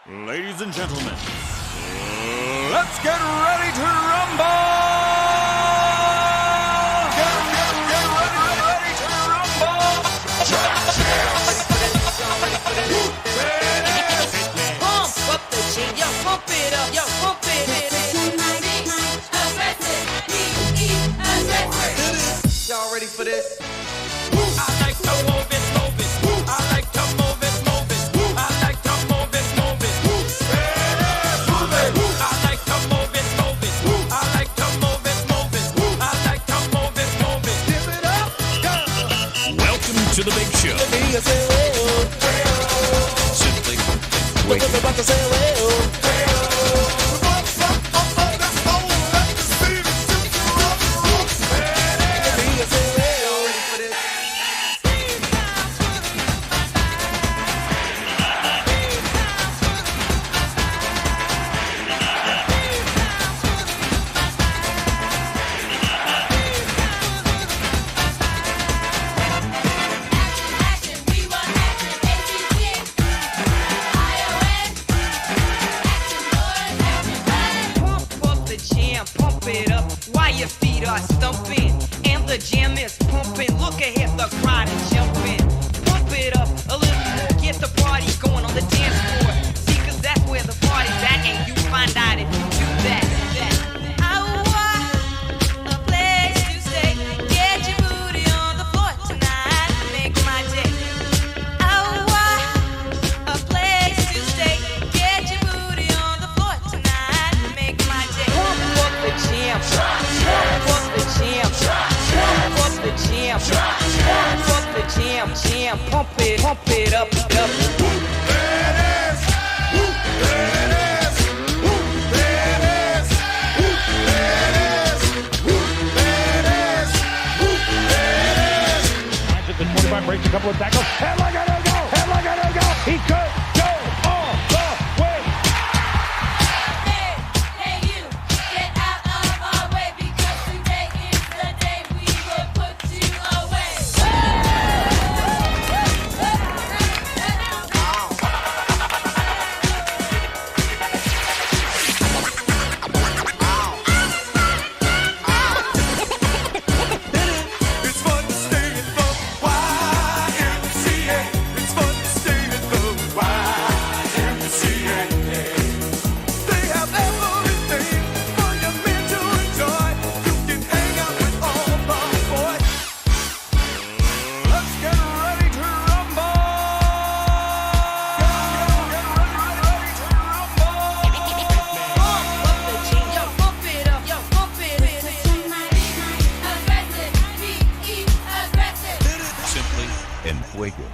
Ladies and gentlemen, let's get ready to rumble! Get ready to rumble! Pump up the jam, yo, pump it up, yo, pump it. Y'all ready for this? I like to move it, move it. I like to move it, move it. I like to move it, move it. Move it. I like to move it, move it. I like to move it, move it. I like to move it, move it. Give it up, go. Welcome to the big show. Simply wait. Pump it up while your feet are stumping and the jam is pumping. Look ahead, the crowd is jumping. Pump it up a little more, get the party going on the dance floor. See, 'cause that's where the party's at, and you find out if you do that. I want a place to stay. Get your booty on the floor tonight, make my day. I want a place to stay. Get your booty on the floor tonight, make my day. Pump up the jam, pump up the jam, pump up the jam, pump up the jam, pump it up, up. The 25 breaks a couple of tackles. Headlock, gotta go! Headlock, gotta go! He could go all the way! Hey, you, get out of our way, because today is the day we will put you away. It's fun to stay in the YMCA. It's fun to stay in the YMCA. They have everything for your men to enjoy. You can hang out with all the boys. Let's get ready to rumble! Get ready to rumble! Pump up the jam, yo, pump it up, yo, pump it. Aggressive, be aggressive. Simply en fuego.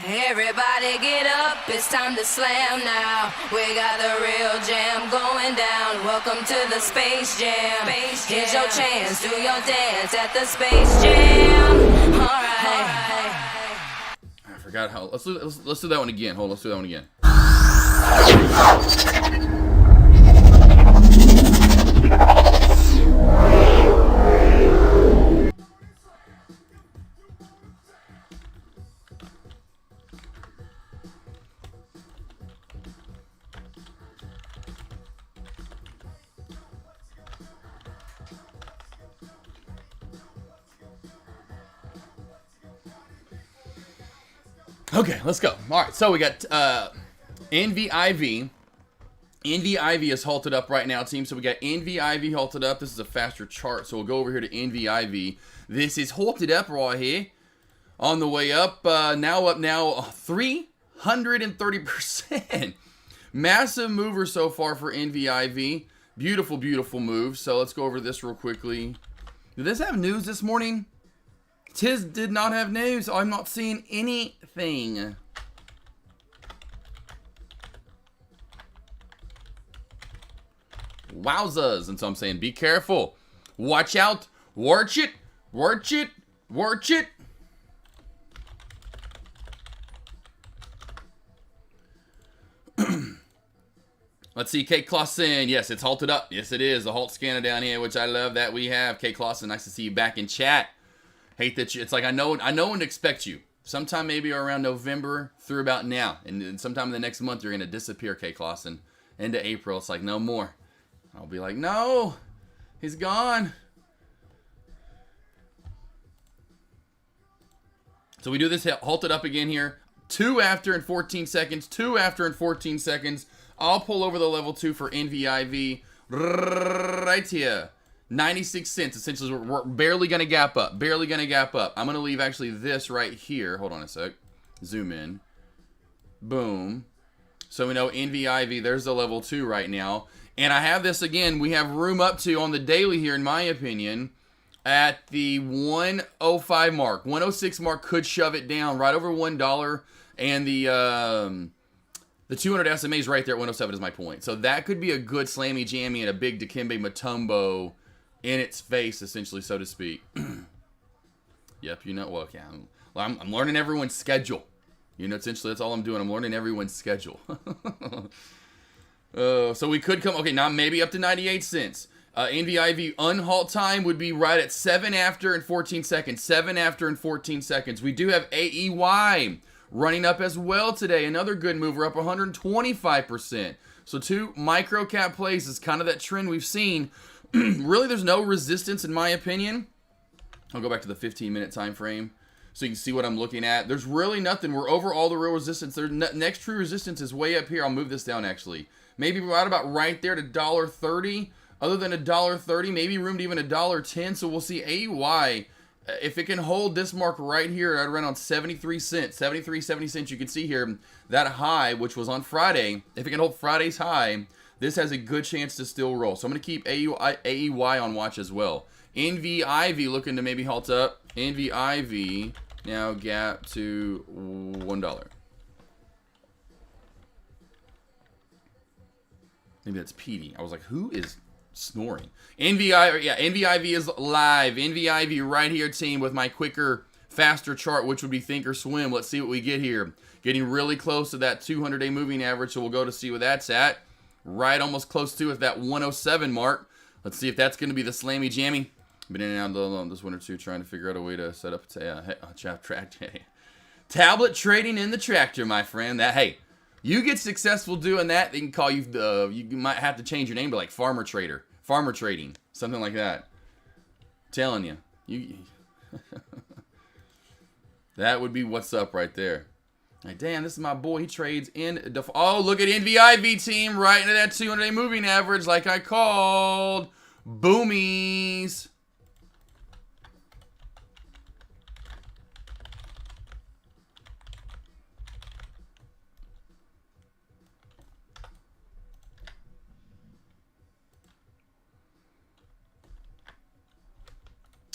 Everybody get up, it's time to slam now. We got the real jam going down. Welcome to the Space Jam. Here's your chance, do your dance at the Space Jam. Alright. I forgot how. Let's do that one again. Let's do that one again. Okay, let's go. All right, so we got NVIV. NVIV is halted up right now, team. So we got NVIV halted up. This is a faster chart, so we'll go over here to NVIV. This is halted up right here. On the way up, now 330%. Massive mover so far for NVIV. Beautiful, beautiful move. So let's go over this real quickly. Did this have news this morning? Tiz did not have news. I'm not seeing anything. Wowzas. And so I'm saying be careful. Watch out. Watch it. Watch it. Watch it. Let's see, K. Clausen. Yes, it's halted up. Yes, it is. The halt scanner down here, which I love that we have. K. Clausen, nice to see you back in chat. Hate that it's like I know when to expect you. Sometime maybe around November through about now. And then sometime in the next month, you're going to disappear, K. Clausen. Into April, it's like, no more. I'll be like, no, he's gone. So we do this, halt it up again here. 2 after in 14 seconds. 2 after in 14 seconds. I'll pull over the level 2 for NVIV right here. 96 cents. Essentially, we're barely going to gap up. Barely going to gap up. I'm going to leave actually this right here. Hold on a sec. Zoom in. Boom. So we know NVIV, there's the level 2 right now. And I have this again. We have room up to on the daily here, in my opinion, at the 105 mark. 106 mark could shove it down right over $1. And the 200 SMA is right there at 107 is my point. So that could be a good slammy jammy and a big Dikembe Mutombo in its face, essentially, so to speak. Yep, you know, well, okay, I'm learning everyone's schedule. You know, essentially, that's all I'm doing. I'm learning everyone's schedule. So we could come, okay, now maybe up to 98 cents. NVIV unhalt time would be right at 7 after and 14 seconds. 7 after and 14 seconds. We do have AEY running up as well today. Another good mover, up 125%. So 2 micro cap plays is kind of that trend we've seen. Really, there's no resistance in my opinion. I'll go back to the 15-minute time frame so you can see what I'm looking at. There's really nothing. We're over all the real resistance. There's next true resistance is way up here. I'll move this down actually. Maybe right about right there to $1.30. Other than $1.30, maybe room to even $1.10. So we'll see AY. If it can hold this mark right here at around 73 cents, 73, 70 cents, you can see here that high, which was on Friday. If it can hold Friday's high, this has a good chance to still roll. So I'm going to keep AEY on watch as well. NVIV looking to maybe halt up. NVIV now gap to $1. Maybe that's Petey. I was like, who is snoring? NVIV is live. NVIV right here, team, with my quicker, faster chart, which would be think or swim. Let's see what we get here. Getting really close to that 200-day moving average, so we'll go to see what that's at. Right almost close to at that 107 mark. Let's see if that's going to be the slammy jammy. Been in and out on this one or two trying to figure out a way to set up tablet trading in the tractor, my friend. That, hey, you get successful doing that, they can call you, you might have to change your name to like Farmer Trader. Farmer Trading. Something like that. Telling you. That would be what's up right there. Like, damn, this is my boy. He trades in. Oh, look at NVIV, team. Right into that 200-day moving average like I called. Boomies.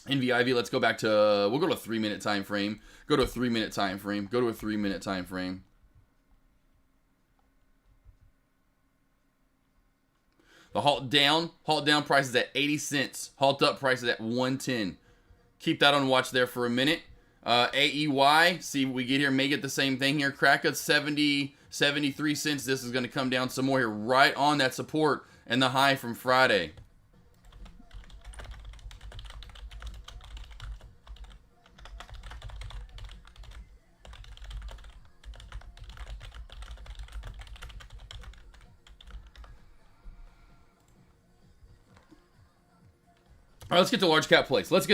NVIV, let's go back to, we'll go to a 3-minute time frame. Go to a 3-minute time frame. Go to a 3-minute time frame. The halt down price is at 80 cents. Halt up price is at 110. Keep that on watch there for a minute. AEY, see what we get here. May get the same thing here. Crack at 70, 73 cents. This is going to come down some more here. Right on that support and the high from Friday. All right, let's get to large cap plays. Let's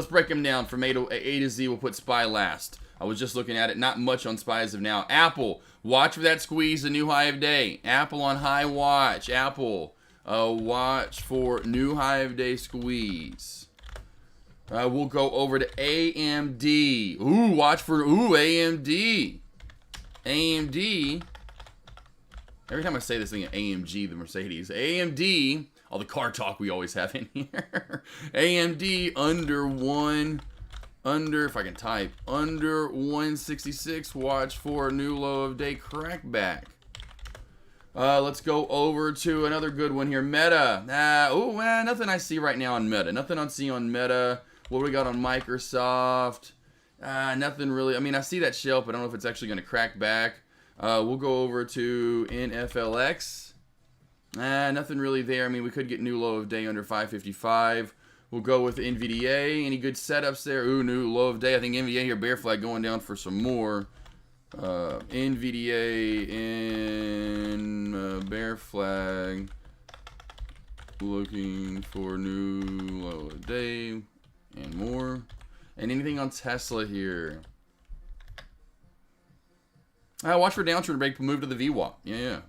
break them down from A to Z. We'll put SPY last. I was just looking at it. Not much on SPY as of now. Apple, watch for that squeeze, the new high of day. Apple on high watch. Apple, watch for new high of day squeeze. We'll go over to AMD. Ooh, watch for, AMD. AMD. Every time I say this thing, AMG, the Mercedes. AMD. All the car talk we always have in here. AMD if I can type, under 166. Watch for a new low of day crackback. Let's go over to another good one here. Meta. Nothing I see right now on Meta. Nothing I see on Meta. What do we got on Microsoft? Nothing really. I mean, I see that shelf, but I don't know if it's actually going to crack back. We'll go over to NFLX. Nothing really there. I mean, we could get new low of day under 555. We'll go with NVDA. Any good setups there? Ooh, new low of day. I think NVDA here, bear flag going down for some more. NVDA in bear flag. Looking for new low of day and more. And anything on Tesla here? Watch for downtrend break. Move to the VWAP. Yeah.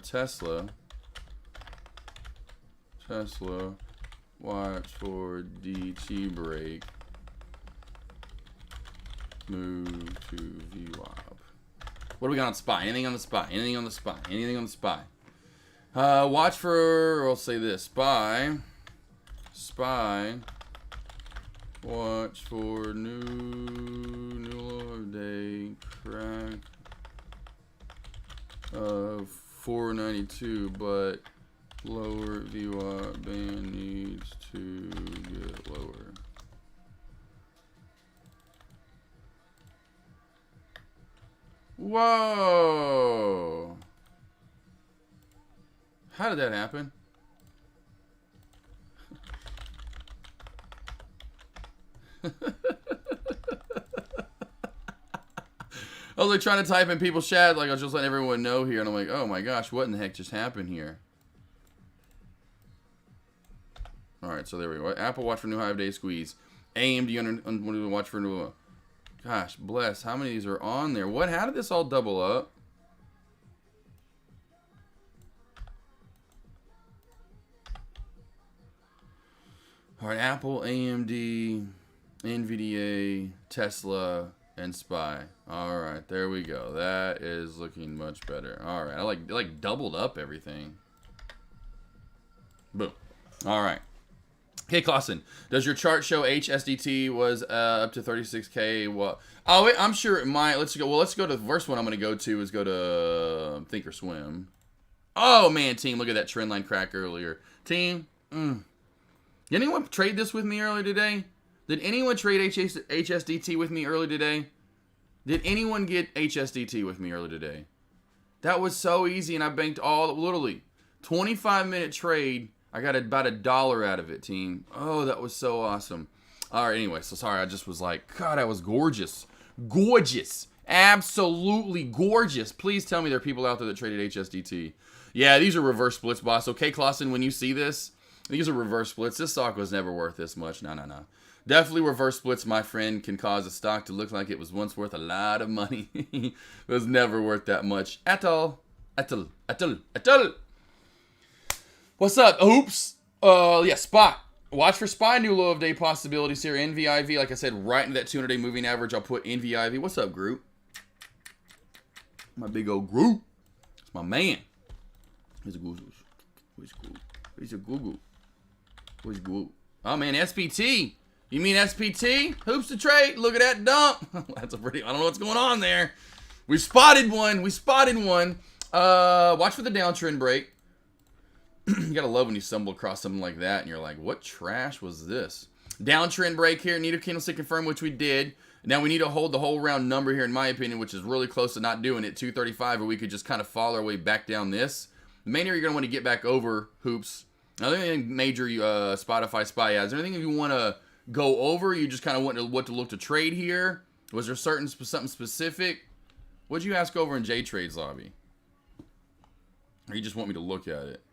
Tesla. Watch for DT break. Move to VWAP. What do we got on SPY? Anything on the SPY? Anything on the SPY? Anything on the SPY? Watch for, I'll say this, SPY. Watch for new low of day crack of 492, but lower VWAP band needs to get lower. Whoa! How did that happen? I was like trying to type in people's chat, like I was just letting everyone know here, and I'm like, oh my gosh, what in the heck just happened here? Alright, so there we go. Apple watch for new high of day squeeze. AMD watch for new. Gosh, bless. How many of these are on there? What? How did this all double up? Alright, Apple, AMD, NVDA, Tesla, and SPY. Alright, there we go. That is looking much better. Alright, I like doubled up everything. Boom. Alright. Okay, Clausen, does your chart show HSDT was up to 36K? Well, oh, wait, I'm sure it might. Let's go. Well, let's go to the first one I'm going to go to is go to Thinkorswim. Oh, man, team, look at that trend line crack earlier. Team, Did anyone trade this with me earlier today? Did anyone trade HSDT with me earlier today? Did anyone get HSDT with me earlier today? That was so easy, and I banked literally 25-minute trade. I got about $1 out of it, team. Oh, that was so awesome. All right, anyway, so sorry. I just was like, God, that was gorgeous. Gorgeous. Absolutely gorgeous. Please tell me there are people out there that traded HSDT. Yeah, these are reverse splits, boss. Okay, Clausen, when you see this, these are reverse splits. This stock was never worth this much. No. Definitely reverse splits, my friend, can cause a stock to look like it was once worth a lot of money. It was never worth that much at all. At all. What's up? Oops. Yeah, SPY. Watch for SPY new low of day possibilities here. NVIV, like I said, right into that 200-day moving average. I'll put NVIV. What's up, Groot? My big old Groot. It's my man. Here's a Google. Where's Groot? Where's a Google? Where's Groot? Oh, man, SPT. You mean SPT? Hoops to trade. Look at that dump. That's a pretty, I don't know what's going on there. We spotted one. Watch for the downtrend break. You gotta love when you stumble across something like that and you're like, what trash was this? Downtrend break here. Need a candlestick confirm, which we did. Now we need to hold the whole round number here, in my opinion, which is really close to not doing it, 235, or we could just kind of follow our way back down this. The main area you're gonna want to get back over, hoops. Now, anything major Spotify SPY ads? Anything you want to go over? You just kind of want to what to look to trade here? Was there something specific? What'd you ask over in JTrade's lobby? Or you just want me to look at it?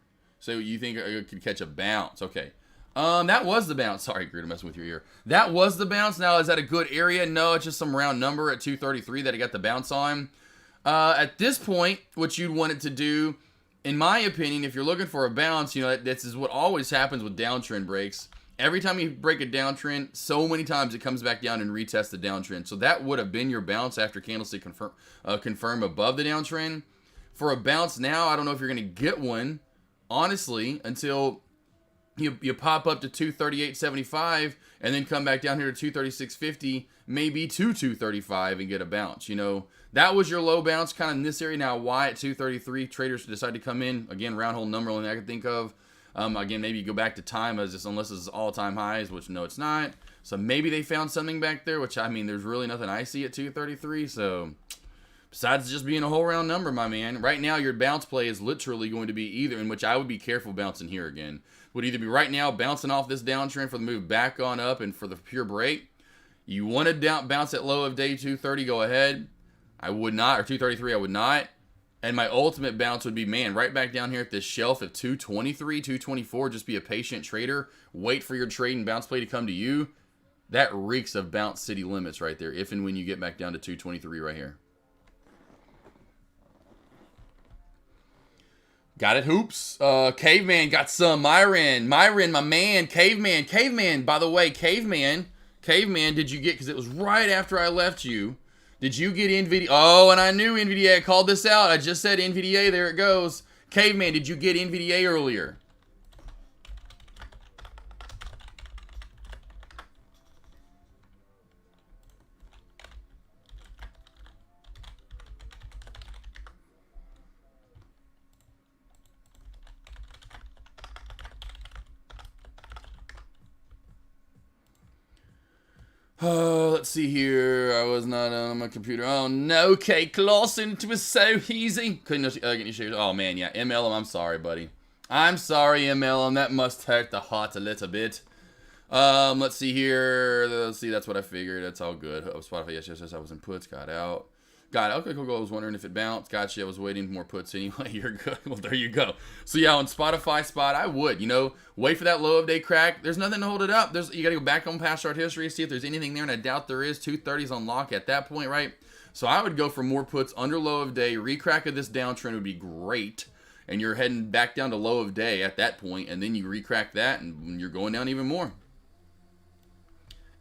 So you think I could catch a bounce? Okay. That was the bounce. Sorry, Groot, I'm messing with your ear. That was the bounce. Now, is that a good area? No, it's just some round number at 233 that I got the bounce on. At this point, what you'd want it to do, in my opinion, if you're looking for a bounce, you know, this is what always happens with downtrend breaks. Every time you break a downtrend, so many times it comes back down and retests the downtrend. So that would have been your bounce after candlestick confirm above the downtrend. For a bounce now, I don't know if you're going to get one, honestly, until you pop up to 238.75 and then come back down here to 236.50, maybe to 235 and get a bounce. You know, that was your low bounce kind of in this area. Now, why at 233 traders decide to come in? Again, round hole number only I can think of. Again, maybe you go back to time as this, unless it's all-time highs, which no, it's not. So maybe they found something back there, which I mean, there's really nothing I see at 233. So Besides just being a whole round number, my man. Right now, your bounce play is literally going to be either, in which I would be careful bouncing here again. Would either be right now bouncing off this downtrend for the move back on up and for the pure break. You want to bounce at low of day 230, go ahead. I would not, or 233, I would not. And my ultimate bounce would be, man, right back down here at this shelf at 223, 224. Just be a patient trader. Wait for your trade and bounce play to come to you. That reeks of bounce city limits right there, if and when you get back down to 223 right here. Got it, hoops. Caveman got some. Myron, my man. Caveman. By the way, Caveman, did you get, because it was right after I left you. Did you get NVIDIA? Oh, and I knew NVIDIA. I called this out. I just said NVIDIA. There it goes. Caveman, did you get NVIDIA earlier? Oh, let's see here. I was not on my computer. Oh, no, Kate Lawson. It was so easy. Couldn't get your shoes. Oh, man, yeah. MLM, I'm sorry, buddy. I'm sorry, MLM. That must hurt the heart a little bit. Let's see here. Let's see, that's what I figured. That's all good. Oh, Spotify, yes, I was in puts. Got out. Got it. Okay, cool. I was wondering if it bounced. Gotcha. I was waiting for more puts anyway. You're good. Well, there you go. So, yeah, on Spotify spot, I would, wait for that low of day crack. There's nothing to hold it up. You got to go back on past chart history, see if there's anything there, and I doubt there is. 230's on lock at that point, right? So, I would go for more puts under low of day. Recrack of this downtrend would be great. And you're heading back down to low of day at that point, and then you recrack that, and you're going down even more.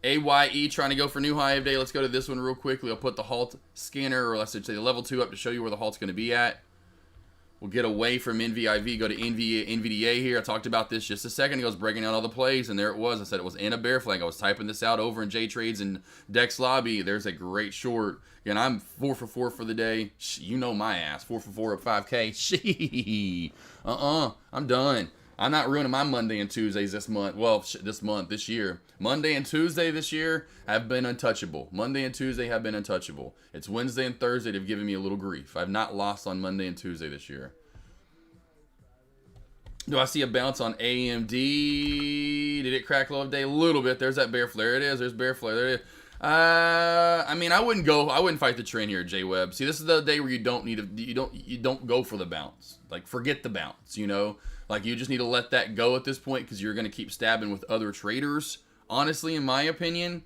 AYE trying to go for new high of day. Let's go to this one real quickly. I'll put the halt scanner, or let's say the level 2 up to show you where the halt's going to be at. We'll get away from NVIV, go to NVDA here. I talked about this just a second ago. I was breaking out all the plays, and there it was. I said it was in a bear flag. I was typing this out over in J-Trades and Dex Lobby. There's a great short. Again, I'm 4 for 4 for the day. You know my ass. 4 for 4 at 5K. Shee. I'm done. I'm not ruining my Monday and Tuesdays this month. Well, this year. Monday and Tuesday this year have been untouchable. Monday and Tuesday have been untouchable. It's Wednesday and Thursday that have given me a little grief. I've not lost on Monday and Tuesday this year. Do I see a bounce on AMD? Did it crack low of day? A little bit. There's that bear flare. It is. There's bear flare. There it is. I mean, I wouldn't fight the trend here, J Webb. See, this is the day where you don't go for the bounce. Like, forget the bounce, Like, you just need to let that go at this point, because you're going to keep stabbing with other traders. Honestly, in my opinion,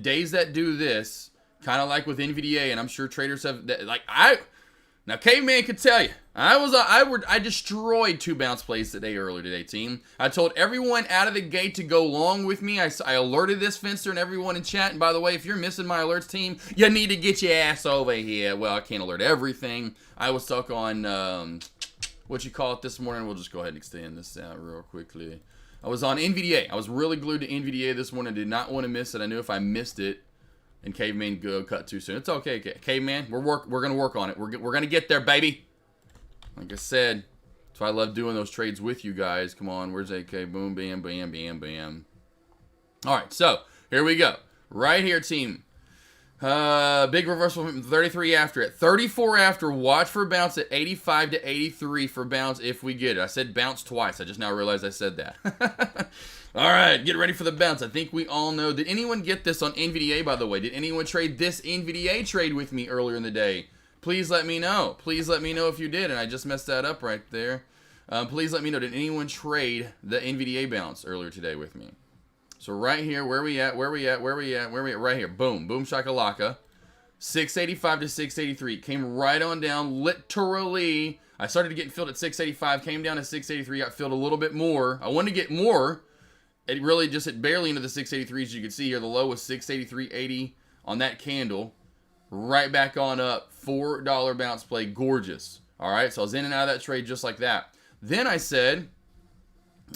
days that do this, kind of like with NVDA, and I'm sure traders have, now Caveman could tell you, I destroyed 2 bounce plays earlier today, team. I told everyone out of the gate to go long with me. I alerted this fencer and everyone in chat. And by the way, if you're missing my alerts, team, you need to get your ass over here. Well, I can't alert everything. I was stuck on, what you call it this morning. We'll just go ahead and extend this out real quickly. I was on NVDA. I was really glued to NVDA this morning. I did not want to miss it. I knew if I missed it, and Caveman go cut too soon. It's okay, Caveman. We're gonna work on it. We're gonna get there, baby. Like I said, that's why I love doing those trades with you guys. Come on, where's AK? Boom, bam, bam, bam, bam. All right, so here we go. Right here, team. Big reversal from 33 after it. 34 after. Watch for bounce at 85 to 83 for bounce if we get it. I said bounce twice. I just now realized I said that. All right, get ready for the bounce. I think we all know. Did anyone get this on NVDA, by the way? Did anyone trade this NVDA trade with me earlier in the day? Please let me know. Please let me know if you did, and I just messed that up right there. Please let me know. Did anyone trade the NVDA bounce earlier today with me? So right here, where we at? Right here. Boom. Boom shakalaka. 685 to 683. Came right on down. Literally, I started getting filled at 685. Came down to 683. Got filled a little bit more. I wanted to get more. It really just hit barely into the 683s. As you can see here, the low was 683.80 on that candle. Right back on up. $4 bounce play. Gorgeous. All right, so I was in and out of that trade just like that. Then I said,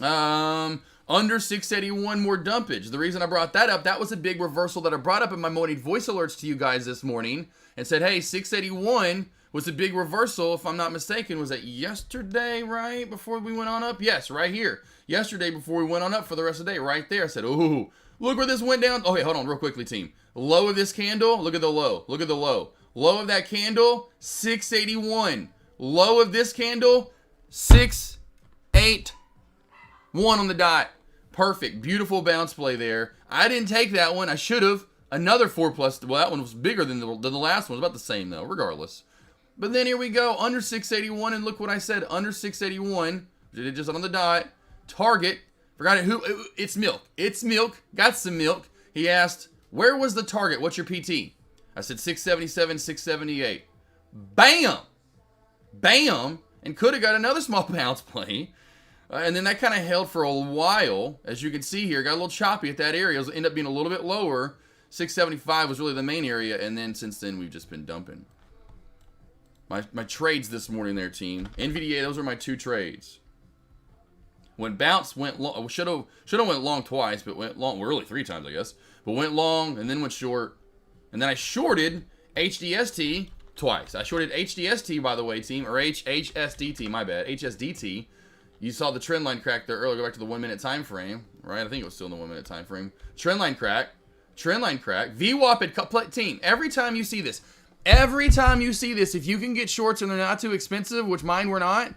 under 681 more dumpage. The reason I brought that up, that was a big reversal that I brought up in my morning voice alerts to you guys this morning and said, hey, 681 was a big reversal, if I'm not mistaken. Was that yesterday, right? Before we went on up? Yes, right here. Yesterday before we went on up for the rest of the day, right there. I said, ooh, look where this went down. Okay, hold on real quickly, team. Low of this candle, look at the low. Look at the low. Low of that candle, 681. Low of this candle, 681 on the dot. Perfect. Beautiful bounce play there. I didn't take that one. I should have. Another 4+. Well, that one was bigger than the last one. It was about the same, though, regardless. But then here we go. Under 681. And look what I said. Under 681. Did it just on the dot. Target. Forgot it. It's milk. It's milk. Got some milk. He asked, where was the target? What's your PT? I said 677, 678. Bam! Bam! And could have got another small bounce play. And then that kind of held for a while. As you can see here, got a little choppy at that area. It ended up being a little bit lower. 675 was really the main area. And then since then, we've just been dumping. My trades this morning there, team. NVDA, those are my 2 trades. When bounce went long, should have went long twice, but went long, well, really 3 times, I guess. But went long and then went short. And then I shorted HDST twice. I shorted HDST, by the way, team, or HSDT, my bad, HSDT. You saw the trend line crack there earlier. Go back to the 1 minute time frame, right? I think it was still in the 1 minute time frame. Trend line crack. VWAP at team. Every time you see this, if you can get shorts and they're not too expensive, which mine were not,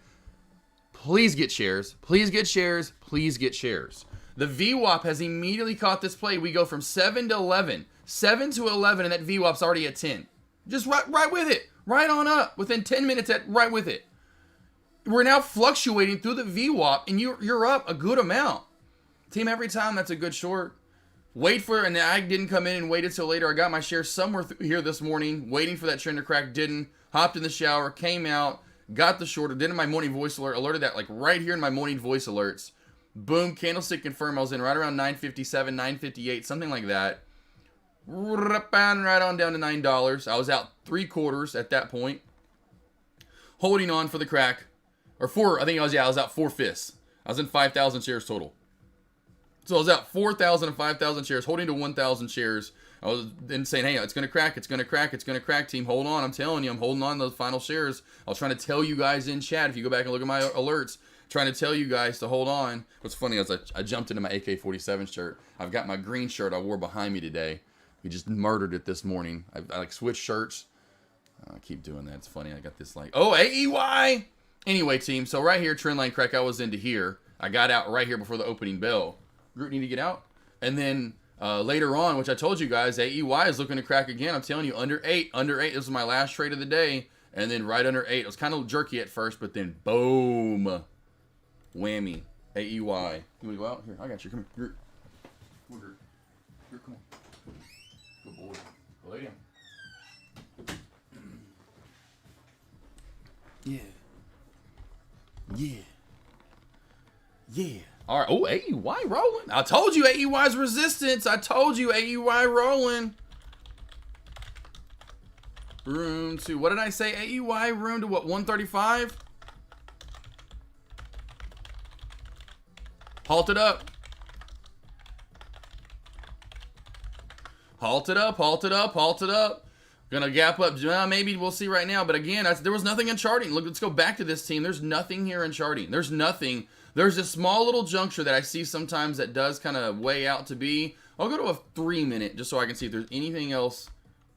please get shares. Please get shares. Please get shares. The VWAP has immediately caught this play. We go from 7 to 11. 7 to 11, and that VWAP's already at 10. Just right with it. Right on up. Within 10 minutes, right with it. We're now fluctuating through the VWAP, and you're up a good amount. Team, every time, that's a good short. Wait for it, and I didn't come in and waited till later. I got my share somewhere here this morning, waiting for that trend to crack. Didn't. Hopped in the shower, came out, got the short. Did in my morning voice alert. Alerted that like right here in my morning voice alerts. Boom, candlestick confirm. I was in right around 957, 958, something like that. Right on down to $9. I was out 3/4 at that point. Holding on for the crack. Or 4, I was out 4/5. I was in 5,000 shares total. So I was out 4,000 and 5,000 shares, holding to 1,000 shares. I was then saying, hey, it's going to crack, it's going to crack, it's going to crack, team. Hold on, I'm telling you, I'm holding on to those final shares. I was trying to tell you guys in chat, if you go back and look at my alerts, trying to tell you guys to hold on. What's funny is I jumped into my AK47 shirt. I've got my green shirt I wore behind me today. We just murdered it this morning. I like switched shirts. I keep doing that. It's funny. I got this like, oh, AEY! Anyway, team, so right here, trend line crack, I was into here. I got out right here before the opening bell. Group need to get out. And then later on, which I told you guys, AEY is looking to crack again. I'm telling you, under 8. Under 8. This was my last trade of the day. And then right under 8. It was kind of jerky at first, but then boom. Whammy. AEY. You want to go out? Here, I got you. Come here. Here, come on. Good boy. Go lay down. Yeah. Yeah. Yeah. All right. Oh, AEY rolling. I told you AEY's resistance. I told you AEY rolling. Room to, what did I say? AEY room to what? 135? Halt it up. Halt it up. Halt it up. Halt it up. Gonna gap up. Maybe we'll see right now. But again, there was nothing in charting. Look, let's go back to this team. There's nothing here in charting. There's nothing. There's a small little juncture that I see sometimes that does kind of weigh out to be. I'll go to a 3-minute just so I can see if there's anything else.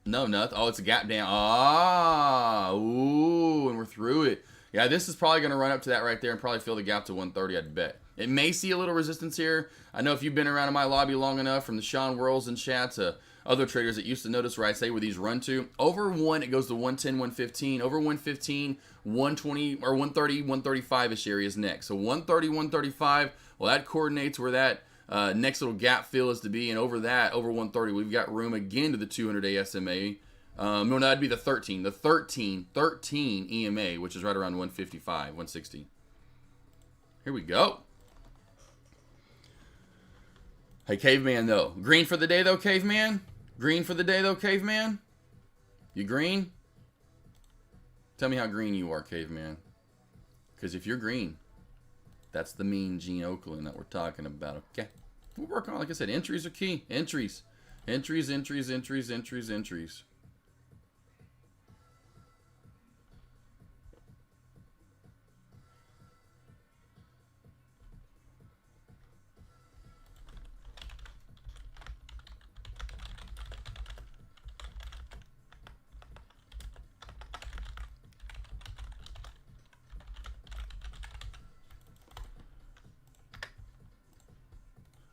No, nothing. Oh, it's a gap down. Ah, ooh, and we're through it. Yeah, this is probably going to run up to that right there and probably fill the gap to 130, I'd bet. It may see a little resistance here. I know if you've been around in my lobby long enough, from the Sean Worlds and chat to other traders that used to notice where I say where these run to. Over 1, it goes to 110, 115. Over 115, 120, or 130, 135-ish area is next. So 130, 135, well, that coordinates where that next little gap fill is to be. And over that, over 130, we've got room again to the 200-day SMA. No, that'd be the 13. The 13 EMA, which is right around 155, 160. Here we go. Hey, Caveman, though. Green for the day, though, Caveman? Green for the day, though, Caveman? You green? Tell me how green you are, Caveman. Because if you're green, that's the mean Gene Oakland that we're talking about, okay? We'll work on, like I said, entries are key. Entries. Entries, entries, entries, entries, entries.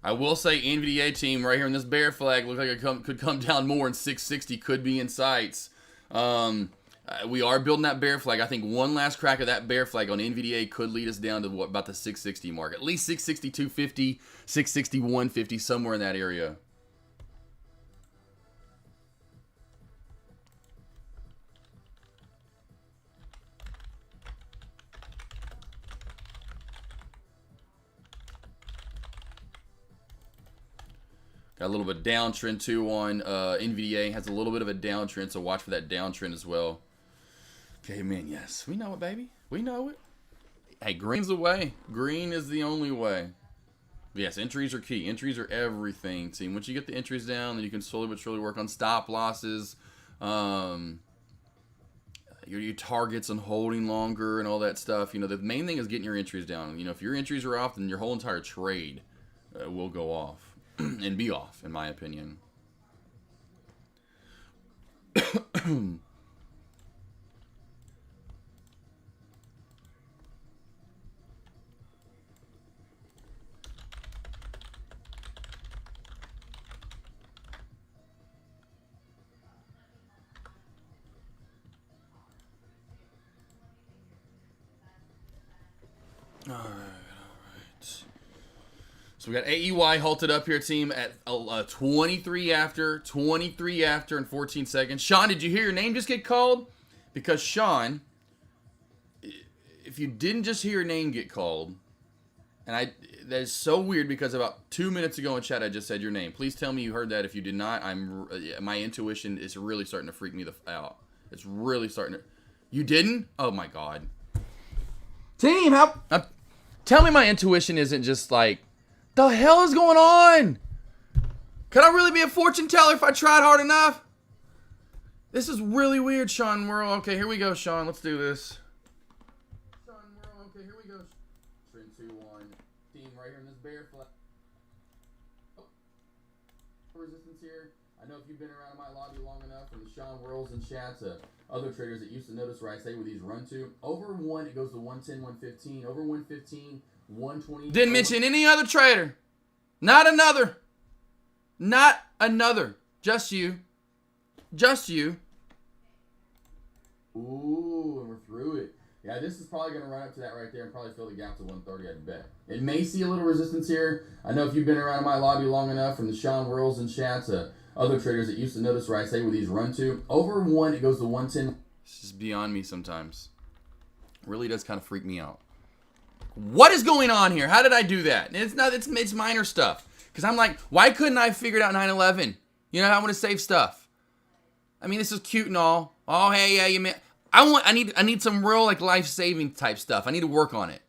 I will say NVDA team right here in this bear flag looks like it could come down more, and 660 could be in sights. We are building that bear flag. I think one last crack of that bear flag on NVDA could lead us down to what, about the 660 mark. At least 662.50, 661.50, somewhere in that area. Got a little bit of downtrend too on NVDA. Has a little bit of a downtrend, so watch for that downtrend as well. Okay, man, yes. We know it, baby. We know it. Hey, green's the way. Green is the only way. Yes, entries are key. Entries are everything, team. Once you get the entries down, then you can slowly but surely work on stop losses, your targets on holding longer and all that stuff. You know, the main thing is getting your entries down. You know, if your entries are off, then your whole entire trade will go off. And be off, in my opinion. All right. So we got AEY halted up here, team, at 23 after, and 14 seconds. Sean, did you hear your name just get called? Because Sean, if you didn't just hear your name get called, and that is so weird because about 2 minutes ago in chat I just said your name. Please tell me you heard that. If you did not, my intuition is really starting to freak me out. It's really starting to. You didn't? Oh my God. Team, tell me my intuition isn't just like, the hell is going on? Could I really be a fortune teller if I tried hard enough? This is really weird, Sean Merle. Okay, here we go, Sean. Let's do this. Sean Merle. Okay, here we go. 3, 2, 1. Team right here in this bear flag. Oh. Resistance here. I know if you've been around my lobby long enough, from the Sean Whirls and chat to other traders that used to notice where I say with these run to. Over 1, it goes to 110, 115. Over 115. 120. Didn't mention any other trader. Not another. Not another. Just you. Just you. Ooh, and we're through it. Yeah, this is probably going to run up to that right there and probably fill the gap to 130, I'd bet. It may see a little resistance here. I know if you've been around my lobby long enough, from the Sean Whirls and chats to other traders that used to notice where I say with these run to. Over 1, it goes to 110. It's just beyond me sometimes. It really does kind of freak me out. What is going on here? How did I do that? It's minor stuff. Because I'm like, why couldn't I have figured out 9/11? You know, I want to save stuff. I mean, this is cute and all. Oh, hey, yeah, you man. I need some real like life-saving type stuff. I need to work on it.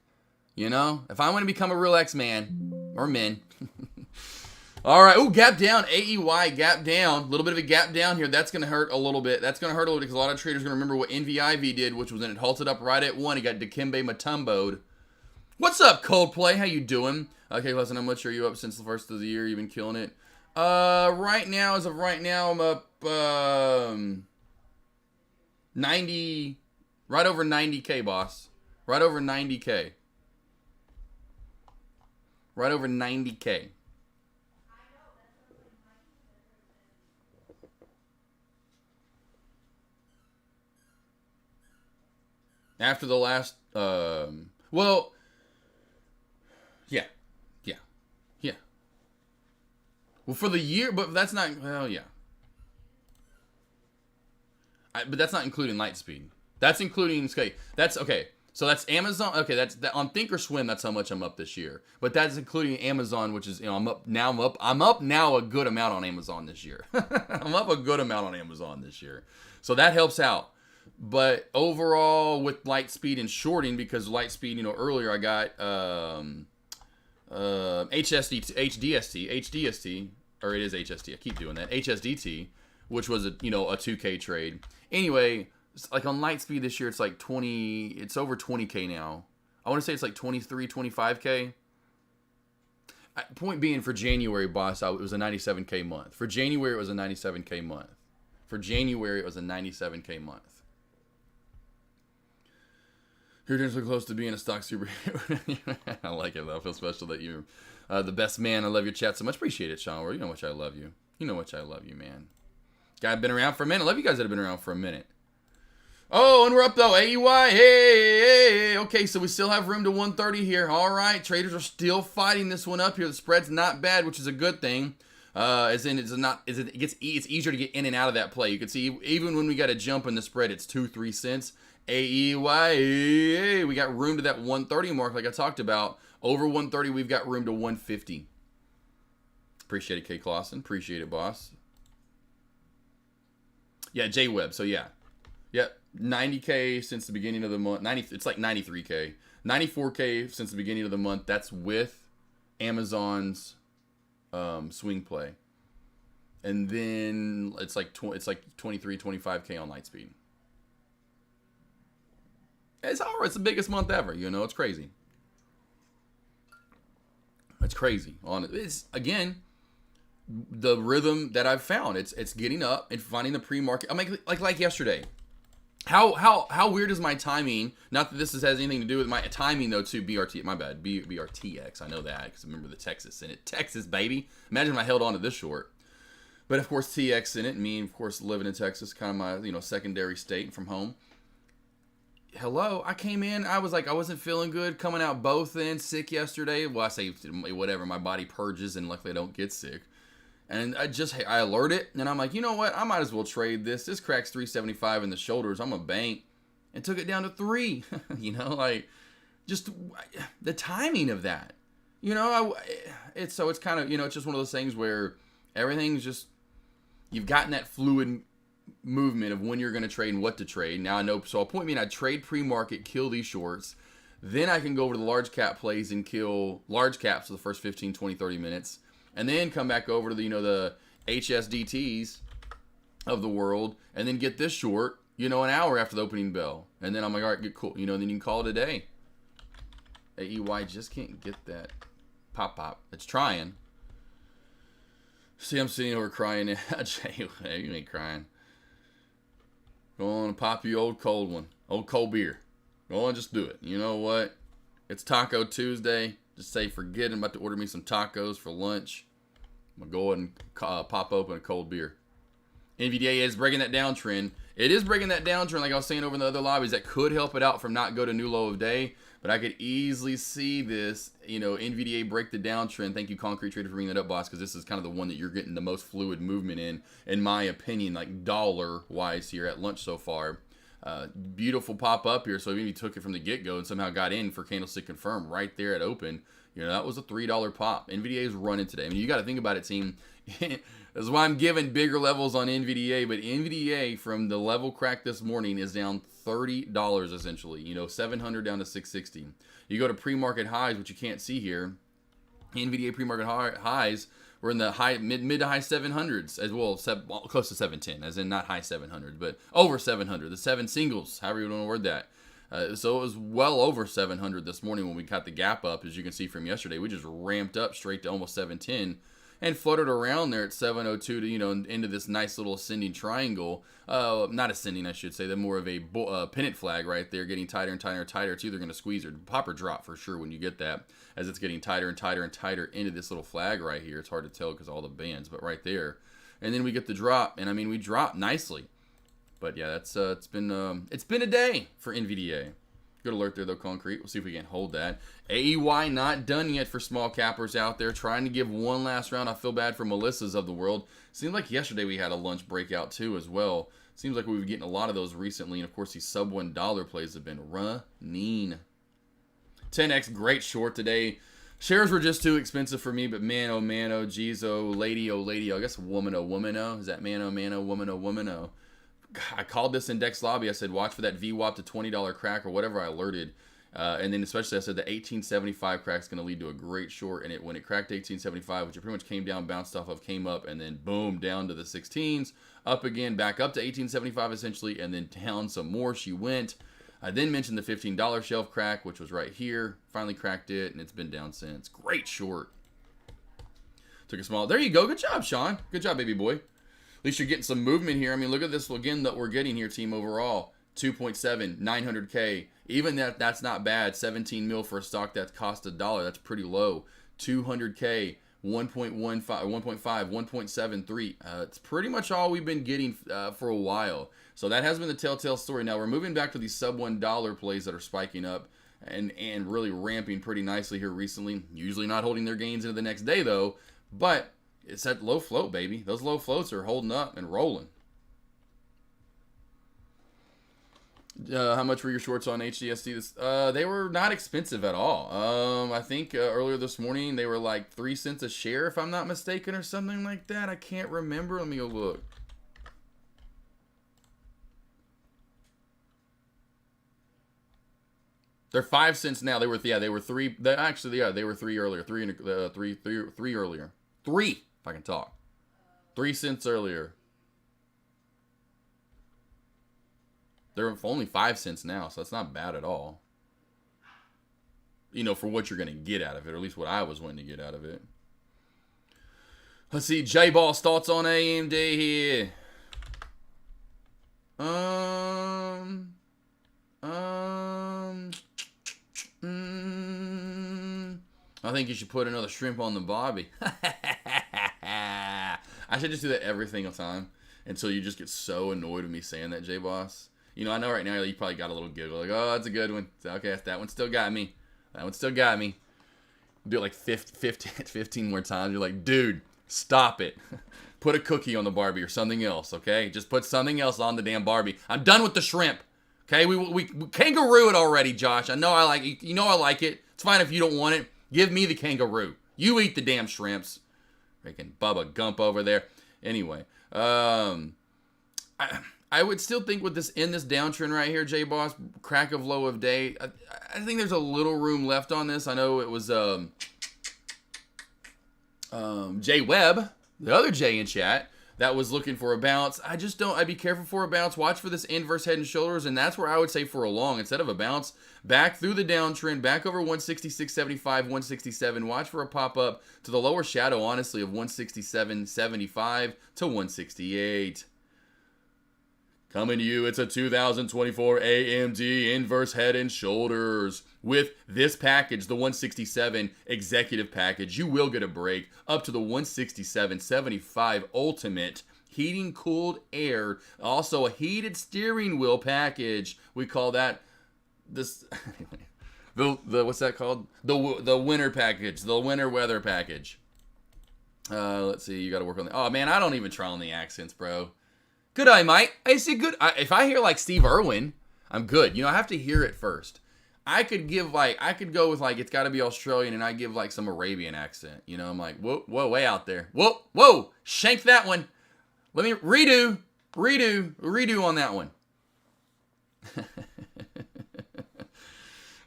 You know? If I want to become a real X-man or men. All right. Ooh, gap down. AEY, gap down. A little bit of a gap down here. That's going to hurt a little bit. That's going to hurt a little bit because a lot of traders are going to remember what NVIV did, which was when it halted up right at 1. It got Dikembe Mutombo'd. What's up, Coldplay? How you doing? Okay, listen, how much are you up since the first of the year? You've been killing it. Right now, as of right now, I'm up 90, right over 90K, boss. Right over 90K. Right over 90K. After the last, well, yeah. Well, for the year, but that's not, well, yeah. But that's not including Lightspeed. That's including, okay, that's, okay. So that's Amazon, okay, that's, on Thinkorswim, that's how much I'm up this year. But that's including Amazon, which is, you know, I'm up now a good amount on Amazon this year. I'm up a good amount on Amazon this year. So that helps out. But overall, with Lightspeed and shorting, because Lightspeed, you know, earlier I got HDST, or it is HST. I keep doing that. HSDT, which was a 2K trade. Anyway, like on Lightspeed this year, it's like 20. It's over 20K now. I want to say it's like 23, 25K. Point being, for January, boss, it was a 97K month. For January, it was a 97K month. You're just so close to being a stock superhero. I like it, though. I feel special that you're the best man. I love your chat so much. Appreciate it, Sean. You know how much I love you. You know how much I love you, man. Guy been around for a minute. I love you guys that have been around for a minute. Oh, and we're up, though. AEY. Hey. Okay, so we still have room to 130 here. All right. Traders are still fighting this one up here. The spread's not bad, which is a good thing. As in, it's easier to get in and out of that play. You can see even when we got a jump in the spread, it's 2-3 cents. AEY, we got room to that 130 mark like I talked about. Over 130, we've got room to 150. Appreciate it, K. Clausen. Appreciate it, boss. Yeah, J Webb. So yeah. Yep, 90K since the beginning of the month. It's like 93K. 94K since the beginning of the month. That's with Amazon's swing play. And then it's like 23, 25K on Lightspeed. It's all right. It's the biggest month ever. You know, it's crazy. It's crazy. It's again the rhythm that I've found. It's getting up and finding the pre-market. I mean, like yesterday. How weird is my timing? Not that this has anything to do with my timing though. Too BRT. My bad. BRTX. I know that because I remember the Texas in it. Texas baby. Imagine if I held on to this short. But of course TX in it. And me, of course, living in Texas, kind of my secondary state from home. Hello, I came in, I was like, I wasn't feeling good, coming out both ends, sick yesterday. Well, I say whatever, my body purges, and luckily I don't get sick. And I alert it, and I'm like, you know what, I might as well trade this. This cracks 375 in the shoulders, I'm a bank, and took it down to 3. Just the timing of that. It's kind of, it's just one of those things where everything's just, you've gotten that fluid movement of when you're going to trade and what to trade. Now I know, so a point being I trade pre-market, kill these shorts. Then I can go over to the large cap plays and kill large caps for the first 15, 20, 30 minutes. And then come back over to the HSDTs of the world and then get this short, an hour after the opening bell. And then I'm like, all right, good, cool. Then you can call it a day. AEY just can't get that pop. It's trying. See, I'm sitting over crying. Jay, you ain't crying. Go on and pop you old cold one. Old cold beer. Go on, just do it. You know what? It's Taco Tuesday. Just say, forget I'm about to order me some tacos for lunch. I'm going to go ahead and pop open a cold beer. NVDA is breaking that downtrend. It is breaking that downtrend, like I was saying over in the other lobbies. That could help it out from not go to new low of day. But I could easily see this, NVDA break the downtrend. Thank you, Concrete Trader, for bringing that up, boss, because this is kind of the one that you're getting the most fluid movement in my opinion, like dollar-wise here at lunch so far. Beautiful pop up here. So even if you took it from the get-go and somehow got in for candlestick confirm right there at open, that was a $3 pop. NVDA is running today. I mean, you got to think about it, team. That's why I'm giving bigger levels on NVDA, but NVDA from the level crack this morning is down $30 essentially. 700 down to 660. You go to pre-market highs, which you can't see here. NVDA pre-market highs were in the mid to high 700s as well, close to 710, as in not high 700s, but over 700. The 7 singles, however you want to word that. So it was well over 700 this morning when we got the gap up, as you can see from yesterday. We just ramped up straight to almost 710. And fluttered around there at 702 to, into this nice little ascending triangle. Not ascending, I should say. They're more of a pennant flag right there, getting tighter and tighter and tighter. It's either going to squeeze or pop or drop for sure when you get that, as it's getting tighter and tighter and tighter into this little flag right here. It's hard to tell because all the bands, but right there. And then we get the drop, and I mean, we dropped nicely. But yeah, that's it's been a day for NVDA. Good alert there, though, Concrete. We'll see if we can hold that. AEY not done yet for small cappers out there. Trying to give one last round. I feel bad for Melissa's of the world. Seems like yesterday we had a lunch breakout, too, as well. Seems like we've been getting a lot of those recently. And, of course, these sub $1 plays have been running. 10X, great short today. Shares were just too expensive for me, but man, oh, geez, oh, lady, I guess woman, oh. Is that man, oh, woman, oh. I called this index lobby. I said, watch for that VWAP to $20 crack or whatever I alerted. And then especially I said the 1875 crack is going to lead to a great short. And when it cracked 1875, which it pretty much came down, bounced off of, came up, and then boom, down to the 16s, up again, back up to 1875 essentially, and then down some more she went. I then mentioned the $15 shelf crack, which was right here. Finally cracked it, and it's been down since. Great short. Took a small. There you go. Good job, Sean. Good job, baby boy. At least you're getting some movement here. I mean, look at this again that we're getting here, team, overall. 2.7, 900K. Even that's not bad. 17 mil for a stock that cost $1. That's pretty low. 200K, 1.15, 1.5, 1.73. It's pretty much all we've been getting for a while. So that has been the telltale story. Now we're moving back to these sub $1 plays that are spiking up and really ramping pretty nicely here recently. Usually not holding their gains into the next day though, but it's that low float, baby. Those low floats are holding up and rolling. How much were your shorts on HDST? They were not expensive at all. I think earlier this morning they were like 3 cents a share, if I'm not mistaken, or something like that. I can't remember. Let me go look. They're 5 cents now. They were 3. They were 3 earlier. Three earlier. 3, if I can talk. 3 cents earlier. They're only 5 cents now, so that's not bad at all. You know, for what you're going to get out of it, or at least what I was wanting to get out of it. Let's see, J-Boss, thoughts on AMD here. I think you should put another shrimp on the barbie. I should just do that every single time until you just get so annoyed with me saying that, J-Boss. You know, I know right now you probably got a little giggle. Like, oh, that's a good one. So, okay, that one still got me. That one still got me. Do it like 15 more times. You're like, dude, stop it. Put a cookie on the Barbie or something else, okay? Just put something else on the damn Barbie. I'm done with the shrimp. Okay, we kangaroo it already, Josh. I know I like it. You know I like it. It's fine if you don't want it. Give me the kangaroo. You eat the damn shrimps. Freaking Bubba Gump over there. Anyway, I would still think with this downtrend right here, J-Boss, crack of low of day, I think there's a little room left on this. I know it was Jay Webb, the other Jay in chat, that was looking for a bounce. I'd be careful for a bounce. Watch for this inverse head and shoulders, and that's where I would say for a long, instead of a bounce, back through the downtrend, back over 166.75, 167. Watch for a pop-up to the lower shadow, honestly, of 167.75 to 168. Coming to you, it's a 2024 AMD Inverse Head and Shoulders. With this package, the 167 Executive Package, you will get a break up to the 167.75 Ultimate Heating Cooled Air. Also a heated steering wheel package. We call that this the what's that called? The winter package, the winter weather package. Let's see, you got to work on the. Oh man, I don't even try on the accents, bro. Good eye, mate. I see good. If I hear like Steve Irwin, I'm good. You know, I have to hear it first. I could go with like, it's got to be Australian, and I give like some Arabian accent. You know, I'm like, whoa, way out there. Whoa, shank that one. Let me redo on that one.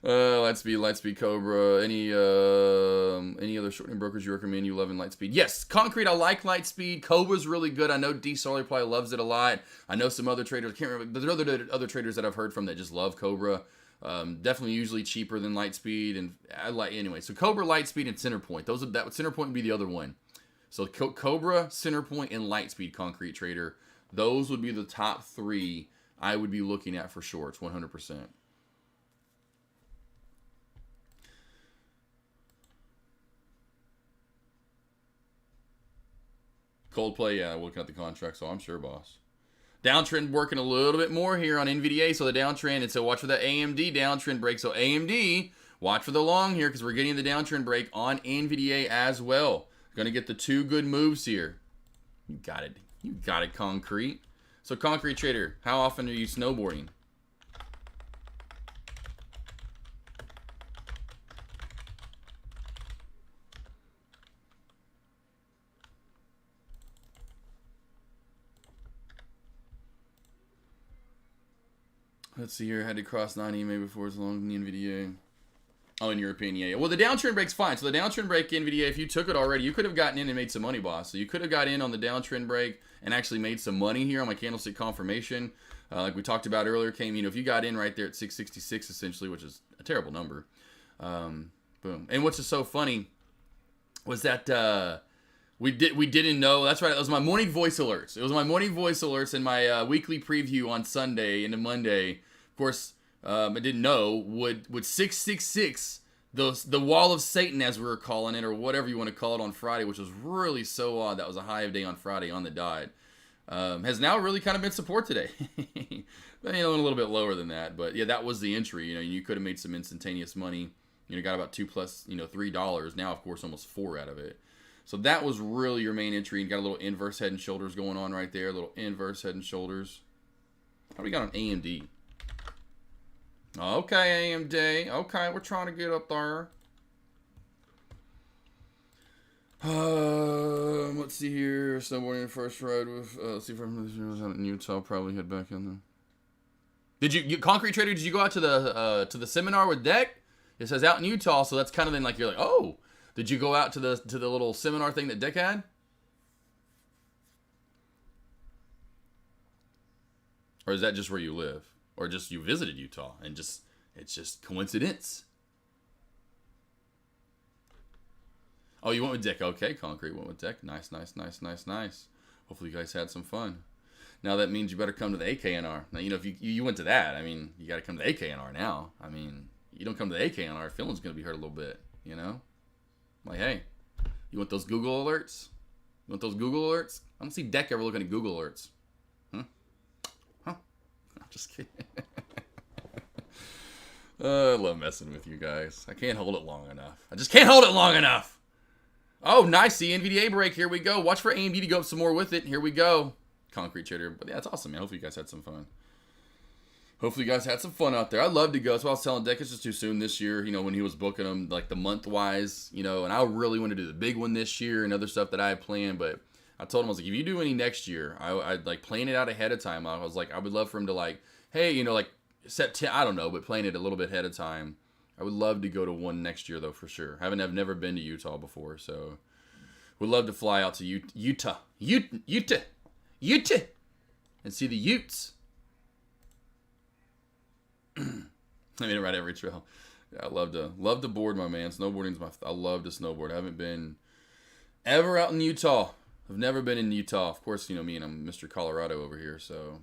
Lightspeed Cobra. Any other shortening brokers you recommend? You love in Lightspeed? Yes, Concrete. I like Lightspeed. Cobra's really good. I know D Solar probably loves it a lot. I know some other traders. I can't remember. There's other traders that I've heard from that just love Cobra. Definitely usually cheaper than Lightspeed, and I like anyway. So Cobra, Lightspeed, and Centerpoint. Centerpoint would be the other one. So Cobra, Centerpoint, and Lightspeed Concrete Trader. Those would be the top 3 I would be looking at for shorts, 100%. Coldplay, yeah, looking at the contract, so I'm sure, boss. Downtrend working a little bit more here on NVDA, so the downtrend, and so watch for the AMD downtrend break. So AMD, watch for the long here, because we're getting the downtrend break on NVDA as well. Going to get the 2 good moves here. You got it, Concrete. So Concrete Trader, how often are you snowboarding? Let's see here. Had to cross 90 maybe before as long as the NVDA. Oh, in your opinion, yeah. Well, the downtrend break's fine. So the downtrend break NVDA, if you took it already, you could have gotten in and made some money, boss. So you could have got in on the downtrend break and actually made some money here on my candlestick confirmation. Like we talked about earlier, if you got in right there at 666 essentially, which is a terrible number. Boom. And what's just so funny was that We didn't know. That's right. It was my morning voice alerts. It was my morning voice alerts and my weekly preview on Sunday into Monday. Of course, I didn't know would 666 the wall of Satan, as we were calling it, or whatever you want to call it, on Friday, which was really so odd. That was a high of day on Friday on the dot. Has now really kind of been support today. A little bit lower than that, but yeah, that was the entry. You could have made some instantaneous money. Got about $2 plus $3. Now, of course, almost 4 out of it. So that was really your main entry. You got a little inverse head and shoulders going on right there. A little inverse head and shoulders. How do we got on AMD? Okay, AMD. Okay, we're trying to get up there. Let's see here. Snowboarding first ride with. Let's see if I'm out in Utah. Probably head back in there. Did you Concrete Trader? Did you go out to the seminar with Deck? It says out in Utah, so that's kind of then like you're like, oh, did you go out to the little seminar thing that Deck had? Or is that just where you live? Or just you visited Utah and it's just coincidence? Oh, you went with Dick. Okay, Concrete went with Dick. Nice. Hopefully you guys had some fun. Now that means you better come to the AKNR. Now, if you went to that, I mean, you got to come to the AKNR now. I mean, you don't come to the AKNR, feeling's going to be hurt a little bit, Like, hey, you want those Google alerts? You want those Google alerts? I don't see Deck ever looking at Google alerts. Huh? I'm just kidding. I love messing with you guys. I can't hold it long enough. I just can't hold it long enough. Oh, nice. The NVDA break. Here we go. Watch for AMD to go up some more with it. Here we go. Concrete Trader. But yeah, that's awesome, man. Hopefully you guys had some fun. Hopefully you guys had some fun out there. I'd love to go. That's why I was telling Dick it's just too soon this year, when he was booking them, like the month-wise, and I really want to do the big one this year and other stuff that I had planned, but I told him, I was like, if you do any next year, I'd like plan it out ahead of time. I was like, I would love for him to like, hey, like September, I don't know, but plan it a little bit ahead of time. I would love to go to one next year, though, for sure. I've never been to Utah before, so would love to fly out to Utah, and see the Utes. I mean, right every trail. Yeah, I love to board, my man. Snowboarding's I love to snowboard. I haven't been ever out in Utah. I've never been in Utah. Of course, me and I'm Mr. Colorado over here, so.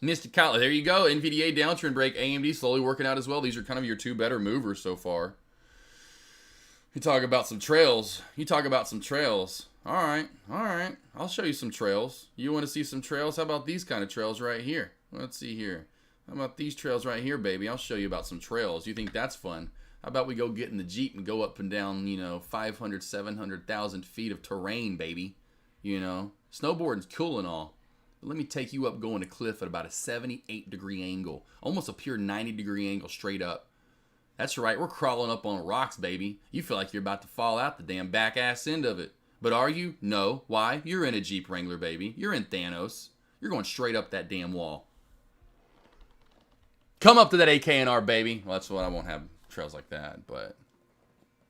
Mr. Colorado, there you go. NVDA downtrend break. AMD slowly working out as well. These are kind of your two better movers so far. You talk about some trails. All right. I'll show you some trails. You want to see some trails? How about these kind of trails right here? Let's see here. How about these trails right here, baby? I'll show you about some trails. You think that's fun? How about we go get in the Jeep and go up and down, 500, 700,000 feet of terrain, baby? Snowboarding's cool and all. But let me take you up going a cliff at about a 78-degree angle. Almost a pure 90-degree angle straight up. That's right, we're crawling up on rocks, baby. You feel like you're about to fall out the damn back ass end of it. But are you? No. Why? You're in a Jeep Wrangler, baby. You're in Thanos. You're going straight up that damn wall. Come up to that AKNR, baby. Well, that's what I won't have trails like that, but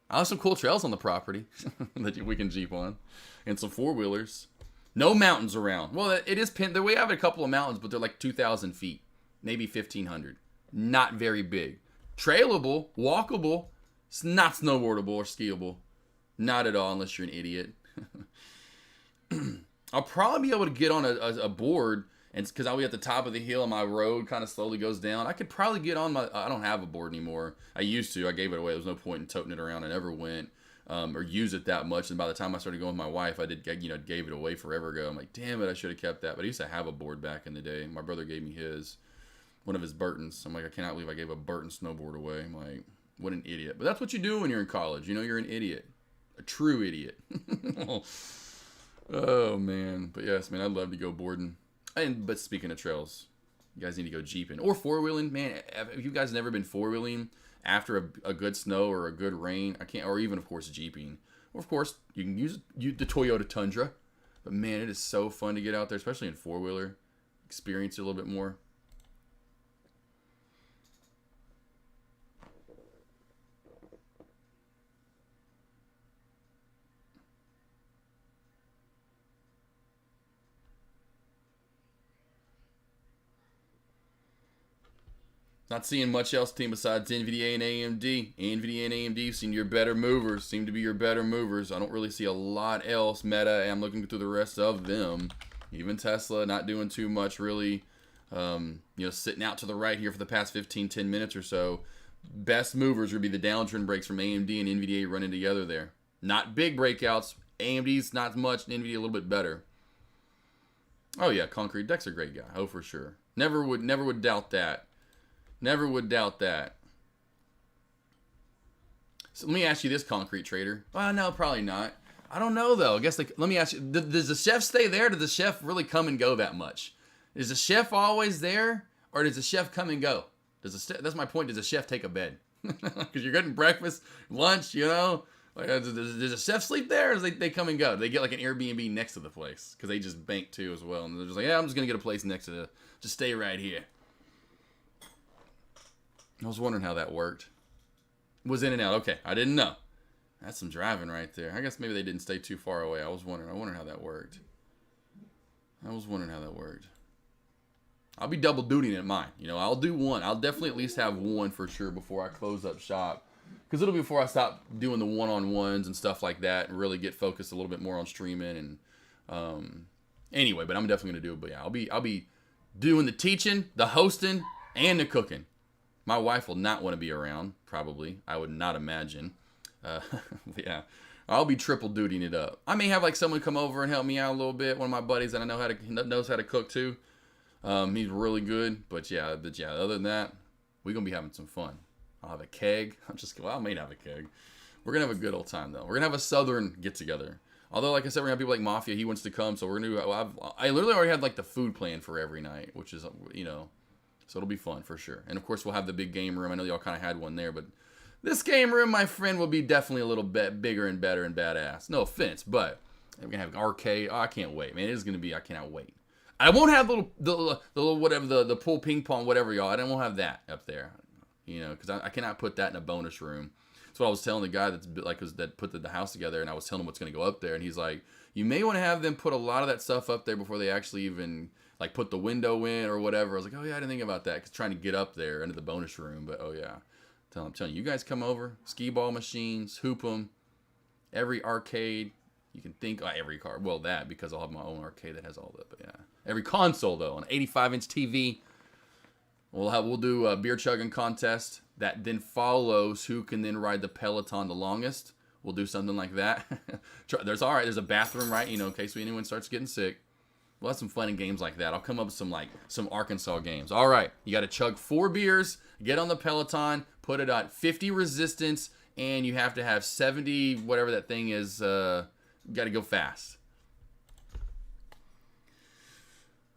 I have some cool trails on the property that we can Jeep on, and some four-wheelers. No mountains around. Well, it is pinned. We have a couple of mountains, but they're like 2,000 feet, maybe 1,500. Not very big. Trailable, walkable. It's not snowboardable or skiable. Not at all, unless you're an idiot. I'll probably be able to get on a board, and because I'll be at the top of the hill and my road kind of slowly goes down. I could probably get on I don't have a board anymore. I used to. I gave it away. There was no point in toting it around. I never went or use it that much. And by the time I started going with my wife, I gave it away forever ago. I'm like, damn it, I should have kept that. But I used to have a board back in the day. My brother gave me one of his Burtons. I'm like, I cannot believe I gave a Burton snowboard away. I'm like, what an idiot. But that's what you do when you're in college. You're an idiot. A true idiot. Oh, man. But yes, man, I'd love to go boarding. But speaking of trails, you guys need to go jeeping. Or four-wheeling. Man, if you guys never been four-wheeling after a good snow or a good rain, or even, of course, jeeping. Or, of course, you can use the Toyota Tundra. But, man, it is so fun to get out there, especially in four-wheeler. Experience it a little bit more. Not seeing much else team besides NVIDIA and AMD. NVIDIA and AMD seem your better movers. Seem to be your better movers. I don't really see a lot else. Meta, I'm looking through the rest of them. Even Tesla, not doing too much really. Sitting out to the right here for the past 10 minutes or so. Best movers would be the downtrend breaks from AMD and NVIDIA running together there. Not big breakouts. AMD's not much, and NVIDIA a little bit better. Oh yeah, Concrete Deck's a great guy. Oh, for sure. Never would doubt that. Never would doubt that. So let me ask you this, Concrete Trader. Well, no, probably not. I don't know, though. I guess, let me ask you, does the chef stay there? Does the chef really come and go that much? Is the chef always there? Or does the chef come and go? That's my point. Does the chef take a bed? Because you're getting breakfast, lunch, does the chef sleep there? Or does they come and go? Do they get like an Airbnb next to the place? Because they just bank too as well. And they're just like, yeah, I'm just going to get a place next to just stay right here. I was wondering how that worked. Was in and out. Okay, I didn't know. That's some driving right there. I guess maybe they didn't stay too far away. I wondered how that worked. I'll be double dutying at mine. I'll do one. I'll definitely at least have one for sure before I close up shop. Because it'll be before I stop doing the one-on-ones and stuff like that and really get focused a little bit more on streaming. And anyway, but I'm definitely going to do it. But yeah, I'll be doing the teaching, the hosting, and the cooking. My wife will not want to be around, probably. I would not imagine. Yeah, I'll be triple dutying it up. I may have like someone come over and help me out a little bit. One of my buddies that I know knows how to cook too. He's really good. But yeah, other than that, we're gonna be having some fun. I'll have a keg. I may have a keg. We're gonna have a good old time though. We're gonna have a southern get together. Although, like I said, we're gonna have people like Mafia. He wants to come, so we're gonna do. I literally already had like the food plan for every night, which is so it'll be fun for sure. And of course, we'll have the big game room. I know y'all kind of had one there, but this game room, my friend, will be definitely a little bit bigger and better and badass. No offense, but we're gonna have an arcade. Oh, I can't wait, man. It is gonna be. I cannot wait. I won't have the little whatever the pool ping pong whatever y'all. I won't have that up there, because I cannot put that in a bonus room. That's what I was telling the guy that put the house together, and I was telling him what's gonna go up there, and he's like, you may want to have them put a lot of that stuff up there before they actually even like put the window in or whatever. I was like, oh yeah, I didn't think about that, because trying to get up there into the bonus room. But oh yeah, I'm telling you, you guys come over, skee ball machines, hoop 'em, every arcade you can think. Every card, well that because I'll have my own arcade that has all that. But yeah, every console though, an 85-inch TV. We'll do a beer chugging contest that then follows who can then ride the Peloton the longest. We'll do something like that. There's a bathroom, right? In case anyone starts getting sick. We'll have some fun in games like that. I'll come up with some Arkansas games. All right, you got to chug 4 beers, get on the Peloton, put it at 50 resistance, and you have to have 70, whatever that thing is. Got to go fast.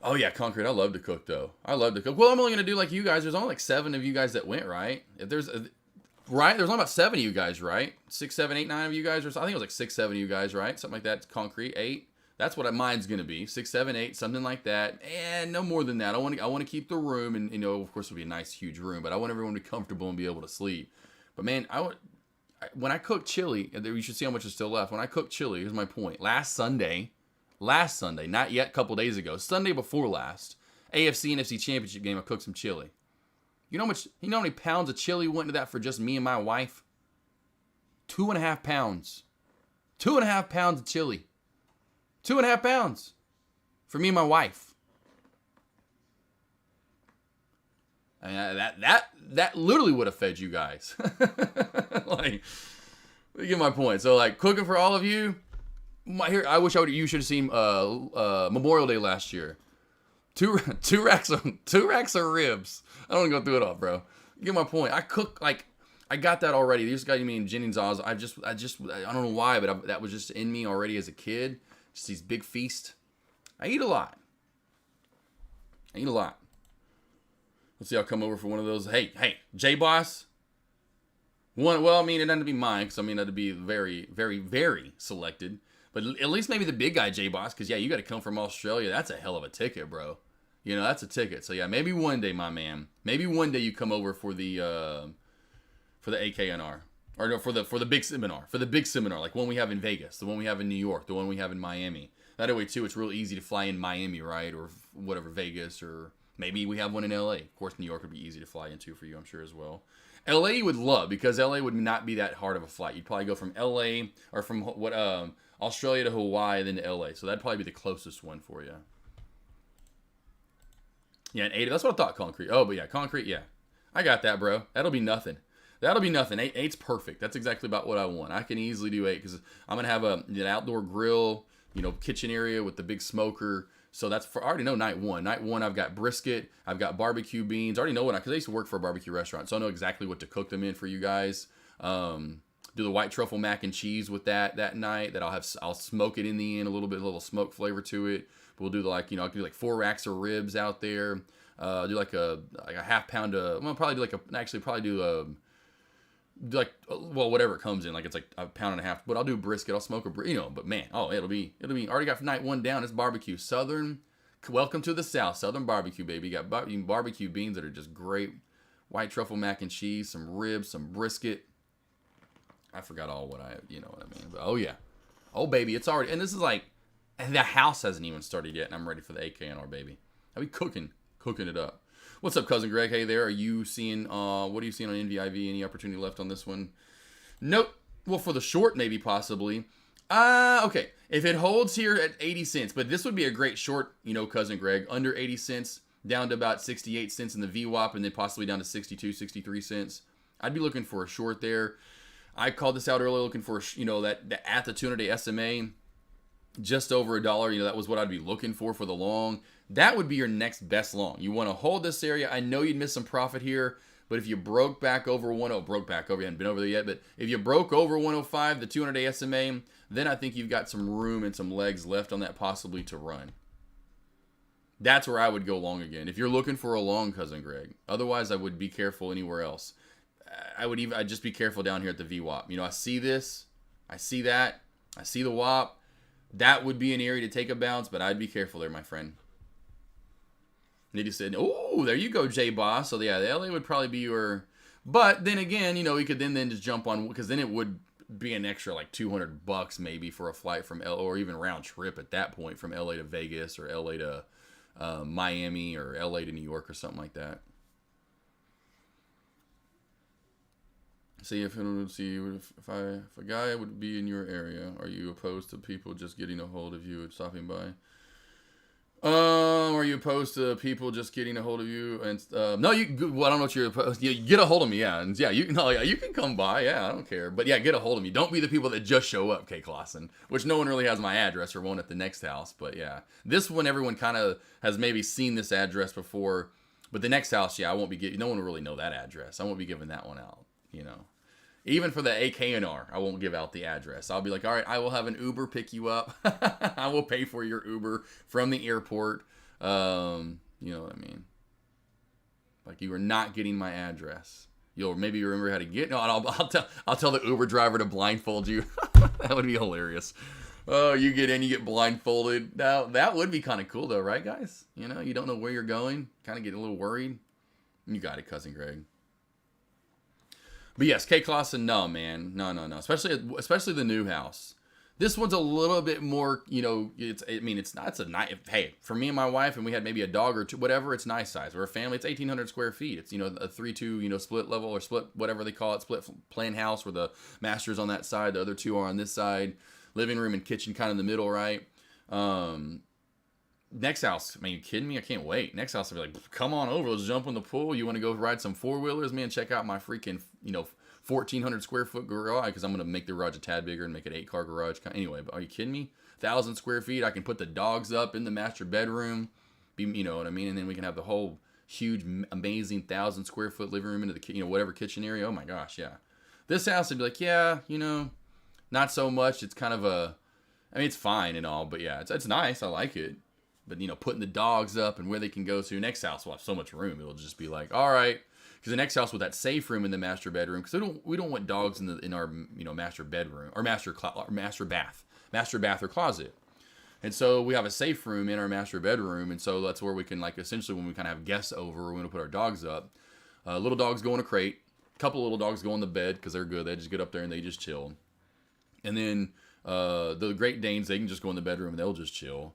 Oh yeah, Concrete. I love to cook though. I love to cook. Well, I'm only gonna do like you guys. There's only like 7 of you guys that went, right? If there's only about 7 of you guys, right? 6, 7, 8, 9 of you guys, or so. I think it was like 6, 7 of you guys, right? Something like that. Concrete 8. That's what mine's gonna be. 6, 7, 8, something like that. And no more than that. I want to keep the room, and of course it'll be a nice huge room, but I want everyone to be comfortable and be able to sleep. But man, when I cook chili, you should see how much is still left. When I cook chili, here's my point. Last Sunday, not yet, a couple days ago, Sunday before last, AFC and NFC Championship game, I cooked some chili. You know how many pounds of chili went into that for just me and my wife? 2.5 pounds. 2.5 pounds of chili. 2.5 pounds for me and my wife. I mean, that literally would have fed you guys. Like, you get my point. So like cooking for all of you. I wish you should have seen Memorial Day last year. Two racks of ribs. I don't want to go through it all, bro. You get my point. I cook like I got that already. These guys, Jennings Oz. I don't know why, but that was just in me already as a kid. Just these big feasts. I eat a lot. Let's see. I'll come over for one of those. Hey, J Boss. Well, it doesn't have to be mine, because that'd be very, very, very selected. But at least maybe the big guy, J-Boss, because, yeah, you got to come from Australia. That's a hell of a ticket, bro. That's a ticket. So, yeah, maybe one day, my man. Maybe one day you come over for the AKNR. Or no, for the big seminar. For the big seminar, like one we have in Vegas, the one we have in New York, the one we have in Miami. That way, too, it's real easy to fly in Miami, right? Or whatever, Vegas or Maybe we have one in LA. Of course, New York would be easy to fly into for you, I'm sure, as well. LA you would love, because LA would not be that hard of a flight. You'd probably go from LA or from Australia to Hawaii, then to LA. So that'd probably be the closest one for you. Yeah, an 8. That's what I thought, concrete. Oh, but yeah, concrete, yeah. I got that, bro. That'll be nothing. That'll be nothing. 8's perfect. That's exactly about what I want. I can easily do 8 because I'm going to have an outdoor grill, kitchen area with the big smoker. So I already know night one. Night one, I've got brisket. I've got barbecue beans. I already know because I used to work for a barbecue restaurant. So I know exactly what to cook them in for you guys. Do the white truffle mac and cheese with that night. I'll smoke it in the end, a little smoke flavor to it. We'll do I can do 4 racks of ribs out there. Do like a half pound of, well, probably do whatever it comes in, it's like a pound and a half, but I'll do brisket, I'll smoke but man, it'll be, already got night one down. It's barbecue, welcome to the South, Southern barbecue, baby. You got barbecue beans that are just great, white truffle mac and cheese, some ribs, some brisket. I forgot all what you know what I mean, but oh yeah, oh baby, it's already, and this is the house hasn't even started yet, and I'm ready for the AKNR, baby. I'll be cooking it up. What's up, cousin Greg? Hey there. Are you seeing, what are you seeing on NVIV? Any opportunity left on this one? Nope. Well, for the short, maybe, possibly. Okay. If it holds here at 80 cents, but this would be a great short, cousin Greg, under 80 cents, down to about 68 cents in the VWAP, and then possibly down to 62, 63 cents. I'd be looking for a short there. I called this out earlier, looking for, that at the 200-day SMA, just over $1. That was what I'd be looking for the long. That would be your next best long. You want to hold this area. I know you'd miss some profit here, but if you broke back over you haven't been over there yet, but if you broke over 105, the 200-day SMA, then I think you've got some room and some legs left on that possibly to run. That's where I would go long again. If you're looking for a long, cousin Greg. Otherwise, I would be careful anywhere else. I'd just be careful down here at the VWAP. I see this. I see that. I see the WAP. That would be an area to take a bounce, but I'd be careful there, my friend. Nitty said, oh, there you go, J-Boss. So, yeah, the LA would probably be your... But then again, we could then just jump on... Because then it would be an extra, $200 maybe for a flight from LA, or even round trip at that point from LA to Vegas, or LA to Miami, or LA to New York, or something like that. See if a guy would be in your area, are you opposed to people just getting a hold of you and stopping by? Are you opposed to people just getting a hold of you? And no, I don't know what you're opposed. You get a hold of me, yeah, and yeah, you can come by, yeah, I don't care, but yeah, get a hold of me. Don't be the people that just show up, K. Clausen, which no one really has my address or won't at the next house, but yeah, this one everyone kind of has maybe seen this address before, but the next house, yeah, I won't be giving. No one will really know that address. I won't be giving that one out, Even for the AKNR, I won't give out the address. I'll be like, all right, I will have an Uber pick you up. I will pay for your Uber from the airport. You know what I mean? You are not getting my address. You'll maybe remember how to get. No, I'll tell the Uber driver to blindfold you. That would be hilarious. Oh, you get in, you get blindfolded. Now that would be kind of cool, though, right, guys? You don't know where you're going. Kind of get a little worried. You got it, cousin Greg. But yes, K. Clausen, no, man. No. Especially the new house. This one's a little bit more, it's a nice, hey, for me and my wife, and we had maybe a dog or two, whatever, it's nice size. We're a family, it's 1,800 square feet. It's, a 3-2, split level or split, whatever they call it, split plan house where the master's on that side, the other two are on this side. Living room and kitchen kind of in the middle, right? Next house, man, you kidding me? I can't wait. Next house, I'll be like, come on over, let's jump in the pool. You want to go ride some four-wheelers? Man, check out my freaking, 1,400 square foot garage, because I'm going to make the garage a tad bigger and make it 8-car garage. Anyway, but are you kidding me? 1,000 square feet. I can put the dogs up in the master bedroom. You know what I mean? And then we can have the whole huge, amazing 1,000 square foot living room into the, whatever kitchen area. Oh my gosh, yeah. This house, I'd be like, yeah, not so much. It's kind of it's fine and all, but yeah, it's nice. I like it. But, putting the dogs up and where they can go to. Next house will have so much room. It'll just be like, all right. Because the next house with that safe room in the master bedroom, because we don't want dogs in our master bedroom or master bath or closet, and so we have a safe room in our master bedroom, and so that's where we can essentially when we kind of have guests over, we're going to put our dogs up. Little dogs go in a crate, a couple little dogs go on the bed because they're good. They just get up there and they just chill, and then the Great Danes, they can just go in the bedroom and they'll just chill.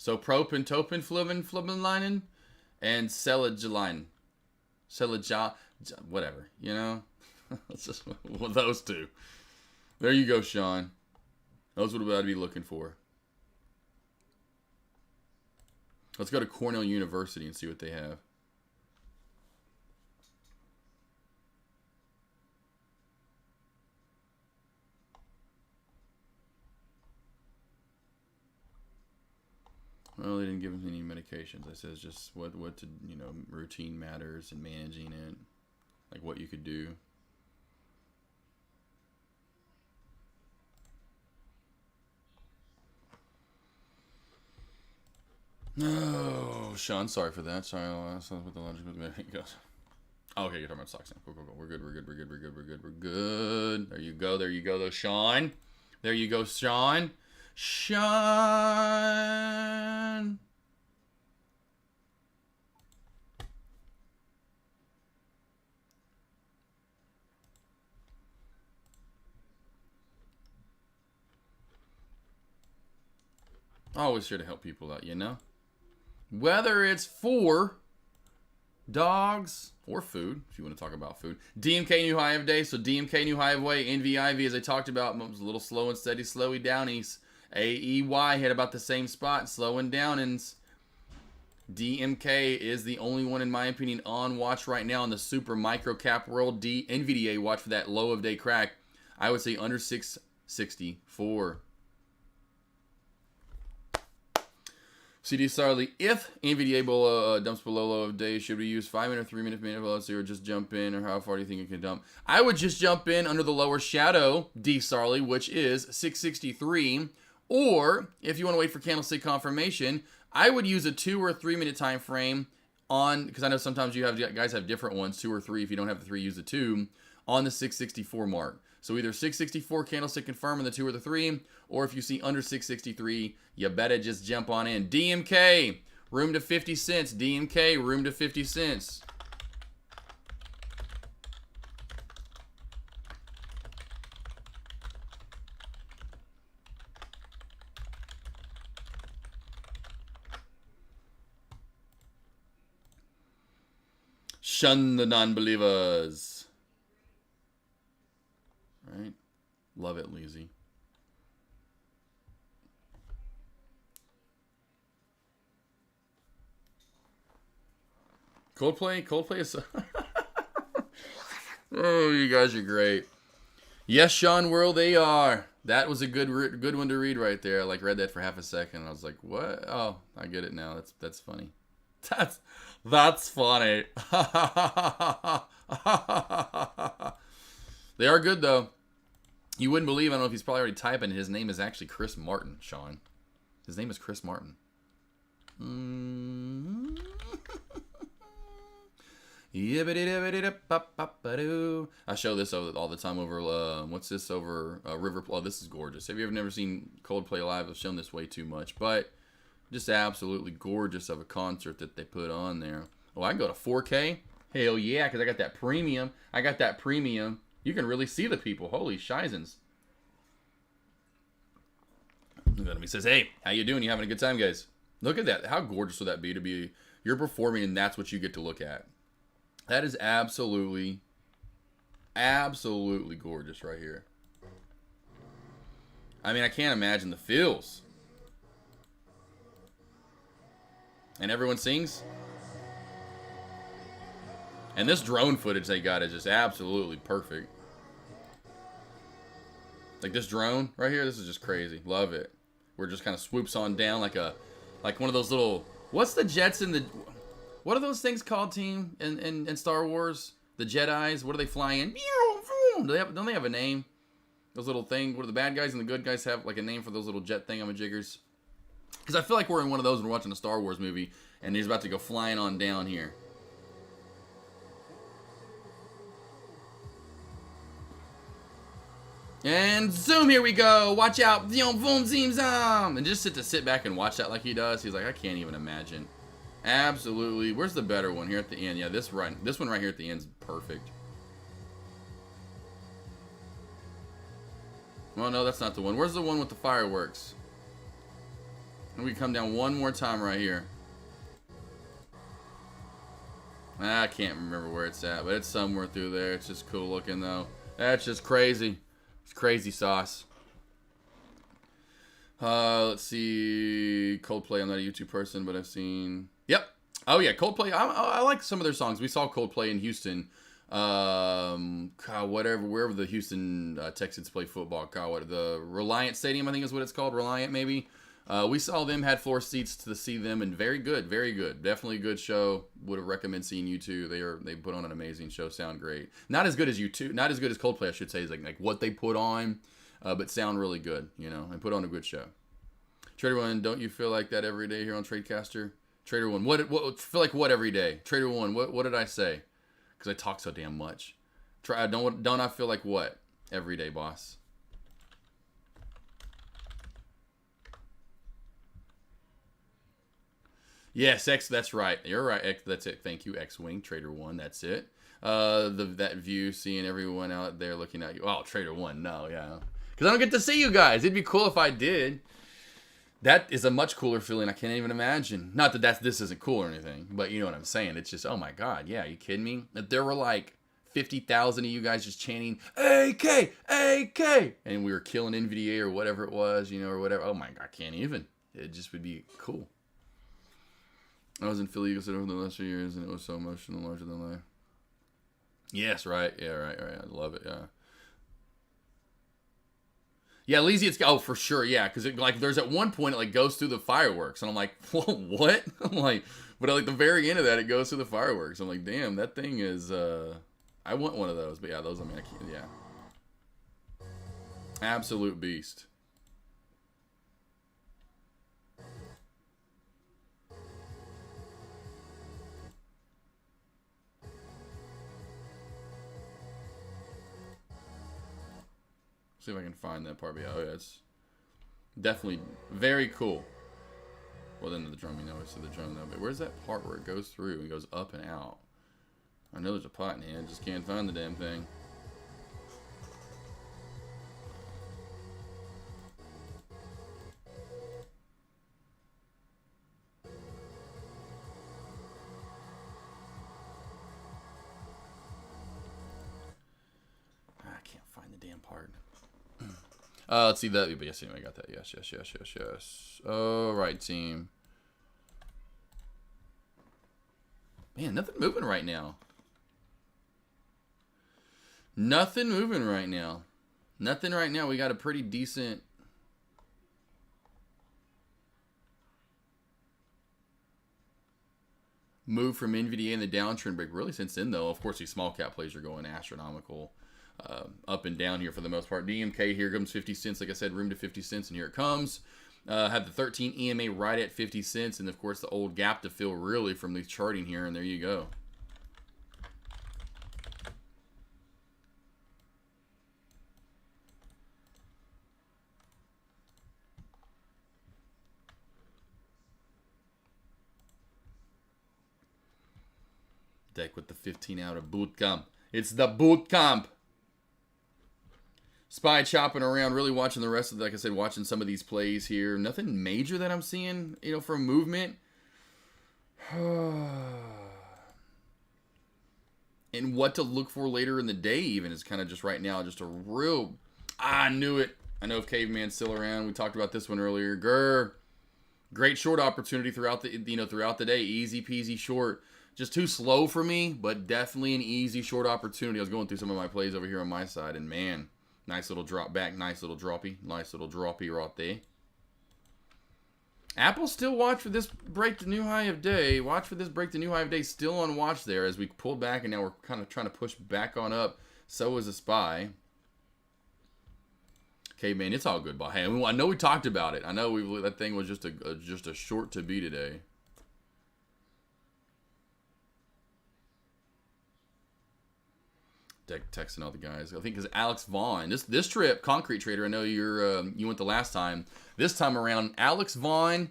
So Propen, Topen, Flibbenleinen, and Seligeline. Whatever, you know? It's just those two. There you go, Sean. Those would I'd be looking for. Let's go to Cornell University and see what they have. Well, they didn't give him any medications. It says just what to, you know, routine matters and managing it, like what you could do. No, Sean, sorry for that. Sorry, that's not what the logic goes. Oh, okay, you're talking about stocks now. Cool. We're good. We're good. There you go, though, Sean. There you go, Sean. Sean. Always here to help people out, you know? Whether it's for dogs or food, if you want to talk about food. DMK new high of day, so DMK new high of way. NVIV, as I talked about, was a little slow and steady, slowy downies. AEY hit about the same spot, slowing downings. DMK is the only one, in my opinion, on watch right now in the super micro cap world. NVDA watch for that low of day crack. I would say under 664. CD Sarley, if NVDA dumps below low of day, should we use 5 minute or 3 minute velocity or just jump in, or how far do you think it can dump? I would just jump in under the lower shadow, D Sarley, which is 663. Or if you want to wait for candlestick confirmation, I would use a 2 or 3 minute time frame on, because I know sometimes guys have different ones, 2 or 3. If you don't have the 3, use the 2 on the 664 mark. So either 664 candlestick confirm in the 2 or the 3, or if you see under 663, you better just jump on in. DMK, room to 50 cents. DMK, room to 50 cents. Shun the non-believers. Right? Love it, Leezy. Coldplay is... Oh, you guys are great. Yes, Sean World, they are. That was a good one to read right there. I read that for half a second. I was like, what? Oh, I get it now. That's funny. That's funny. They are good, though. You wouldn't believe, I don't know if he's probably already typing, his name is actually Chris Martin, Sean. His name is Chris Martin. I show this all the time over, what's this, over River... Oh, this is gorgeous. Have you ever never seen Coldplay live? I've shown this way too much, but just absolutely gorgeous of a concert that they put on there. Oh, I can go to 4K? Hell yeah, because I got that premium. You can really see the people. Holy shizens. Look at him. He says, hey, how you doing? You having a good time, guys? Look at that. How gorgeous would that be to be... You're performing and that's what you get to look at. That is absolutely gorgeous right here. I mean, I can't imagine the feels. And everyone sings. And this drone footage they got is just absolutely perfect. Like this drone right here, this is just crazy. Love it. Where it just kind of swoops on down like one of those little... What's the jets in the... What are those things called, team, in Star Wars? The Jedis? What are they flying in? Don't they have a name? Those little things. What do the bad guys and the good guys have like a name for those little jet thingamajiggers? Because I feel like we're in one of those and we're watching a Star Wars movie and he's about to go flying on down here. And zoom, here we go. Watch out. Boom, zoom, zoom. And just sit back and watch that like he does. He's like, I can't even imagine. Absolutely. Where's the better one? Here at the end. Yeah, this one right here at the end is perfect. Well, no, that's not the one. Where's the one with the fireworks? And we come down one more time right here. I can't remember where it's at, but it's somewhere through there. It's just cool looking, though. That's just crazy. It's crazy sauce. Let's see. Coldplay. I'm not a YouTube person, but I've seen. Yep. Oh yeah, Coldplay. I like some of their songs. We saw Coldplay in Houston. Wherever the Houston Texans play football. The Reliant Stadium, I think is what it's called. Reliant, maybe. We saw them. Had floor seats to see them, and very good, very good. Definitely a good show. Would recommend seeing U2. They put on an amazing show. Sound great. Not as good as U2. Not as good as Coldplay, I should say. Is like what they put on. But sound really good, and put on a good show. Trader One, don't you feel like that every day here on Tradecaster? Trader One, what feel like what every day? Trader One, what did I say? Because I talk so damn much. Don't I feel like what every day, boss? Yes, X. That's right. You're right. X. That's it. Thank you, X-Wing. Trader One. That's it. That view, seeing everyone out there looking at you. Oh, Trader One. No, yeah. Because I don't get to see you guys. It'd be cool if I did. That is a much cooler feeling. I can't even imagine. Not that this isn't cool or anything, but you know what I'm saying. It's just, oh my God, yeah, are you kidding me? If there were like 50,000 of you guys just chanting, AK, AK, and we were killing NVDA or whatever it was, or whatever. Oh my God, I can't even. It just would be cool. I was in Philly Eagles over the last few years, and it was so emotional, larger than life. Yes, right. Yeah, right. I love it, yeah. Yeah, Leezy, it's for sure, yeah, because there's at one point it goes through the fireworks, and I'm like, whoa, what? I'm like, but at the very end of that, it goes through the fireworks. I'm like, damn, that thing is. I want one of those, but yeah, those. I mean, I can't. Yeah, absolute beast. See if I can find that part. But yeah, it's definitely very cool. Well, then the drum, it's the drum though. But where's that part where it goes through and goes up and out? I know there's a pot in here. I just can't find the damn thing. I can't find the damn part. Let's see that. But yes, anyway, I got that. Yes. All right, team. Man, nothing moving right now. Nothing moving right now. Nothing right now. We got a pretty decent. Move from NVDA in the downtrend break. Really, since then, though, of course, these small cap plays are going astronomical. Up and down here for the most part. DMK here comes 50 cents. Like I said, room to 50 cents, and here it comes. Have the 13 EMA right at 50 cents, and of course the old gap to fill really from the charting here, and there you go. Deck with the 15 out of boot camp. It's the boot camp. Spy chopping around, really watching the rest of like I said, watching some of these plays here. Nothing major that I'm seeing, from movement. And what to look for later in the day even is kind of just right now, just a real, I knew it. I know if Caveman's still around. We talked about this one earlier. Grr. Great short opportunity throughout the day. Easy peasy short. Just too slow for me, but definitely an easy short opportunity. I was going through some of my plays over here on my side, and man, nice little drop back, nice little droppy right there. Apple still watch for this break the new high of day. Watch for this break the new high of day. Still on watch there as we pulled back, and now we're kind of trying to push back on up. So is a Spy. Okay, man, it's all good, but hey, I know we talked about it. I know that thing was just a short to be today. Texting all the guys. I think because Alex Vaughn, this trip, Concrete Trader. I know you went the last time. This time around, Alex Vaughn.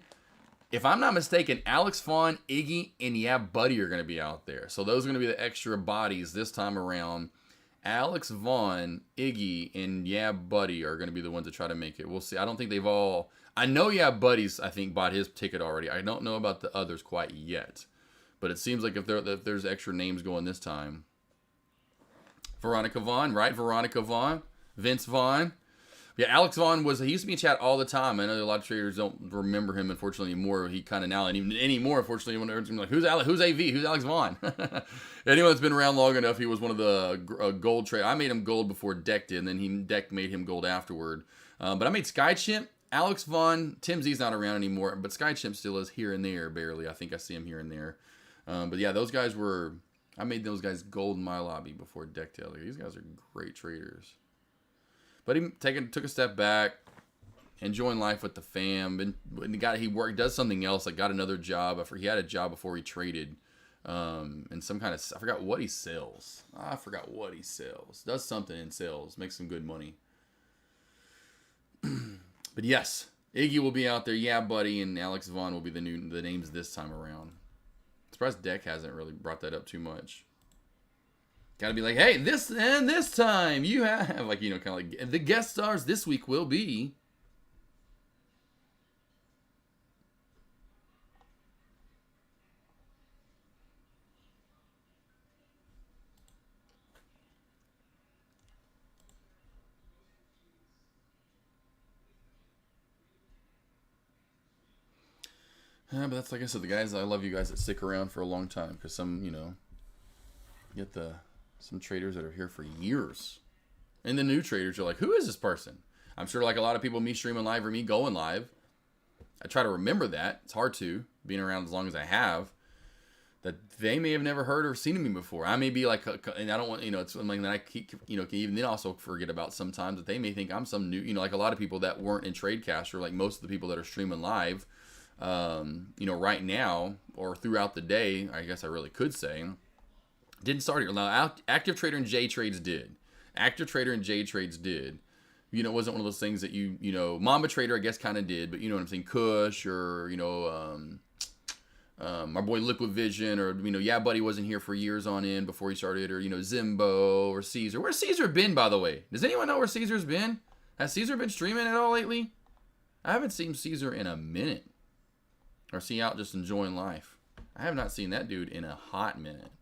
If I'm not mistaken, Alex Vaughn, Iggy, and Buddy are going to be out there. So those are going to be the extra bodies this time around. Alex Vaughn, Iggy, and Yeah Buddy are going to be the ones that try to make it. We'll see. I don't think they've all. I know Yeah Buddy's, I think, bought his ticket already. I don't know about the others quite yet. But it seems like if there's extra names going this time. Veronica Vaughn, right? Veronica Vaughn. Vince Vaughn. Yeah, Alex Vaughn he used to be in chat all the time. I know a lot of traders don't remember him, unfortunately, anymore. He kind of now, and even anymore, unfortunately, when they're like, who's AV? Who's Alex Vaughn? Anyone that's been around long enough, he was one of the gold trade. I made him gold before Deck did, and then Deck made him gold afterward. But I made Sky Chimp, Alex Vaughn, Tim Z's not around anymore, but Sky Chimp still is here and there, barely. I think I see him here and there. But yeah, those guys I made those guys gold in my lobby before Deck did. Like, these guys are great traders. But he took a step back, enjoying life with the fam. And he does something else. Like got another job. He had a job before he traded, and some kind of I forgot what he sells. Does something in sales. Makes some good money. But yes, Iggy will be out there. Yeah, Buddy and Alex Vaughn will be the names this time around. Surprised Deck hasn't really brought that up too much. Gotta be like, hey, this time you have, like, kind of like, the guest stars this week will be. Yeah, but that's like I said, the guys, I love you guys that stick around for a long time, because some, get some traders that are here for years. And the new traders are like, who is this person? I'm sure like a lot of people, me streaming live or me going live, I try to remember that. It's hard to, being around as long as I have, that they may have never heard or seen me before. I may be like, and I don't want, it's like that I keep, can even then also forget about sometimes that they may think I'm some new, like a lot of people that weren't in Tradecaster, like most of the people that are streaming live, right now or throughout the day, I guess I really could say, didn't start here. Now, Active Trader and J Trades did. Active Trader and J Trades did. It wasn't one of those things that Mamba Trader, I guess, kind of did, but you know what I'm saying? Kush or, my boy Liquid Vision or, Yeah Buddy wasn't here for years on end before he started, or, Zimbo or Caesar. Where's Caesar been, by the way? Does anyone know where Caesar's been? Has Caesar been streaming at all lately? I haven't seen Caesar in a minute. Or is he out just enjoying life? I have not seen that dude in a hot minute.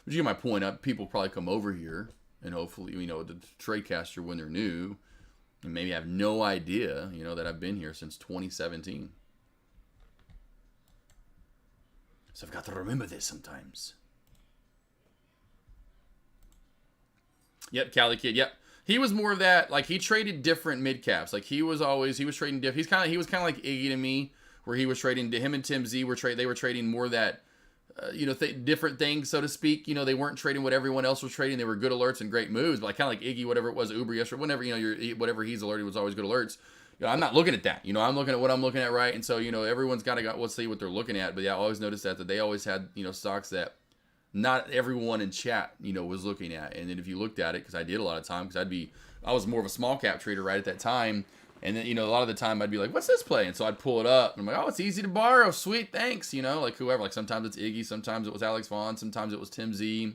But you get my point. People probably come over here and hopefully, the Tradecaster when they're new and maybe have no idea, that I've been here since 2017. So I've got to remember this sometimes. Yep, Cali Kid. Yep. He was more of that, like he traded different mid caps. Like he was trading he was kind of like Iggy to me, where he was trading, him and Tim Z they were trading more that different things, so to speak. They weren't trading what everyone else was trading. They were good alerts and great moves, but like kind of like Iggy, whatever it was, Uber yesterday, whenever, whatever he's alerted was always good alerts. I'm not looking at that. I'm looking at what I'm looking at, right? And so, everyone's got to let's see what they're looking at. But yeah, I always noticed that they always had, stocks that not everyone in chat, was looking at. And then if you looked at it, because I did a lot of time, because I was more of a small cap trader right at that time. And then, a lot of the time I'd be like, what's this play? And so I'd pull it up. And I'm like, oh, it's easy to borrow. Sweet, thanks. Like whoever. Like sometimes it's Iggy. Sometimes it was Alex Vaughn. Sometimes it was Tim Z.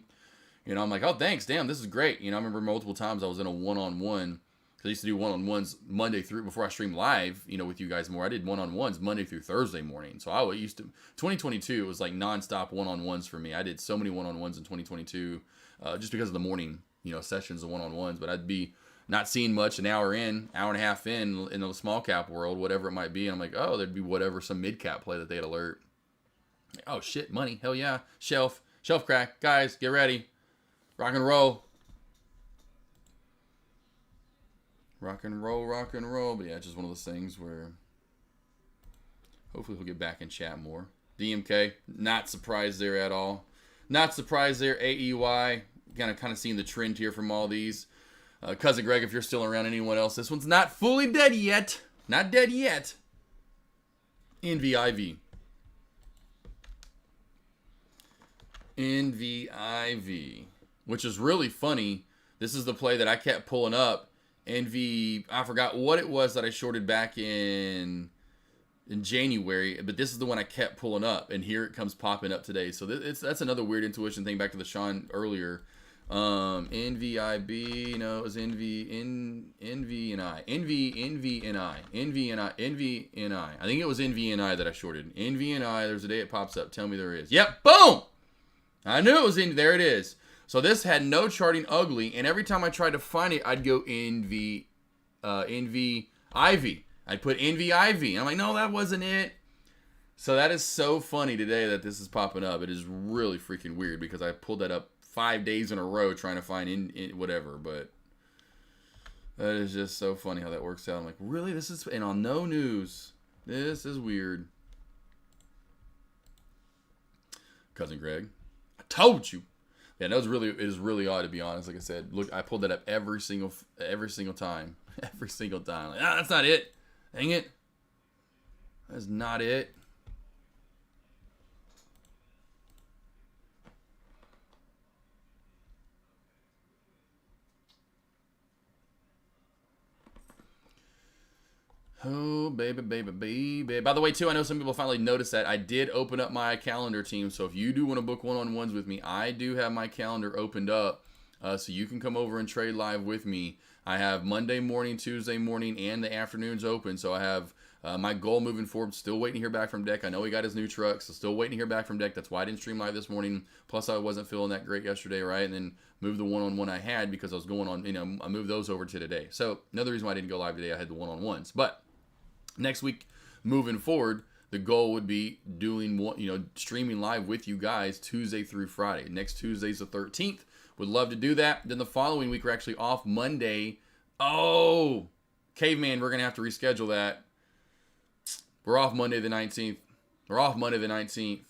I'm like, oh, thanks. Damn, this is great. I remember multiple times I was in a one-on-one. Because I used to do one-on-ones Monday through, before I streamed live, with you guys more. I did one-on-ones Monday through Thursday morning. So I used to, 2022, it was like nonstop one-on-ones for me. I did so many one-on-ones in 2022, just because of the morning, sessions of one-on-ones. But I'd be not seeing much, an hour and a half in the small cap world, whatever it might be. And I'm like, oh, there'd be whatever, some mid cap play that they'd alert. Oh shit, money, hell yeah. Shelf crack. Guys, get ready. Rock and roll. Rock and roll. But yeah, it's just one of those things where hopefully he'll get back in chat more. DMK, not surprised there at all. Not surprised there. AEY, kind of seeing the trend here from all these. Cousin Greg, if you're still around, anyone else, this one's not fully dead yet. Not dead yet. NVIV. Which is really funny. This is the play that I kept pulling up. I forgot what it was that I shorted back in January, but this is the one I kept pulling up, and here it comes popping up today. So that's another weird intuition thing, back to the Sean earlier. NVIB, no, it was NV and I. I think it was NVNI that I shorted. NVNI, there's a day it pops up. Tell me there is. Yep, boom! I knew it was in, there it is. So this had no charting ugly, and every time I tried to find it, I'd go NVIV. I'd put NVIV. I'm like, no, that wasn't it. So that is so funny today that this is popping up. It is really freaking weird because I pulled that up 5 days in a row trying to find in whatever, but that is just so funny how that works out. I'm like, really? This is, and on no news. This is weird. Cousin Greg, I told you. Yeah, that was really, it is really odd to be honest. Like I said, look, I pulled that up every single time. Every single time. Like, that's not it. Dang it. That's not it. Oh, baby, baby, baby. By the way, too, I know some people finally noticed that I did open up my calendar, team. So if you do want to book one-on-ones with me, I do have my calendar opened up. So you can come over and trade live with me. I have Monday morning, Tuesday morning, and the afternoons open. So I have my goal moving forward. Still waiting to hear back from Deck. I know he got his new truck, so still waiting to hear back from Deck. That's why I didn't stream live this morning. Plus, I wasn't feeling that great yesterday, right? And then moved the one-on-one I had because I was going on, I moved those over to today. So another reason why I didn't go live today, I had the one-on-ones. But next week, moving forward, the goal would be doing streaming live with you guys Tuesday through Friday. Next Tuesday's the 13th. Would love to do that. Then the following week, we're actually off Monday. Oh, Caveman, we're going to have to reschedule that. We're off Monday the 19th. We're off Monday the 19th.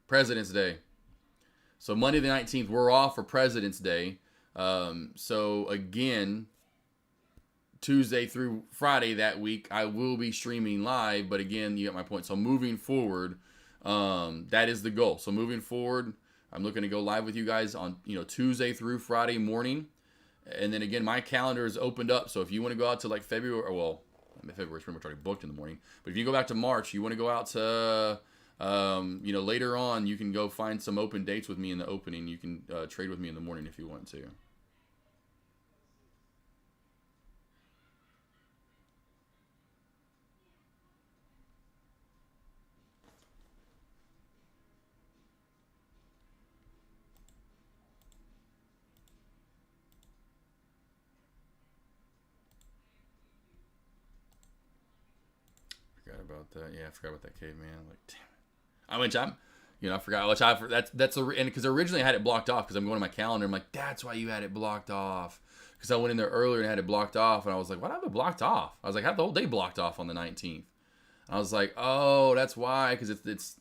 President's Day. So Monday the 19th, we're off for President's Day. So again, Tuesday through Friday that week, I will be streaming live. But again, you get my point. So moving forward, that is the goal. So moving forward, I'm looking to go live with you guys on Tuesday through Friday morning. And then again, my calendar is opened up. So if you want to go out to like February, well, February's pretty much already booked in the morning. But if you go back to March, you want to go out to, later on, you can go find some open dates with me in the opening. You can trade with me in the morning if you want to. About that, yeah, I forgot about that caveman. I'm like, damn it. I forgot. That's and because originally I had it blocked off because I'm going to my calendar. I'm like, that's why you had it blocked off. Because I went in there earlier and had it blocked off, and I was like, why do I have it blocked off? I was like, I have the whole day blocked off on the 19th. And I was like, oh, that's why, because it's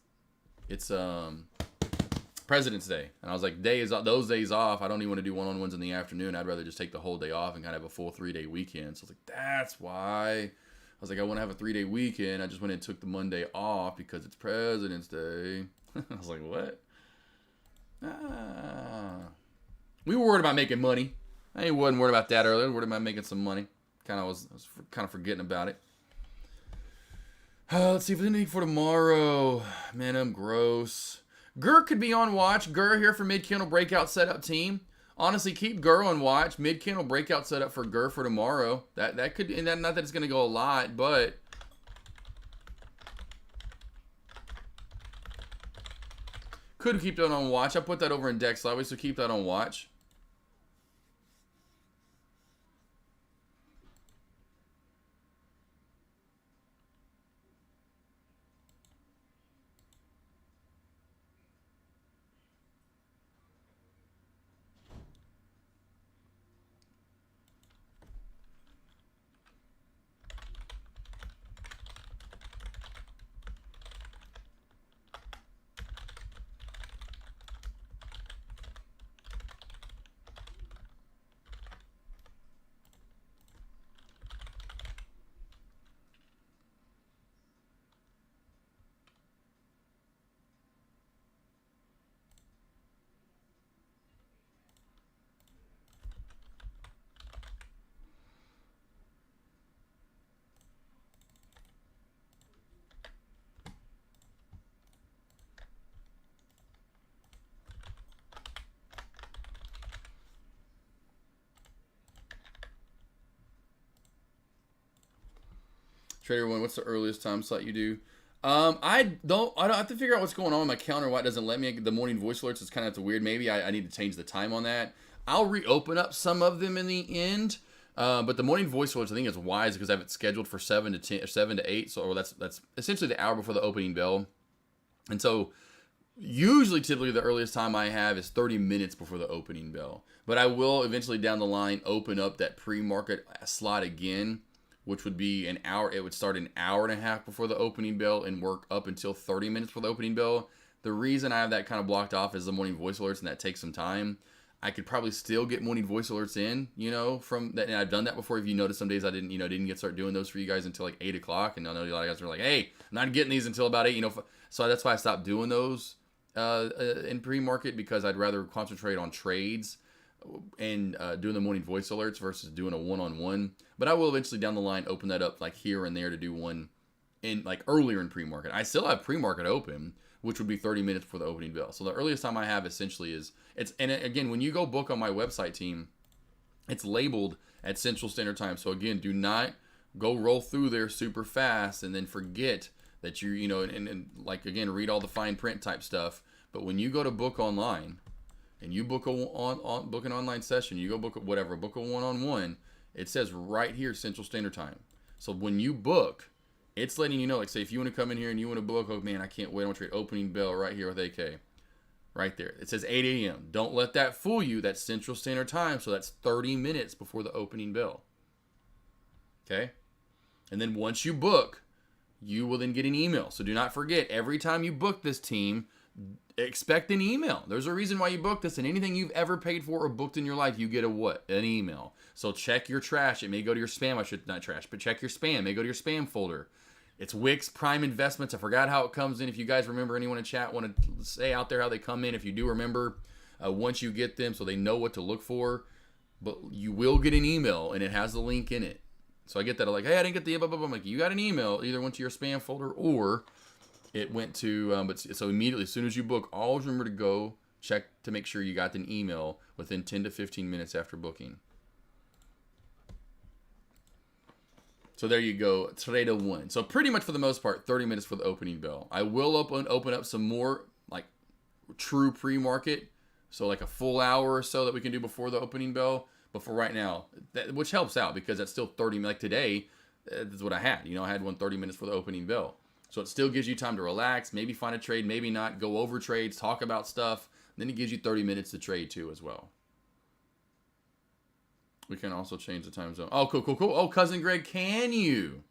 President's Day, and I was like, those days off. I don't even want to do one-on-ones in the afternoon. I'd rather just take the whole day off and kind of have a full 3-day weekend. So I was like, that's why. I was like, I want to have a 3-day weekend. I just went and took the Monday off because it's President's Day. I was like, what? We were worried about making money. I wasn't worried about that earlier. I was worried about making some money. I was kind of forgetting about it. Let's see if there's anything for tomorrow. Man, I'm gross. Gur could be on watch. Gur here for mid-kennel breakout setup team. Honestly, keep Gur on watch. Mid-kennel breakout setup for Gur for tomorrow. That could, and not that it's going to go a lot, but could keep that on watch. I put that over in Dex Lobby, so keep that on watch. Trader One, what's the earliest time slot you do? I don't have to figure out what's going on with my calendar. Why it doesn't let me. The morning voice alerts is kind of weird. Maybe I need to change the time on that. I'll reopen up some of them in the end. But the morning voice alerts, I think, is wise because I have it scheduled for 7 to 10, 7 to 8. So that's essentially the hour before the opening bell. And so typically the earliest time I have is 30 minutes before the opening bell. But I will eventually down the line open up that pre-market slot again, which would be an hour. It would start an hour and a half before the opening bell and work up until 30 minutes before the opening bell. The reason I have that kind of blocked off is the morning voice alerts, and that takes some time. I could probably still get morning voice alerts in, from that. And I've done that before. If you notice, some days I didn't get start doing those for you guys until like 8 o'clock. And I know a lot of guys are like, hey, I'm not getting these until about 8, So that's why I stopped doing those in pre-market, because I'd rather concentrate on trades and doing the morning voice alerts versus doing a one-on-one. But I will eventually down the line open that up like here and there to do one in like earlier in pre-market. I still have pre-market open, which would be 30 minutes before the opening bell. So the earliest time I have essentially and again, when you go book on my website, team, it's labeled at Central Standard Time. So again, do not go roll through there super fast and then forget that and like, again, read all the fine print type stuff. But when you go to book online and you book book an online session, you go book book a one-on-one, it says right here Central Standard Time. So when you book, it's letting you know, like, say if you want to come in here and you want to book, oh man, I can't wait, I want to trade opening bell right here with AK. Right there. It says 8 a.m. Don't let that fool you. That's Central Standard Time, so that's 30 minutes before the opening bell. Okay? And then once you book, you will then get an email. So do not forget, every time you book this, team, expect an email. There's a reason why you booked this, and anything you've ever paid for or booked in your life, you get an email. So check your trash. It may go to your spam. Not trash, but check your spam. It may go to your spam folder. It's Wix Prime Investments. I forgot how it comes in. If you guys remember, anyone in chat want to say out there how they come in. If you do remember, once you get them, so they know what to look for. But you will get an email, and it has the link in it. So I get that. I'm like, hey, I didn't get the blah, blah, blah. I'm like, you got an email. Either went to your spam folder or it went to, so immediately, as soon as you book, always remember to go check to make sure you got an email within 10 to 15 minutes after booking. So there you go, Trader One. So pretty much for the most part, 30 minutes for the opening bell. I will open up some more like true pre-market, so like a full hour or so that we can do before the opening bell. But for right now, which helps out because that's still 30. Like today, that's what I had. I had 30 minutes for the opening bell. So it still gives you time to relax, maybe find a trade, maybe not, go over trades, talk about stuff. Then it gives you 30 minutes to trade too as well. We can also change the time zone. Oh, cool. Oh, Cousin Greg, can you?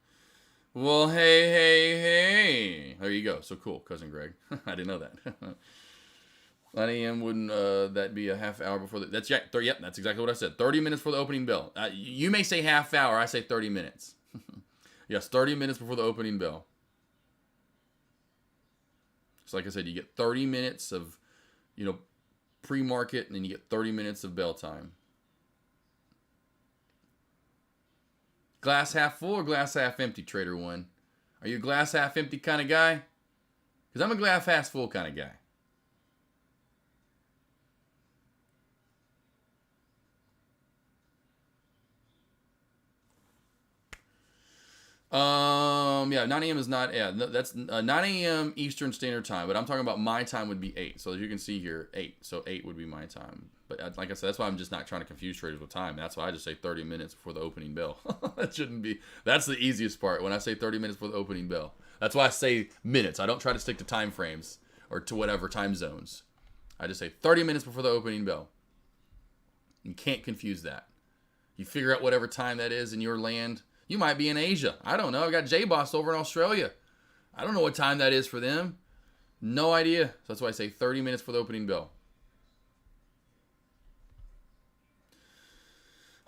Well, hey. There you go. So cool, Cousin Greg. I didn't know that. 9 a.m. wouldn't that be a half hour before the... That's yep, that's exactly what I said. 30 minutes for the opening bell. You may say half hour. I say 30 minutes. Yes, 30 minutes before the opening bell. So like I said, you get 30 minutes of, pre-market, and then you get 30 minutes of bell time. Glass half full or glass half empty, Trader One? Are you a glass half empty kind of guy? Because I'm a glass half full kind of guy. Yeah, 9 a.m. is not, that's 9 a.m. Eastern Standard Time, but I'm talking about my time would be 8. So as you can see here, 8. So 8 would be my time. But like I said, that's why I'm just not trying to confuse traders with time. That's why I just say 30 minutes before the opening bell. That shouldn't be, that's the easiest part when I say 30 minutes before the opening bell. That's why I say minutes. I don't try to stick to time frames or to whatever time zones. I just say 30 minutes before the opening bell. You can't confuse that. You figure out whatever time that is in your land. You might be in Asia. I don't know. I got J-Boss over in Australia. I don't know what time that is for them. No idea. So that's why I say 30 minutes for the opening bell.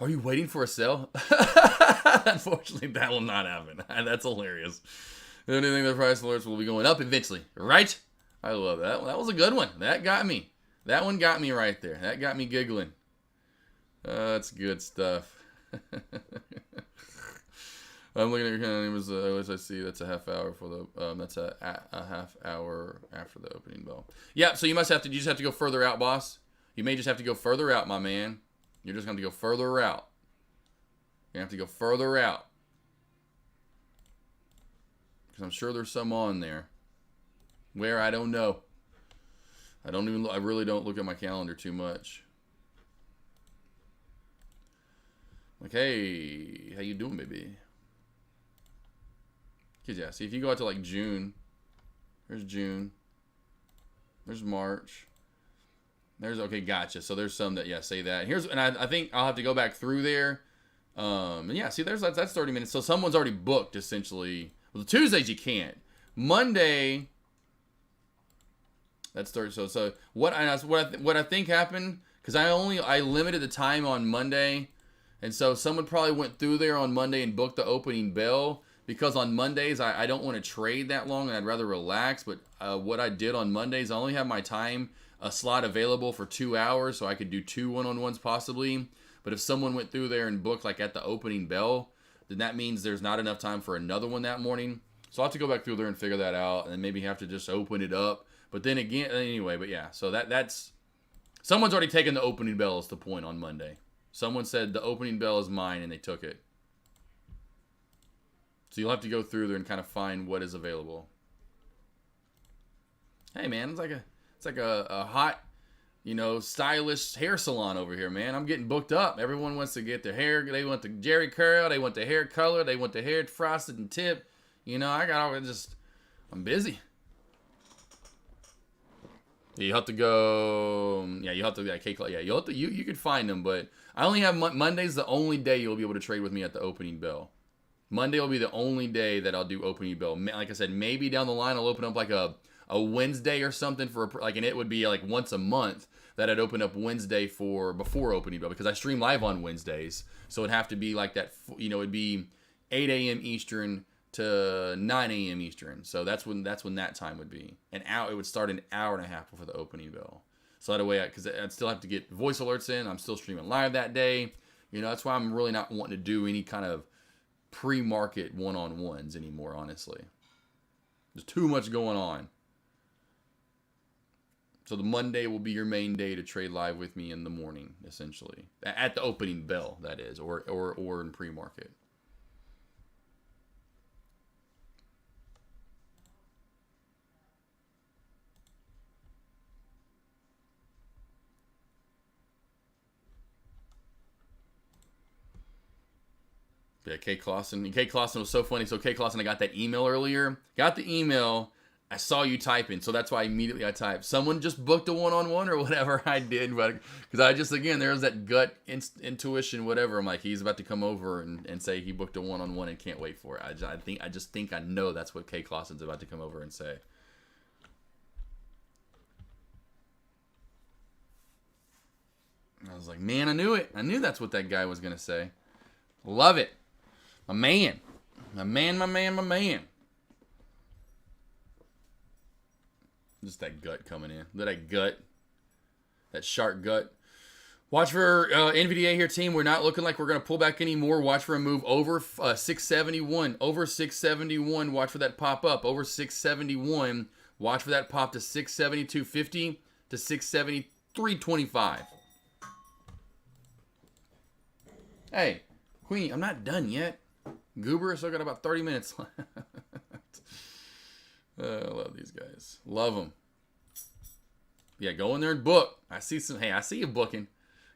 Are you waiting for a sale? Unfortunately, that will not happen. That's hilarious. The only thing the price alerts will be going up eventually, right? I love that. That was a good one. That got me. That one got me right there. That got me giggling. That's good stuff. I'm looking at your calendar. As I see, that's a half hour for the. That's a half hour after the opening bell. Yeah. So you just have to go further out, boss. You may just have to go further out, my man. You're just going to go further out. You have to go further out. Because I'm sure there's some on there. Where, I don't know. I really don't look at my calendar too much. Like, hey, how you doing, baby? Because, yeah, see, if you go out to, like, June, there's June. There's March. There's, okay, gotcha. So there's some that, yeah, say that. And I think I'll have to go back through there. And, yeah, see, that's 30 minutes. So someone's already booked, essentially. Well, the Tuesdays you can't. Monday, that's 30. So what I think happened, because I limited the time on Monday. And so someone probably went through there on Monday and booked the opening bell, because on Mondays I don't want to trade that long and I'd rather relax. But what I did on Mondays, I only have my time, a slot available for 2 hours, so I could do 2 one-on-ones possibly. But if someone went through there and booked like at the opening bell, then that means there's not enough time for another one that morning. So I'll have to go back through there and figure that out, and then maybe have to just open it up. But then again, anyway, but yeah, so that's someone's already taken the opening bell is the point on Monday. Someone said the opening bell is mine, and they took it. So you'll have to go through there and kind of find what is available. Hey man, it's like a hot, stylish hair salon over here, man. I'm getting booked up. Everyone wants to get their hair. They want the Jerry curl. They want the hair color. They want the hair frosted and tip. I'm busy. Yeah, you have to go. Yeah, you have to. Yeah, you could find them, but I only have Monday's the only day you'll be able to trade with me at the opening bell. Monday will be the only day that I'll do opening bell. Like I said, maybe down the line I'll open up like a Wednesday or something and it would be like once a month that I'd open up Wednesday before opening bell, because I stream live on Wednesdays, so it'd have to be like that. It'd be 8 a.m. Eastern to 9 a.m. Eastern. So that's when that time would be. It would start an hour and a half before the opening bell. So that way, because I'd still have to get voice alerts in. I'm still streaming live that day. That's why I'm really not wanting to do any kind of pre-market one-on-ones anymore, honestly. There's too much going on. So the Monday will be your main day to trade live with me in the morning, essentially. At the opening bell, that is, or in pre-market. Yeah, Kay Clausen. Kay Clausen was so funny. So Kay Clausen, I got that email earlier. Got the email. I saw you typing, so that's why immediately I typed. Someone just booked a one-on-one or whatever I did, but because there's that gut intuition, whatever. I'm like, he's about to come over and say he booked a one-on-one and can't wait for it. I just think I know that's what Kay Clausen's about to come over and say. I was like, man, I knew it. I knew that's what that guy was gonna say. Love it. My man. Just that gut coming in. That gut. That shark gut. Watch for NVDA here, team. We're not looking like we're going to pull back anymore. Watch for a move over 671. Over 671. Watch for that pop up. Over 671. Watch for that pop to 672.50 to 673.25. Hey, Queenie, I'm not done yet. Goober, still got about 30 minutes left. I love these guys. Love them. Yeah, go in there and book. I see you booking.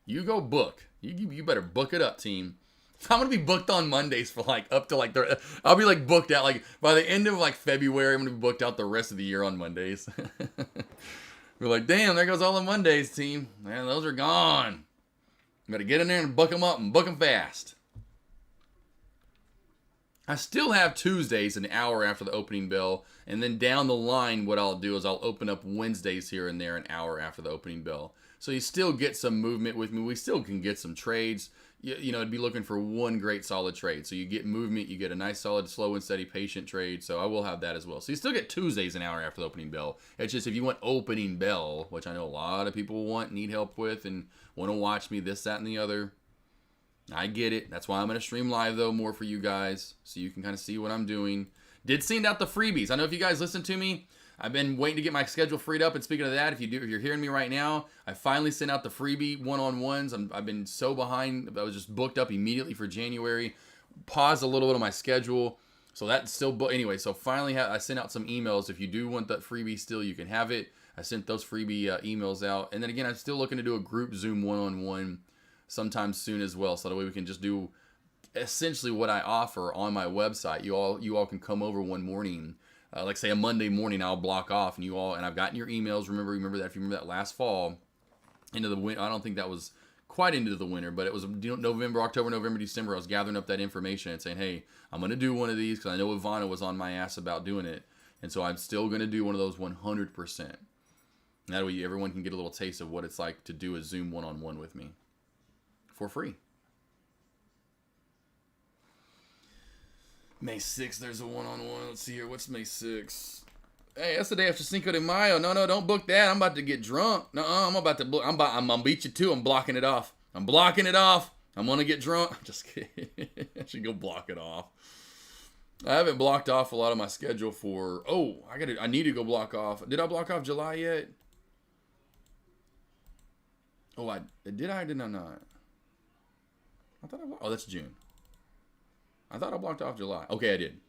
You go book. You better book it up, team. I'm going to be booked on Mondays for up to I'll be booked out. By the end of February, I'm going to be booked out the rest of the year on Mondays. We're like, damn, there goes all the Mondays, team. Man, those are gone. You better get in there and book them up and book them fast. I still have Tuesdays an hour after the opening bell, and then down the line what I'll do is I'll open up Wednesdays here and there an hour after the opening bell. So you still get some movement with me. We still can get some trades. It'd be looking for one great solid trade. So you get movement, you get a nice solid slow and steady patient trade. So I will have that as well. So you still get Tuesdays an hour after the opening bell. It's just if you want opening bell, which I know a lot of people need help with and want to watch me this, that, and the other. I get it. That's why I'm going to stream live, though, more for you guys, so you can kind of see what I'm doing. Did send out the freebies. I know if you guys listen to me, I've been waiting to get my schedule freed up. And speaking of that, if you're hearing me right now, I finally sent out the freebie one-on-ones. I've been so behind. I was just booked up immediately for January. Paused a little bit on my schedule. So that's still, but anyway, so finally I sent out some emails. If you do want that freebie still, you can have it. I sent those freebie emails out. And then again, I'm still looking to do a group Zoom one-on-one sometime soon as well. So that way we can just do essentially what I offer on my website. You all can come over one morning, like say a Monday morning, I'll block off, and I've gotten your emails. Remember that if you remember that last fall into the winter, I don't think that was quite into the winter, but it was November, October, November, December. I was gathering up that information and saying, hey, I'm going to do one of these because I know Ivana was on my ass about doing it. And so I'm still going to do one of those 100%. That way everyone can get a little taste of what it's like to do a Zoom one-on-one with me for free. May 6th, there's a one-on-one. Let's see here. What's May 6th? Hey, that's the day after Cinco de Mayo. No, don't book that. I'm about to get drunk. No, I'm about to book. I'm gonna beat you too. I'm blocking it off. I'm gonna get drunk. Just kidding. I should go block it off. I haven't blocked off a lot of my schedule for. Oh, I need to go block off. Did I block off July yet? Oh, did I not? I thought oh, that's June. I thought I blocked off July. Okay, I did.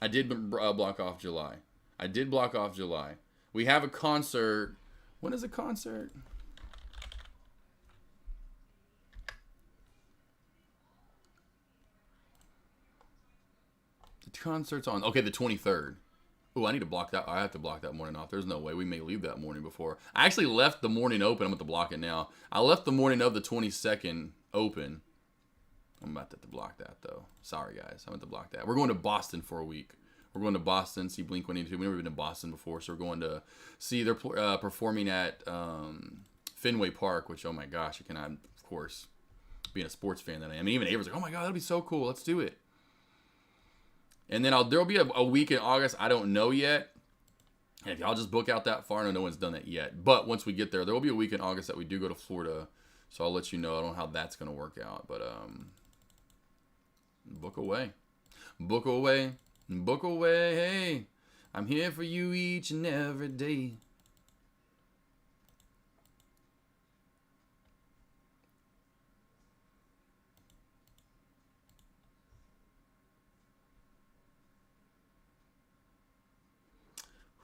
I did block off July. I did block off July. We have a concert. When is a concert? The concert's on. Okay, the 23rd. Oh, I need to block that. I have to block that morning off. There's no way. We may leave that morning before. I actually left the morning open. I'm going to block it now. I left the morning of the 22nd open. I'm about to block that, though. Sorry, guys. I'm going to block that. We're going to Boston for a week. We're going to Boston, see Blink-182. We've never been to Boston before, so we're going to see they're performing at Fenway Park, which, oh my gosh, you cannot, of course, being a sports fan that I am. I mean, even Avery's like, oh my God, that'll be so cool. Let's do it. And then there'll be a week in August. I don't know yet. And if y'all just book out that far, I know no one's done that yet. But once we get there will be a week in August that we do go to Florida. So I'll let you know. I don't know how that's going to work out. But book away. Book away. Book away. Hey, I'm here for you each and every day.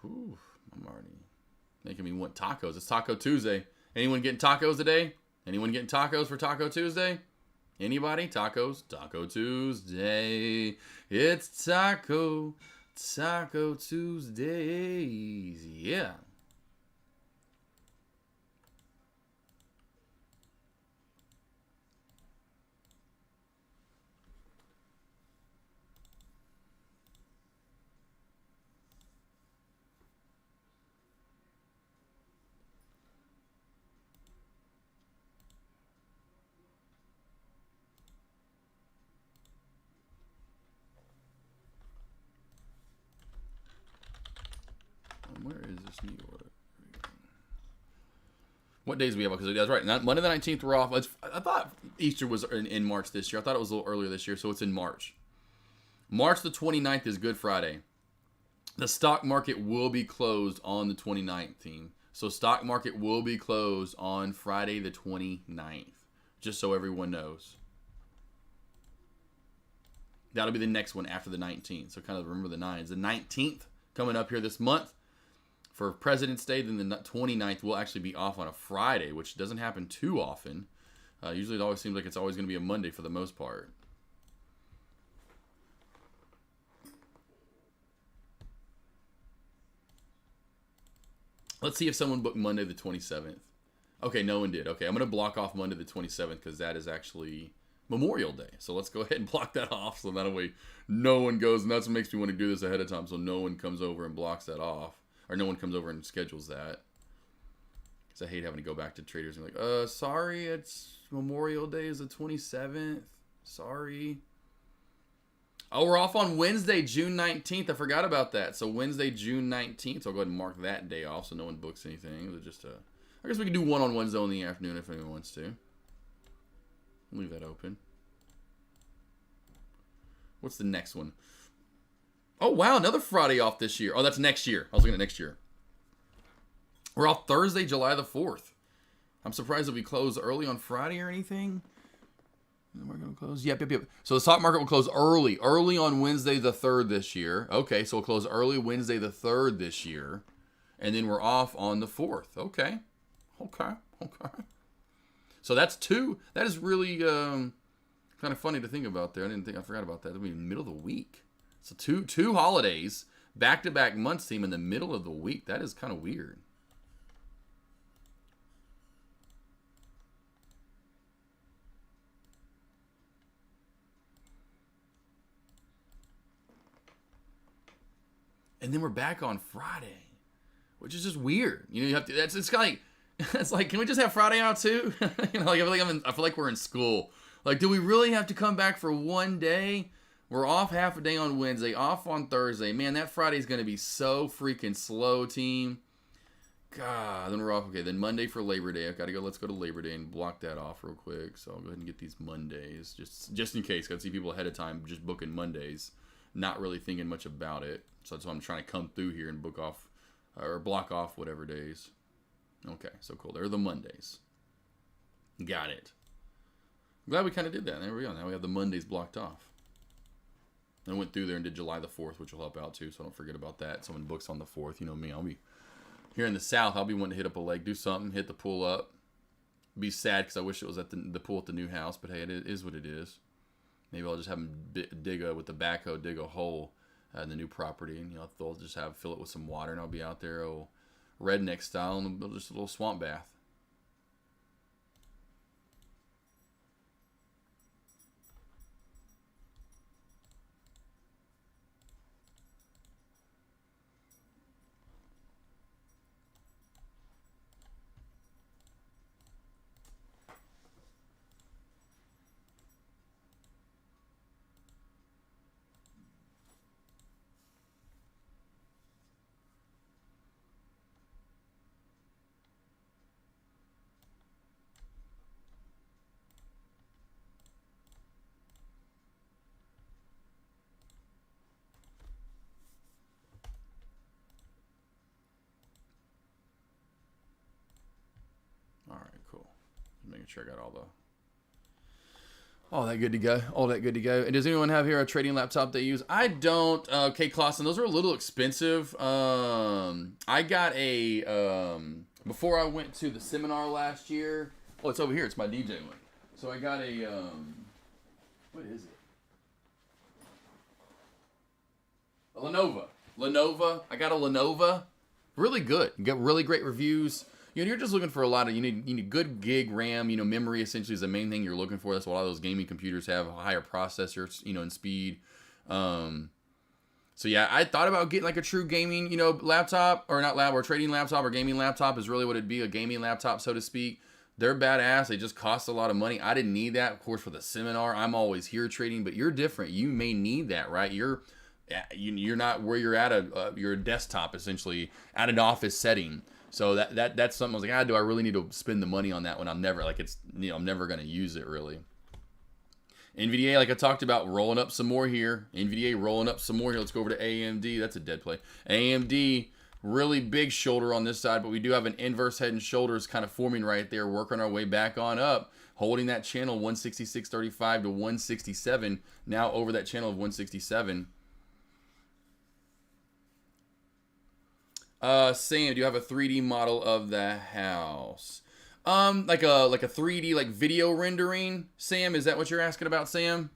Whew, I'm already making me want tacos. It's Taco Tuesday. Anyone getting tacos today? Anyone getting tacos for Taco Tuesday? Anybody? Tacos? Taco Tuesday. It's Taco Tuesdays. Yeah. Where is this New York? What days do we have? Because that's right. Monday the 19th we're off. I thought Easter was in March this year. I thought it was a little earlier this year, so it's in March. March the 29th is Good Friday. The stock market will be closed on the 29th, team. So stock market will be closed on Friday the 29th. Just so everyone knows. That'll be the next one after the 19th. So kind of remember the 9s. The 19th coming up here this month. For President's Day, then the 29th will actually be off on a Friday, which doesn't happen too often. Usually it always seems like it's always going to be a Monday for the most part. Let's see if someone booked Monday the 27th. Okay, no one did. Okay, I'm going to block off Monday the 27th because that is actually Memorial Day. So let's go ahead and block that off so that way no one goes, and that's what makes me want to do this ahead of time so no one comes over and blocks that off. Or no one comes over and schedules that. Because I hate having to go back to traders and be like, sorry, it's Memorial Day is the 27th. Sorry. Oh, we're off on Wednesday, June 19th. I forgot about that. So Wednesday, June 19th. So I'll go ahead and mark that day off so no one books anything. It's just I guess we can do one-on-ones though in the afternoon if anyone wants to. Leave that open. What's the next one? Oh, wow, another Friday off this year. Oh, that's next year. I was looking at next year. We're off Thursday, July the 4th. I'm surprised that we close early on Friday or anything. The market will close. Yep. So the stock market will close early on Wednesday the 3rd this year. Okay, so we'll close early Wednesday the 3rd this year, and then we're off on the 4th. Okay. So that's two. That is really kind of funny to think about there. I forgot about that. It'll be middle of the week. So two holidays, back-to-back months team in the middle of the week. That is kind of weird. And then we're back on Friday, which is just weird. You know, you have to. It's kind of like, it's like, can we just have Friday out too? You know, like I feel like we're in school. Like, do we really have to come back for one day? We're off half a day on Wednesday, off on Thursday. Man, that Friday's gonna be so freaking slow, team. God, then we're off. Okay, then Monday for Labor Day. I've got to go. Let's go to Labor Day and block that off real quick. So I'll go ahead and get these Mondays, just in case. Got to see people ahead of time just booking Mondays, not really thinking much about it. So that's why I'm trying to come through here and book off or block off whatever days. Okay, so cool. There are the Mondays. Got it. I'm glad we kind of did that. There we go. Now we have the Mondays blocked off. I went through there and did July the 4th, which will help out too, so don't forget about that. Someone books on the 4th. You know me. I'll be here in the South. I'll be wanting to hit up a lake, do something, hit the pool up. Be sad because I wish it was at the pool at the new house, but hey, it is what it is. Maybe I'll just have them dig with the backhoe, dig a hole in the new property, and they'll just fill it with some water, and I'll be out there, redneck style, and just a little swamp bath. Making sure I got all that good to go. All that good to go. And does anyone have here a trading laptop they use? I don't. AK47, those are a little expensive. I got a before I went to the seminar last year. Oh, it's over here. It's my DJ one. So I got a what is it? A Lenovo. I got a Lenovo. Really good. You got really great reviews. You're just looking for a lot of, you need good gig RAM, memory essentially is the main thing you're looking for. That's what a lot of those gaming computers have, a higher processor, and speed. So yeah, I thought about getting like a true gaming, laptop, or not lab, or trading laptop, or gaming laptop is really what it'd be, a gaming laptop, so to speak. They're badass. They just cost a lot of money. I didn't need that, of course, for the seminar. I'm always here trading, but you're different. You may need that, right? You're not where you're at your desktop, essentially, at an office setting. So that's something I was like, do I really need to spend the money on that when I'm never, I'm never going to use it really. NVDA, like I talked about, rolling up some more here. NVDA rolling up some more here. Let's go over to AMD. That's a dead play. AMD, really big shoulder on this side, but we do have an inverse head and shoulders kind of forming right there, working our way back on up, holding that channel 166.35 to 167, now over that channel of 167. Sam, do you have a 3D model of the house? Like a 3D like video rendering, Sam? Is that what you're asking about, Sam?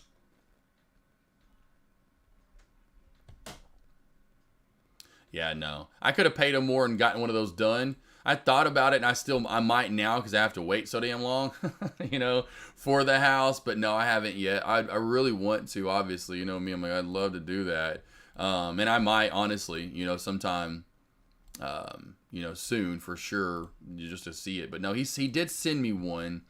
Yeah, no. I could have paid him more and gotten one of those done. I thought about it, and I might now because I have to wait so damn long, for the house. But no, I haven't yet. I really want to, obviously. Me, I'm like, I'd love to do that. And I might, honestly, sometime... soon for sure, just to see it. But no, he did send me one.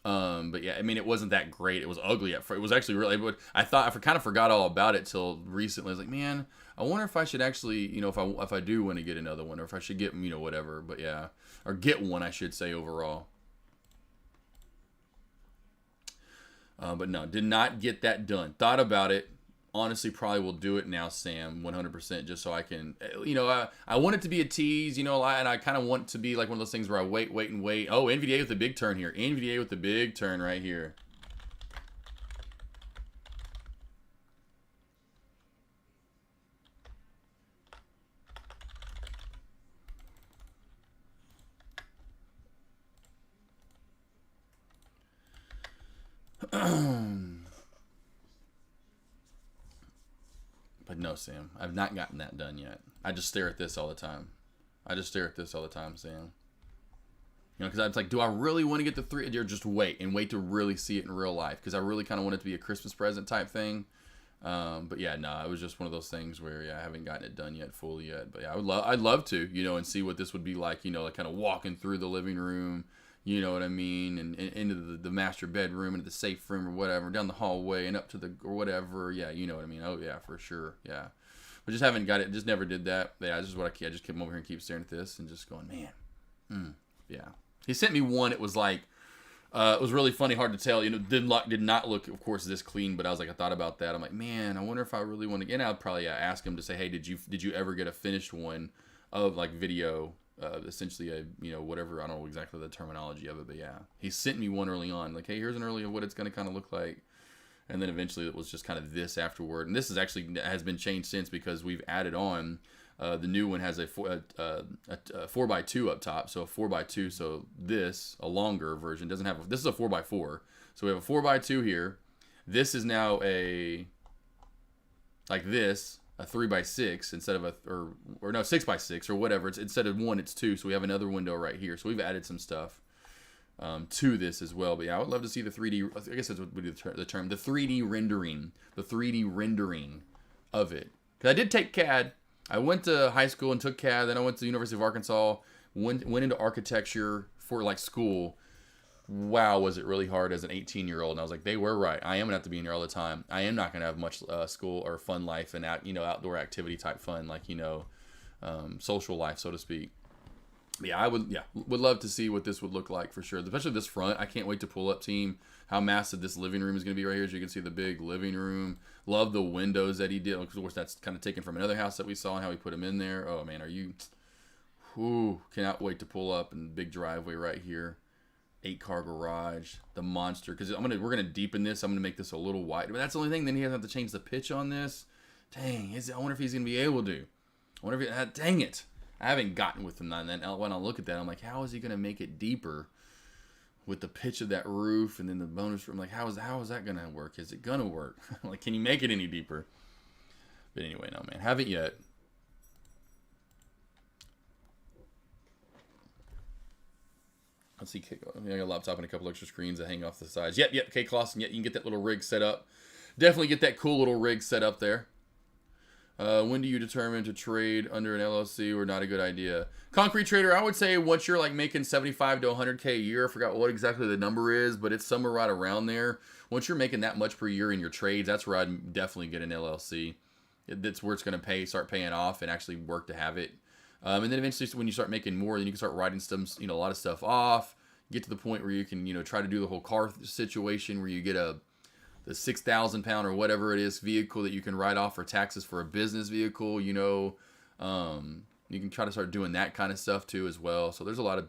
But yeah, I mean, it wasn't that great. It was ugly at first. It was actually really. I kind of forgot all about it till recently. I was like, man, I wonder if I should actually, if I do want to get another one, or if I should get, whatever. But yeah, or get one, I should say overall. But no, did not get that done. Thought about it. Honestly, probably will do it now, Sam, 100%, just so I can, I want it to be a tease, and I kind of want it to be like one of those things where I wait. Oh, NVDA with the big turn here. NVDA with the big turn right here. But no, Sam, I've not gotten that done yet. I just stare at this all the time. Sam. You know, because I was like, do I really want to get the 3D? Or just wait to really see it in real life? Because I really kind of want it to be a Christmas present type thing. But yeah, no, it was just one of those things where, yeah, I haven't gotten it done yet, fully yet. But yeah, I'd love to, you know, and see what this would be like, you know, like kind of walking through the living room, you know what I mean, and into the master bedroom, into the safe room or whatever, down the hallway and up to the, or whatever. Yeah, you know what I mean. Oh yeah, for sure. Yeah. But just haven't got it, just never did that. But yeah, this is what I just kept over here and keep staring at this and just going, man. Yeah. He sent me one, it was like, it was really funny, hard to tell. You know, did not look, of course, this clean. But I was like, I thought about that. I'm like, man, I wonder if I really want to. And I'd probably ask him to say, hey, did you ever get a finished one of like video, essentially a, you know, whatever. I don't know exactly the terminology of it, but yeah, he sent me one early on. Like, hey, here's an early of what it's going to kind of look like. And then eventually it was just kind of this afterward. And this is actually has been changed since, because we've added on. The new one has a 4x2 up top, so a 4x2. So this, a longer version, doesn't have. This is a 4x4. So we have a 4x2 here. This is now a like this, a 3x6 instead of or no 6x6 or whatever. It's instead of one, it's two. So we have another window right here. So we've added some stuff to this as well. But yeah, I would love to see the 3D. I guess that's what would be the term. The 3D rendering. The 3D rendering of it. Because I did take CAD. I went to high school and took CAD. Then I went to the University of Arkansas. Went into architecture for like school. Wow, was it really hard as an 18-year-old? And I was like, they were right. I am gonna have to be in here all the time. I am not gonna have much school or fun life and outdoor activity type fun, like social life, so to speak. But yeah, I would love to see what this would look like for sure. Especially this front. I can't wait to pull up, team, how massive this living room is gonna be right here. As you can see, the big living room. Love the windows that he did. Of course, that's kind of taken from another house that we saw and how he put them in there. Oh man, cannot wait to pull up and big driveway right here. 8-car garage, the monster. Because we're gonna deepen this. I'm gonna make this a little wider. But that's the only thing. Then he doesn't have to change the pitch on this. Dang, I wonder if he's gonna be able to. Dang it, I haven't gotten with him. And then when I look at that, I'm like, how is he gonna make it deeper with the pitch of that roof and then the bonus room? Like, how is that gonna work? Is it gonna work? Like, can you make it any deeper? But anyway, no man, haven't yet. Let's see, I got a laptop and a couple extra screens that hang off the sides. Yep, K Clausen. Yep, you can get that little rig set up. Definitely get that cool little rig set up there. When do you determine to trade under an LLC or not a good idea? Concrete trader, I would say once you're like making 75 to 100K a year, I forgot what exactly the number is, but it's somewhere right around there. Once you're making that much per year in your trades, that's where I'd definitely get an LLC. That's where it's going to start paying off and actually work to have it. And then eventually when you start making more, then you can start writing some, a lot of stuff off. Get to the point where you can, try to do the whole car situation where you get the 6,000 pound or whatever it is vehicle that you can write off for taxes for a business vehicle. You can try to start doing that kind of stuff too as well. So there's a lot of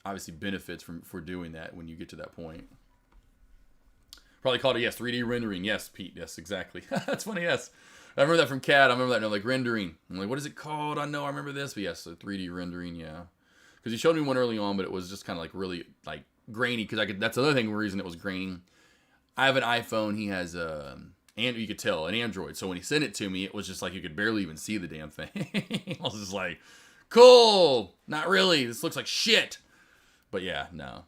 obviously benefits for doing that when you get to that point. Probably called it 3D rendering. Yes, Pete. Yes, exactly. That's funny. Yes. I remember that from CAD. I remember that. And I'm like, rendering. I'm like, what is it called? I know I remember this. But yes, so 3D rendering, yeah. Because he showed me one early on, but it was just kind of like really like grainy. Because that's another reason it was grainy. I have an iPhone. He has and you could tell, an Android. So when he sent it to me, it was just like you could barely even see the damn thing. I was just like, cool. Not really. This looks like shit. But yeah, no.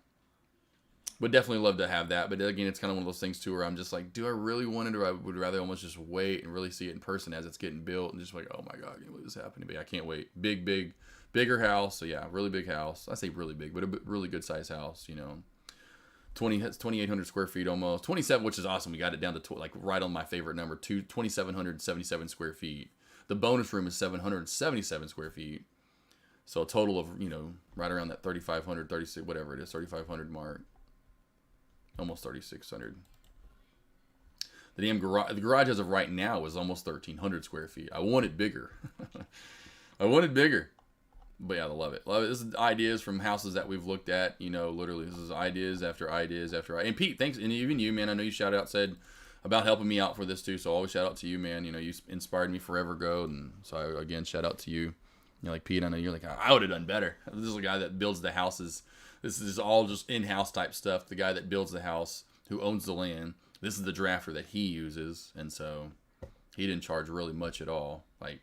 Would definitely love to have that. But again, it's kind of one of those things too where I'm just like, do I really want it, or I would rather almost just wait and really see it in person as it's getting built and just like, oh my God, I can't believe this is happening. But yeah, I can't wait. Bigger house. So yeah, really big house. I say really big, but a really good size house, 2,800 square feet almost. 27, which is awesome. We got it down to like right on my favorite number, 2,777 square feet. The bonus room is 777 square feet. So a total of, right around that 3,500, 36, whatever it is, 3,500 mark. Almost 3,600. The damn garage, the garage as of right now is almost 1,300 square feet. I want it bigger. But yeah, I love it. This is ideas from houses that we've looked at. Literally, this is ideas after ideas after ideas. And Pete, thanks, and even you, man. I know you said about helping me out for this too. So always shout out to you, man. You inspired me forever ago, and so again, shout out to you. Like Pete, I know you're like, I would have done better. This is a guy that builds the houses This is all just in-house type stuff. The guy that builds the house, who owns the land, this is the drafter that he uses, and so he didn't charge really much at all. Like,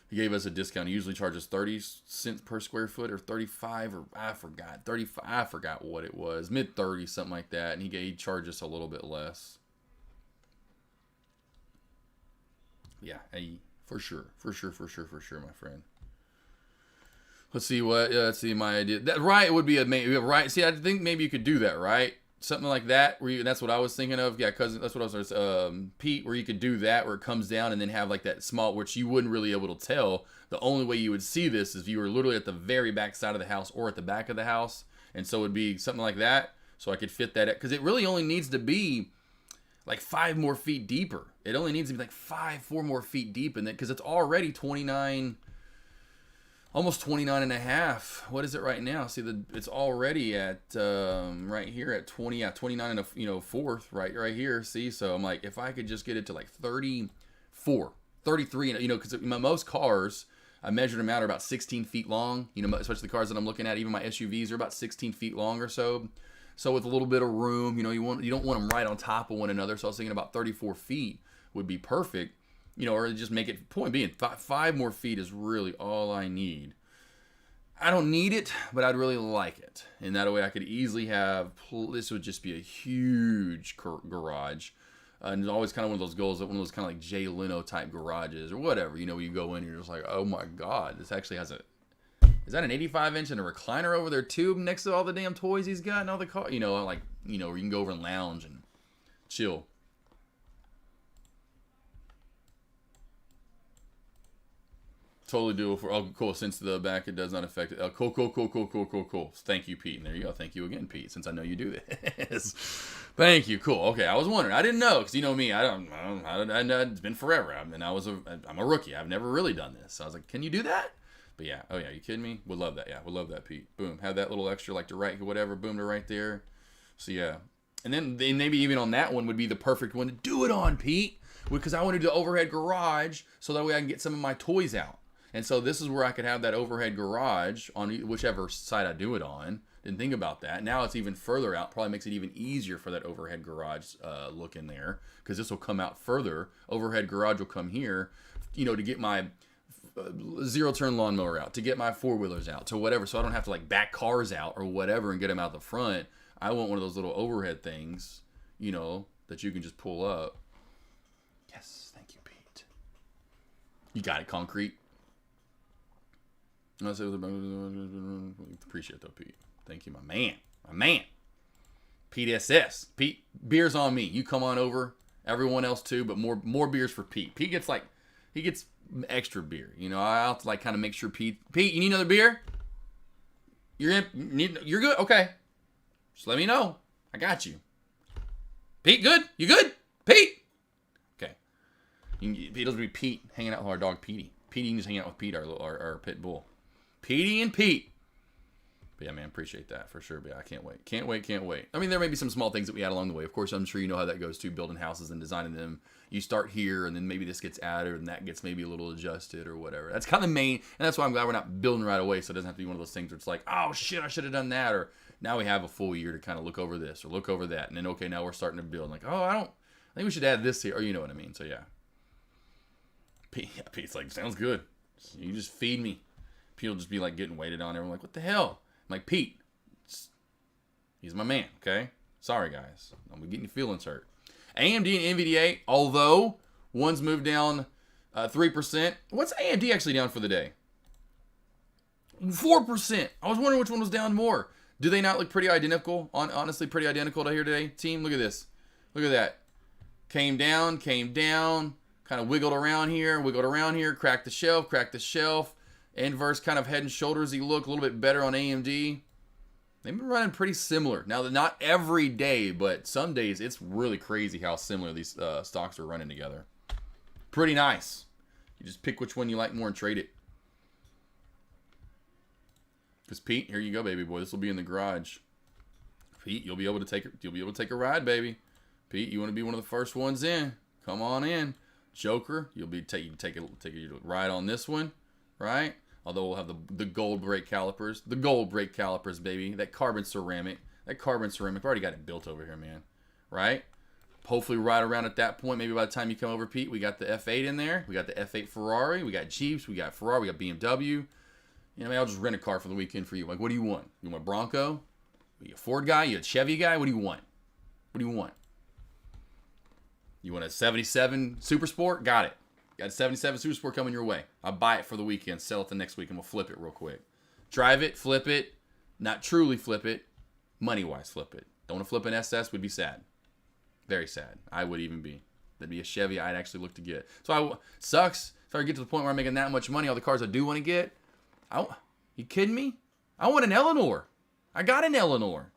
he gave us a discount. He usually charges 30 cents per square foot, or 35, or I forgot, 35. I forgot what it was, mid-30s, something like that. And he charged us a little bit less. Yeah, for sure, my friend. Let's see what. Let's see my idea. That right would be a right. See, I think maybe you could do that, right? Something like that. That's what I was thinking of. Yeah, cause that's what I was. Pete, where you could do that, where it comes down and then have like that small, which you wouldn't really be able to tell. The only way you would see this is if you were literally at the very back side of the house or at the back of the house, and so it'd be something like that. So I could fit that because it really only needs to be like 5 more feet deeper. It only needs to be like 4 more feet deep in it because it's already 29. Almost 29 and a half. What is it right now? See, it's already at right here at 20. Yeah, 29 and a fourth right here. See, so I'm like, if I could just get it to like 34, 33, and because most cars I measured them out are about 16 feet long. Especially the cars that I'm looking at, even my SUVs are about 16 feet long or so. So with a little bit of room, you don't want them right on top of one another. So I was thinking about 34 feet would be perfect. Or just make it, point being, 5 more feet is really all I need. I don't need it, but I'd really like it. And that way I could easily have, this would just be a huge garage. And it's always kind of one of those goals, one of those kind of like Jay Leno type garages or whatever. You go in and you're just like, oh my God, this actually has is that an 85-inch and a recliner over there too next to all the damn toys he's got and all the cars? Where you can go over and lounge and chill. Totally doable for cool. Since the back it does not affect it. Cool. Thank you, Pete. And there you go. Thank you again, Pete. Since I know you do this. Thank you. Cool. Okay, I was wondering. I didn't know because you know me. I don't. It's been forever. I'm a rookie. I've never really done this. So I was like, can you do that? But yeah. Oh yeah. You kidding me? Would love that. Yeah. Would love that, Pete. Boom. Have that little extra like to right whatever. Boom to right there. So yeah. And then maybe even on that one would be the perfect one to do it on, Pete, because I want to do the overhead garage so that way I can get some of my toys out. And so this is where I could have that overhead garage on whichever side I do it on. Didn't think about that. Now it's even further out. Probably makes it even easier for that overhead garage look in there because this will come out further. Overhead garage will come here, to get my zero-turn lawnmower out, to get my four-wheelers out, to whatever. So I don't have to like back cars out or whatever and get them out the front. I want one of those little overhead things, that you can just pull up. Yes, thank you, Pete. You got it, concrete. I appreciate that, Pete. Thank you, my man. Pete SS. Pete, beers on me. You come on over. Everyone else too, but more beers for Pete. Pete gets he gets extra beer. I have to like kind of make sure Pete, you need another beer? You're good? Okay. Just let me know. I got you. Pete, good? You good? Pete? Okay. It doesn't be Pete hanging out with our dog Petey. Petey can just hang out with Pete, our pit bull. Petey and Pete. But yeah, man, appreciate that for sure. But yeah, I can't wait. Can't wait. I mean, there may be some small things that we add along the way. Of course, I'm sure you know how that goes too, building houses and designing them. You start here, and then maybe this gets added, and that gets maybe a little adjusted or whatever. That's kind of the main, and that's why I'm glad we're not building right away, so it doesn't have to be one of those things where it's like, oh, shit, I should have done that, or now we have a full year to kind of look over this or look over that, and then, okay, now we're starting to build. Like, oh, I think we should add this here, or you know what I mean. So, yeah. Pete's like, sounds good. You just feed me. People just be like getting waited on. Everyone like, what the hell? I'm like, Pete, he's my man, okay? Sorry, guys. I'm getting your feelings hurt. AMD and NVDA, although one's moved down 3%. What's AMD actually down for the day? 4%. I was wondering which one was down more. Do they not look pretty identical? Honestly, pretty identical to here today? Team, look at this. Look at that. Came down, kind of wiggled around here, cracked the shelf. Inverse kind of head and shoulders. You look a little bit better on AMD. They've been running pretty similar. Now, not every day, but some days it's really crazy how similar these stocks are running together. Pretty nice. You just pick which one you like more and trade it. Because Pete, here you go, baby boy. This will be in the garage. Pete, you'll be able to take a ride, baby. Pete, you want to be one of the first ones in? Come on in. Joker, you'll be take a ride on this one, right? Although we'll have the gold brake calipers. The gold brake calipers, baby. That carbon ceramic. I've already got it built over here, man. Right? Hopefully right around at that point, maybe by the time you come over, Pete, we got the F8 in there. We got the F8 Ferrari. We got Jeeps. We got Ferrari. We got BMW. You know, I mean, I'll just rent a car for the weekend for you. Like, what do you want? You want a Bronco? Are you a Ford guy? You a Chevy guy? What do you want? What do you want? You want a 77 Super Sport? Got it. Got a 77 Super Sport coming your way. I'll buy it for the weekend, sell it the next week, and we'll flip it real quick. Drive it, flip it. Not truly flip it. Money-wise flip it. Don't want to flip an SS, would be sad. Very sad. I would even be. That'd be a Chevy I'd actually look to get. So sucks if I get to the point where I'm making that much money, all the cars I do want to get. You kidding me? I want an Eleanor. I got an Eleanor.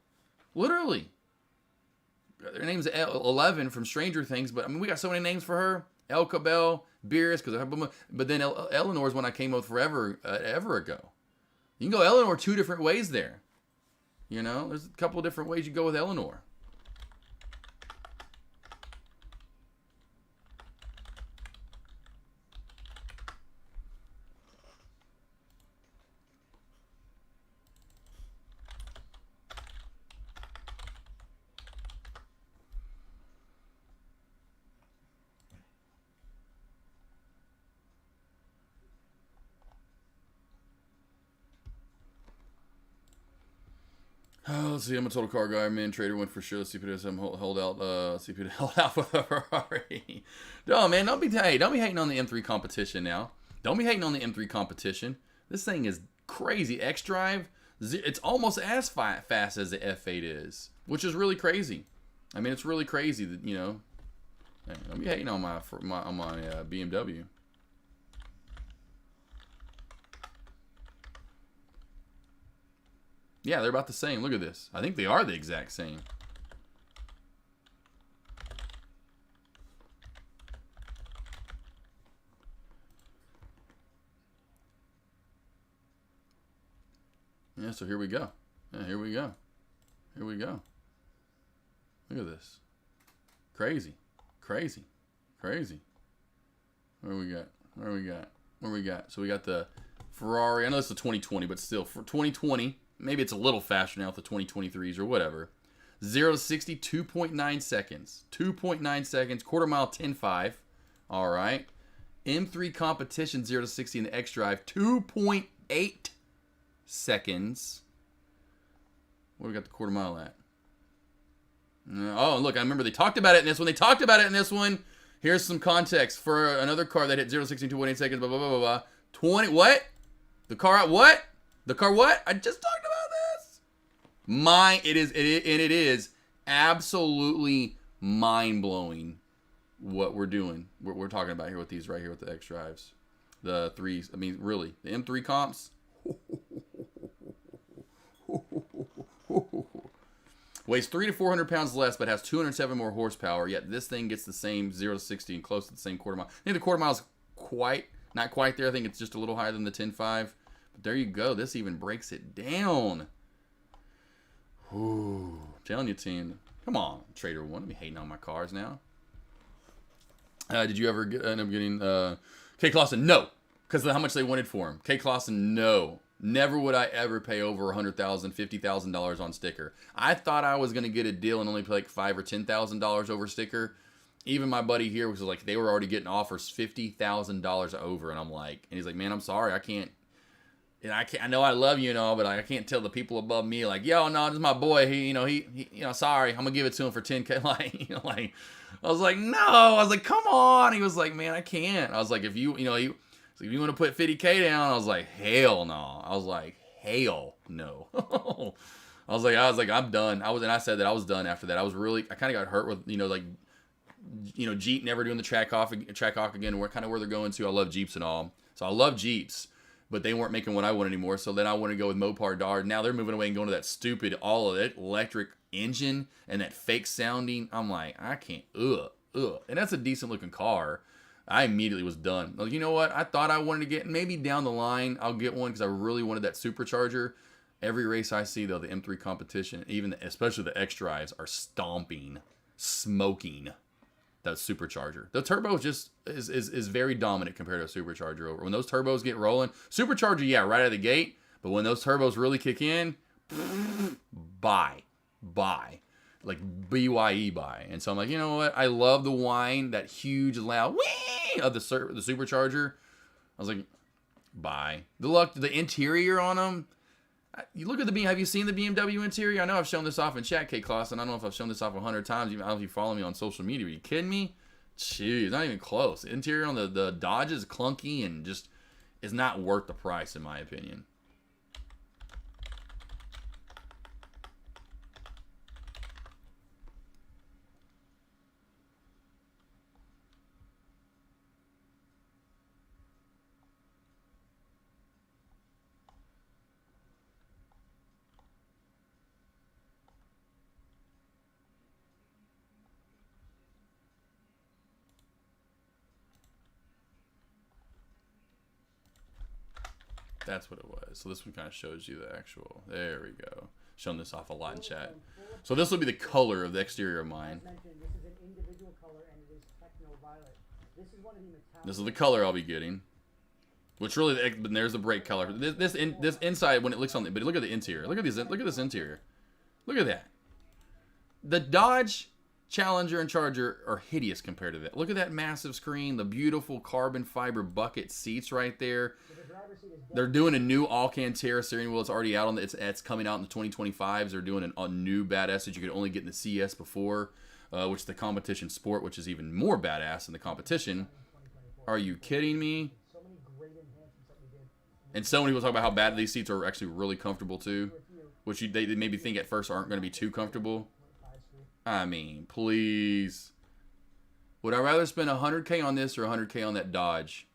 Literally. Her name's 11 from Stranger Things, but I mean, we got so many names for her. El Cabell, Beerus, but then Eleanor's one I came up with ever ago. You can go Eleanor 2 different ways there. You know, there's a couple of different ways you go with Eleanor. Let's see. I'm a total car guy. Man, trader went for sure. Let's see if it is. Hold out. See if it held out for the Ferrari. No, man. Don't be hating on the M3 competition now. Don't be hating on the M3 competition. This thing is crazy. X Drive. It's almost as fast as the F8 is, which is really crazy. I mean, it's really crazy that don't be hating on my BMW. Yeah, they're about the same. Look at this. I think they are the exact same. Yeah, so here we go. Yeah, here we go. Here we go. Look at this. Crazy. Crazy. Crazy. What do we got? What do we got? What do we got? So we got the Ferrari. I know it's a 2020, but still, for 2020... Maybe it's a little faster now with the 2023s or whatever. 0 to 60, 2.9 seconds. 2.9 seconds. Quarter mile, 10.5. All right. M3 competition, 0 to 60 in the X Drive, 2.8 seconds. What do we got the quarter mile at? Oh, look, I remember they talked about it in this one. Here's some context for another car that hit 0 to 60 in 2.8 seconds, blah, blah, blah, blah, blah. 20, what? The car at what? The car what? I just talked about this. It is absolutely mind-blowing what we're doing. We're talking about here with these right here with the X Drives. The threes. I mean, really. The M3 comps. Weighs 300 to 400 pounds less, but has 207 more horsepower. Yet this thing gets the same 0 to 60 and close to the same quarter mile. I think the quarter mile is not quite there. I think it's just a little higher than the 10.5. But there you go. This even breaks it down. Ooh, I'm telling you, team. Come on, Trader One. Don't be hating on my cars now. Did you ever end up getting K. Clausen? No, because of how much they wanted for him. K. Clausen, no. Never would I ever pay over $100,000, $50,000 on sticker. I thought I was gonna get a deal and only pay like $5,000 or $10,000 over sticker. Even my buddy here was like, they were already getting offers $50,000 over, and I'm like, and he's like, man, I'm sorry, I can't. And I know I love you and all, but I can't tell the people above me like, yo, no, this is my boy. He sorry, I'm gonna give it to him for $10K. Like, I was like, no. I was like, come on. He was like, man, I can't. I was like, if you want to put $50K down, I was like, hell no. I was like, hell no. I was like, I'm done. I said that I was done after that. I kind of got hurt with, Jeep never doing the track off again. Where they're going to. I love Jeeps and all, so I love Jeeps. But they weren't making what I want anymore, so then I wanted to go with Mopar Dard. Now they're moving away and going to that stupid all-electric engine and that fake sounding. I'm like, I can't, And that's a decent-looking car. I immediately was done. Like, you know what? I thought I wanted to get, maybe down the line, I'll get one because I really wanted that supercharger. Every race I see, though, the M3 competition, especially the X Drives, are stomping, smoking. that supercharger. The turbo just is very dominant compared to a supercharger. Over when those turbos get rolling, supercharger, yeah, right out of the gate. But when those turbos really kick in, bye, like BYE buy. And so I'm like, you know what? I love the whine, that huge loud whee of the supercharger. I was like, bye. The interior on them. You look at the have you seen the BMW interior? I know I've shown this off in chat, K-Class, and I don't know if I've shown this off 100 times. I don't know if you follow me on social media. Are you kidding me? Jeez, not even close. The interior on the Dodge is clunky and just is not worth the price, in my opinion. That's what it was. So this one kind of shows you the actual. There we go. Shown this off a lot in chat. So this will be the color of the exterior of mine. This is an individual color and it is techno violet. This is one of the metallic. This is the color I'll be getting. Which really, but there's the brake color. This inside when it looks on the, but look at the interior. Look at these. Look at this interior. Look at that. The Dodge Challenger and Charger are hideous compared to that. Look at that massive screen. The beautiful carbon fiber bucket seats right there. They're doing a new Alcantara steering wheel. It's already out on the. It's coming out in the 2025s. They're doing a new badass that you could only get in the CS before, which is the competition sport, which is even more badass than the competition. Are you kidding me? And so many people talk about how bad these seats are actually really comfortable too, which they maybe think at first aren't going to be too comfortable. I mean, please. Would I rather spend 100K on this or 100K on that Dodge?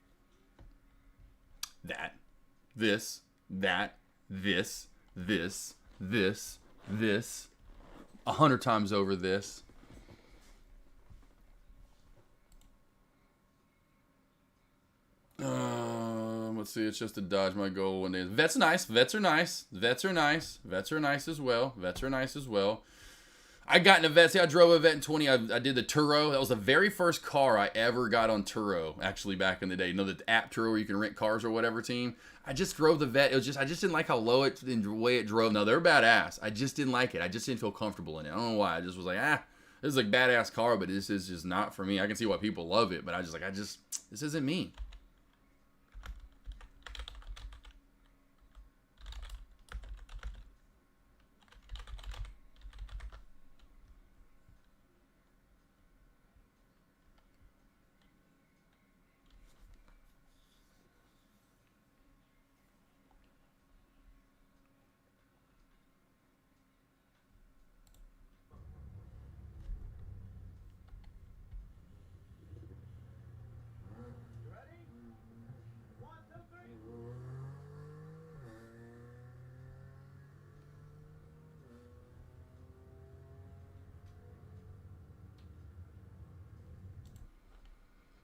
That. This. That. This. 100 times over this. Let's see. It's just a Dodge. My goal one day. Vets nice. Vets are nice. Vets are nice. Vets are nice as well. Vets are nice as well. I got in a vet. See, I drove a vet in 20. I did the Turo. That was the very first car I ever got on Turo, actually, back in the day. You know, the app Turo where you can rent cars or whatever team. I just drove the vet. It was just, I just didn't like how low it, the way it drove. No, they're badass. I just didn't like it. I just didn't feel comfortable in it. I don't know why. I just was like, this is a badass car, but this is just not for me. I can see why people love it, but this isn't me.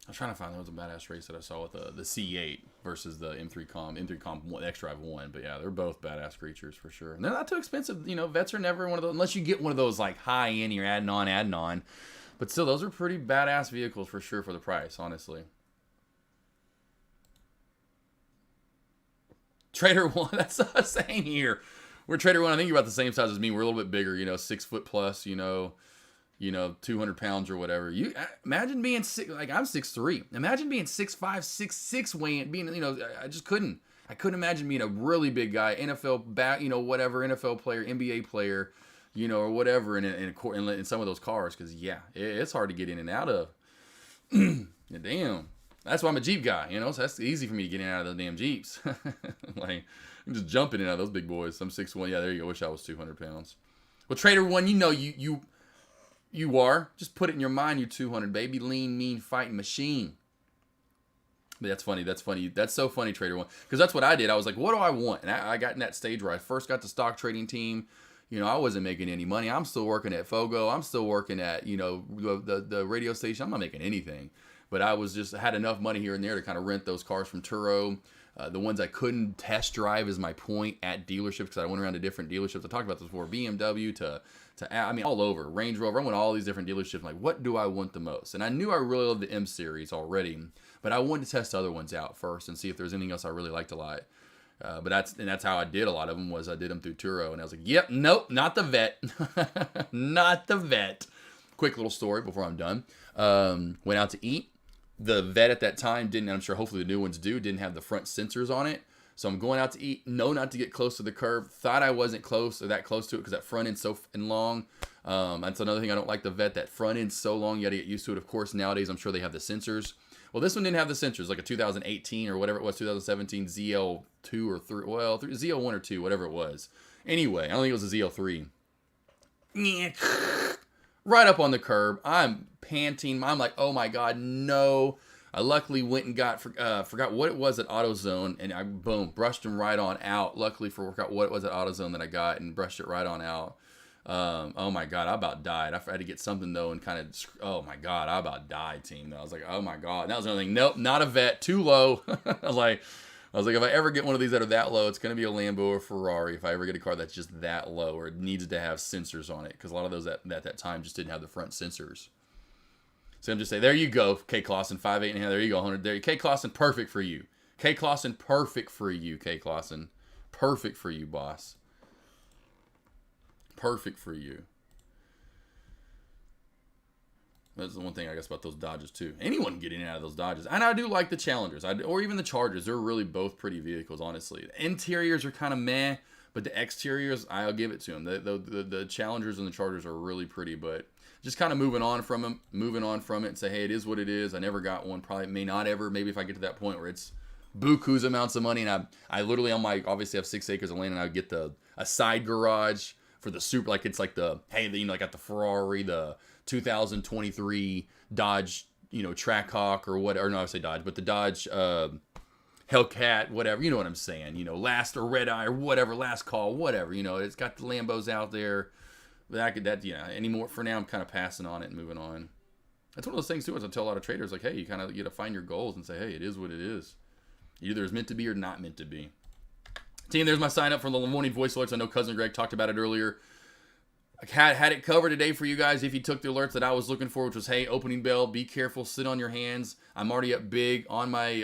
I was trying to find there was a badass race that I saw with the C8 versus the M3 Comp X-Drive 1. But yeah, they're both badass creatures for sure. And they're not too expensive. You know, vets are never one of those, unless you get one of those like high end, you're adding on. But still, those are pretty badass vehicles for sure for the price, honestly. Trader 1, that's the same here. We're Trader 1, I think you're about the same size as me. We're a little bit bigger, 6 foot plus, 200 pounds or whatever. You imagine being I'm 6'3". Imagine being 6'5", 6'6", weighing, being, I just couldn't. I couldn't imagine being a really big guy, NFL back, whatever, NFL player, NBA player, or whatever in some of those cars. Because it's hard to get in and out of. Damn. That's why I'm a Jeep guy, so that's easy for me to get in and out of those damn Jeeps. Like, I'm just jumping in and out of those big boys. I'm 6'1". Yeah, there you go. Wish I was 200 pounds. Well, Trader 1, you are. Just put it in your mind, you're 200, baby. Lean, mean, fighting machine. But that's funny. That's so funny, Trader 1. Because that's what I did. I was like, what do I want? And I got in that stage where I first got the stock trading team. I wasn't making any money. I'm still working at Fogo. I'm still working at, the radio station. I'm not making anything. But I had enough money here and there to kind of rent those cars from Turo. The ones I couldn't test drive is my point at dealerships, because I went around to different dealerships. I talked about this before, BMW to I mean, all over. Range Rover, I went to all these different dealerships. I'm like, what do I want the most? And I knew I really loved the M Series already, but I wanted to test other ones out first and see if there's anything else I really liked a lot. But that's how I did a lot of them, was I did them through Turo, and I was like, yep, nope, not the Vet. Not the Vet. Quick little story before I'm done. Went out to eat. The Vet at that time didn't, and I'm sure hopefully the new ones didn't have the front sensors on it. So I'm going out to eat, know not to get close to the curb. Thought I wasn't close or that close to it because that front end's so long. That's another thing I don't like the Vet. That front end's so long, you got to get used to it. Of course, nowadays I'm sure they have the sensors. Well, this one didn't have the sensors, like a 2018 or whatever it was, 2017 ZL2 or 3. Well, ZL1 or 2, whatever it was. Anyway, I don't think it was a ZL3. Right up on the curb. I'm panting. I'm like, oh my God, no. I luckily went and forgot what it was at AutoZone, and I, boom, brushed them right on out. Luckily forgot what it was at AutoZone that I got and brushed it right on out. Oh my God, I about died. I had to get something though and kind of, oh my God, I about died, team. I was like, oh my God. And that was another thing. Nope, not a Vet, too low. I was like, if I ever get one of these that are that low, it's going to be a Lambo or Ferrari. If I ever get a car that's just that low, or it needs to have sensors on it, because a lot of those at that time just didn't have the front sensors. So I'm just saying, there you go, K. Clausen, 5'8", there you go, 100. There, K. Clausen, perfect for you. K. Clausen, perfect for you, K. Clausen. Perfect for you, boss. Perfect for you. That's the one thing I guess about those Dodges too. Anyone getting out of those Dodges. And I do like the Challengers, or even the Chargers. They're really both pretty vehicles, honestly. The interiors are kind of meh, but the exteriors, I'll give it to them. The Challengers and the Chargers are really pretty, but just kind of moving on from it and say, hey, it is what it is. I never got one. Probably may not ever. Maybe if I get to that point where it's buku's amounts of money, and I literally obviously have 6 acres of land, and I would get a side garage for the super, like it's like I got the Ferrari, the 2023 Dodge, Trackhawk or whatever. No, I say Dodge, but the Dodge Hellcat, whatever. You know what I'm saying? Last or Red Eye or whatever, last call, whatever. It's got the Lambos out there. But anymore for now, I'm kind of passing on it and moving on. That's one of those things too. As I tell a lot of traders, like, hey, you kind of get to find your goals and say, hey, it is what it is. Either it's meant to be or not meant to be. Team, there's my sign up for the morning voice alerts. I know Cousin Greg talked about it earlier. I had it covered today for you guys if you took the alerts that I was looking for, which was, hey, opening bell, be careful, sit on your hands. I'm already up big on my,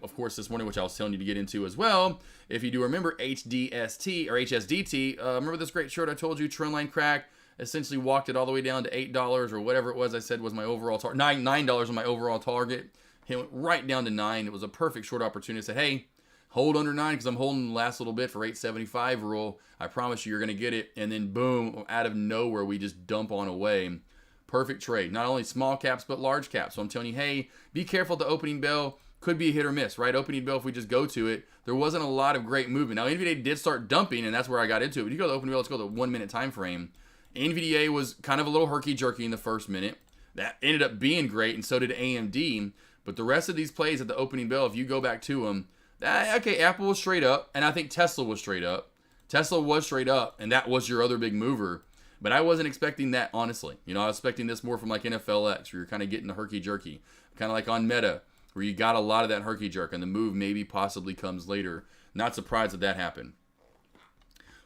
of course, this morning, which I was telling you to get into as well. If you do remember HDST or HSDT, remember this great short I told you, trendline crack, essentially walked it all the way down to $8 or whatever it was I said was my overall target. $9 was my overall target. It went right down to $9. It was a perfect short opportunity. I said, hey, hold under 9 because I'm holding the last little bit for 875 rule. I promise you're going to get it. And then boom, out of nowhere, we just dump on away. Perfect trade. Not only small caps, but large caps. So I'm telling you, hey, be careful at the opening bell. Could be a hit or miss, right? Opening bell, if we just go to it, there wasn't a lot of great movement. Now, NVDA did start dumping, and that's where I got into it. But you go to the opening bell, let's go to the 1 minute time frame. NVDA was kind of a little herky-jerky in the first minute. That ended up being great, and so did AMD. But the rest of these plays at the opening bell, if you go back to them, okay, Apple was straight up, and I think Tesla was straight up. Tesla was straight up, and that was your other big mover. But I wasn't expecting that, honestly. I was expecting this more from like NFLX, where you're kind of getting the herky-jerky. Kind of like on Meta, where you got a lot of that herky-jerk, and the move maybe possibly comes later. Not surprised that happened.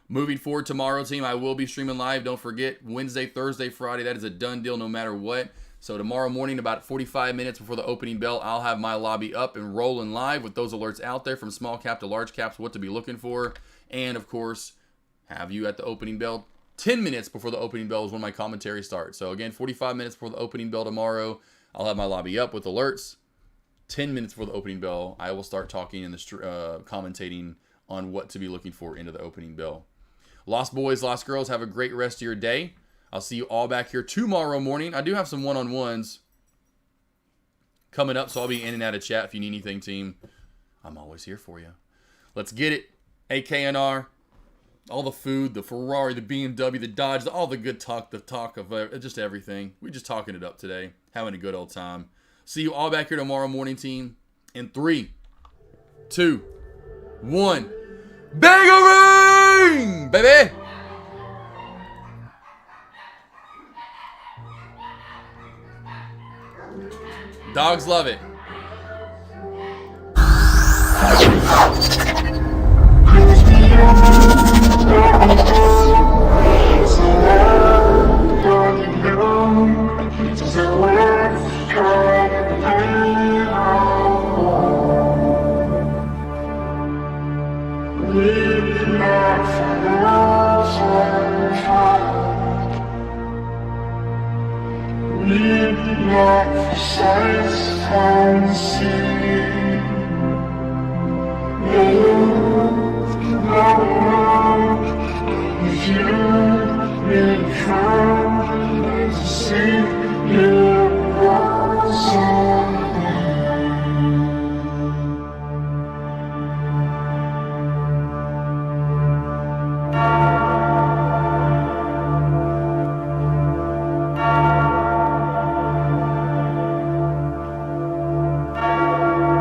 Moving forward tomorrow, team, I will be streaming live. Don't forget, Wednesday, Thursday, Friday. That is a done deal no matter what. So tomorrow morning, about 45 minutes before the opening bell, I'll have my lobby up and rolling live with those alerts out there from small cap to large caps, what to be looking for. And, of course, have you at the opening bell. 10 minutes before the opening bell is when my commentary starts. So, again, 45 minutes before the opening bell tomorrow, I'll have my lobby up with alerts. 10 minutes before the opening bell, I will start talking and commentating on what to be looking for into the opening bell. Lost boys, lost girls, have a great rest of your day. I'll see you all back here tomorrow morning. I do have some one-on-ones coming up, so I'll be in and out of chat if you need anything, team. I'm always here for you. Let's get it. AKNR, all the food, the Ferrari, the BMW, the Dodge, all the good talk, the talk of just everything. We're just talking it up today, having a good old time. See you all back here tomorrow morning, team. In 3, 2, 1. Bang-a-ring, baby! Dogs love it.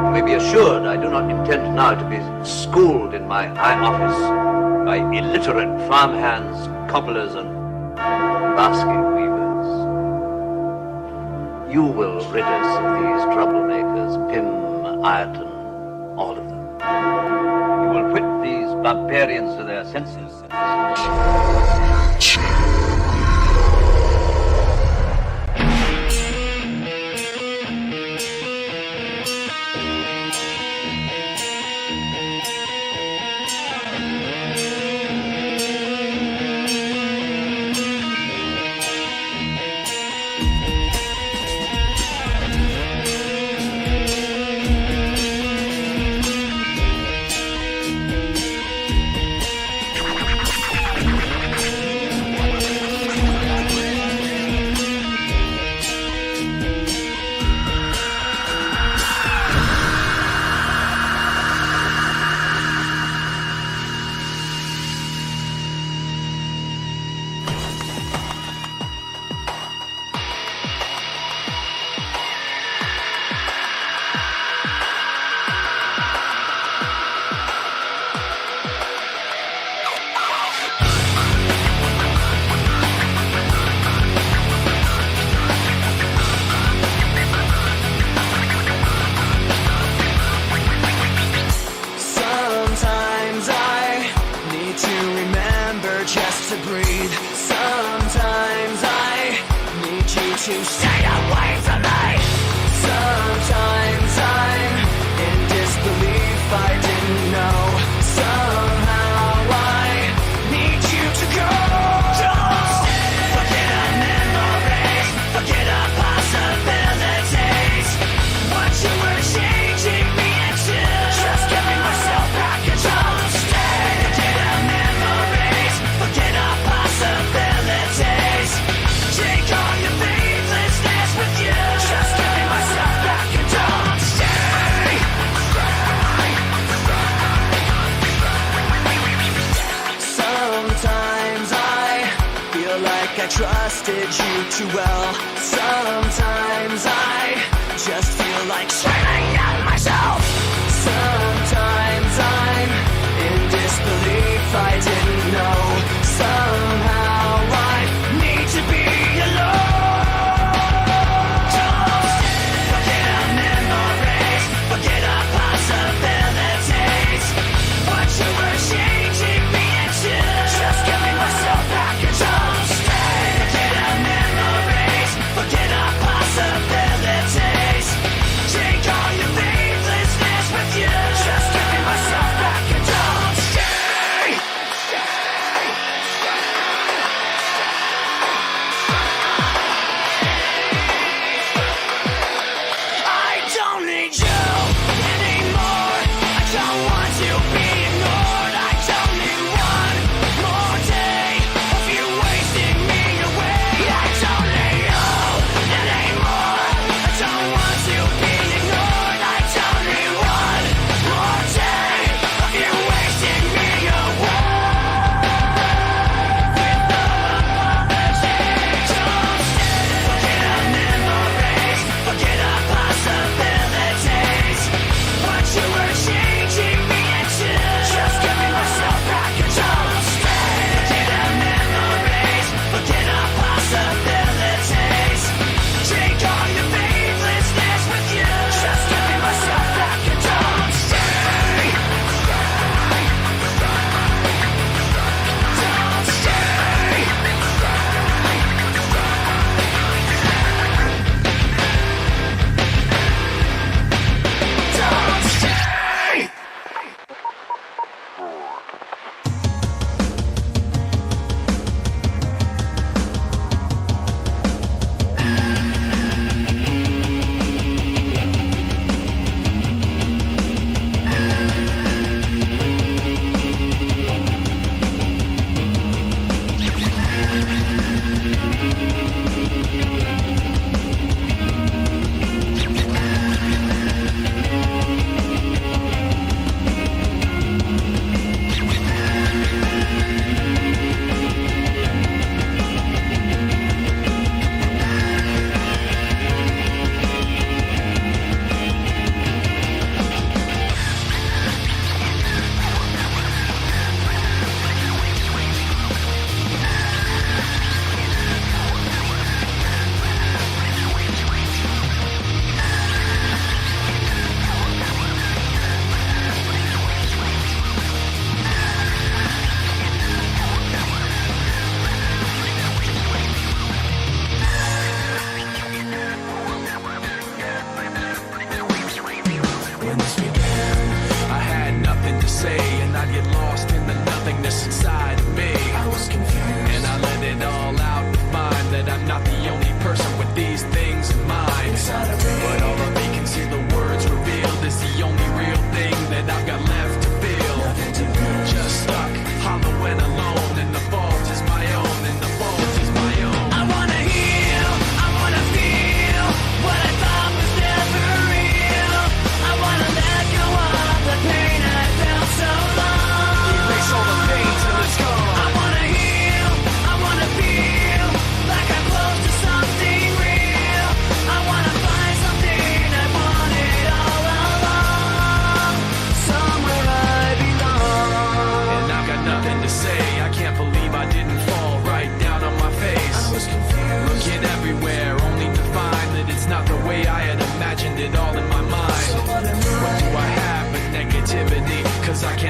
You may be assured I do not intend now to be schooled in my high office by illiterate farmhands, cobblers, and basket weavers. You will rid us of these troublemakers, Pym, Ireton, all of them. You will put these barbarians to their senses. Sometimes I need to remember just to breathe. Sometimes I need you to stay away from me. Sometimes I'm in disbelief, I didn't know. Somehow I need you to go. Don't forget our memories, forget our possibilities. What you were changing me into. Just give me myself back and don't stay. Forget our memories, forget our possibilities. Take all your faithlessness with you. Just give me myself back and don't stay. Sometimes I feel like I trusted you too well. Sometimes I just feel like screaming at myself. Sometimes I'm in disbelief, I didn't know. Somehow I need to be alone. Don't forget our memories, forget our possibilities. What you were changing me into. Just give me myself back and don't stay. Forget our memories, forget our possibilities.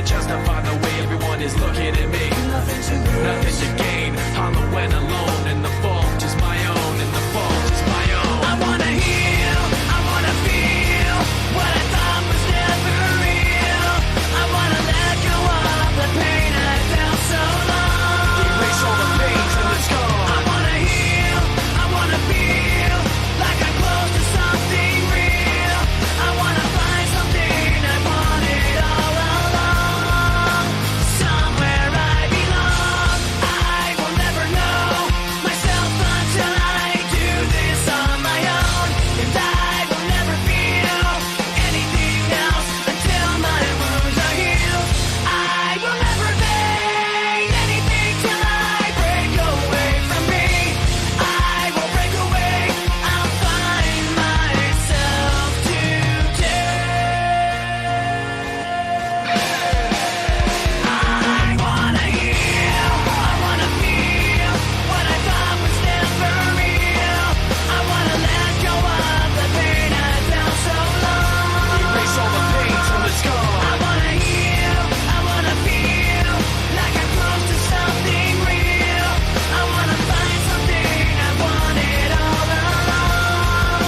can't justify the way everyone is looking at me. Nothing to gain, hollow when alone, and the fault is my own, and the fault is my own. I wanna heal, I wanna feel what I thought was never real. I wanna let go of the pain I felt so long. Erase all the pains and the scars. I wanna heal, I wanna feel like I'm close to something real. I wanna find something I wanted all along. Somewhere I belong. I will never know myself until I do this on my own. And I will never feel anything else until my wounds are healed. I will never fade anything till I break away from me. I will break away. I'll find myself today. I wanna heal. I wanna feel what I thought was never real. I wanna let go of the pain I felt so long. Erase all the pains and the scars. I wanna heal. I wanna feel like I'm close to something real. I wanna find something I wanted all along.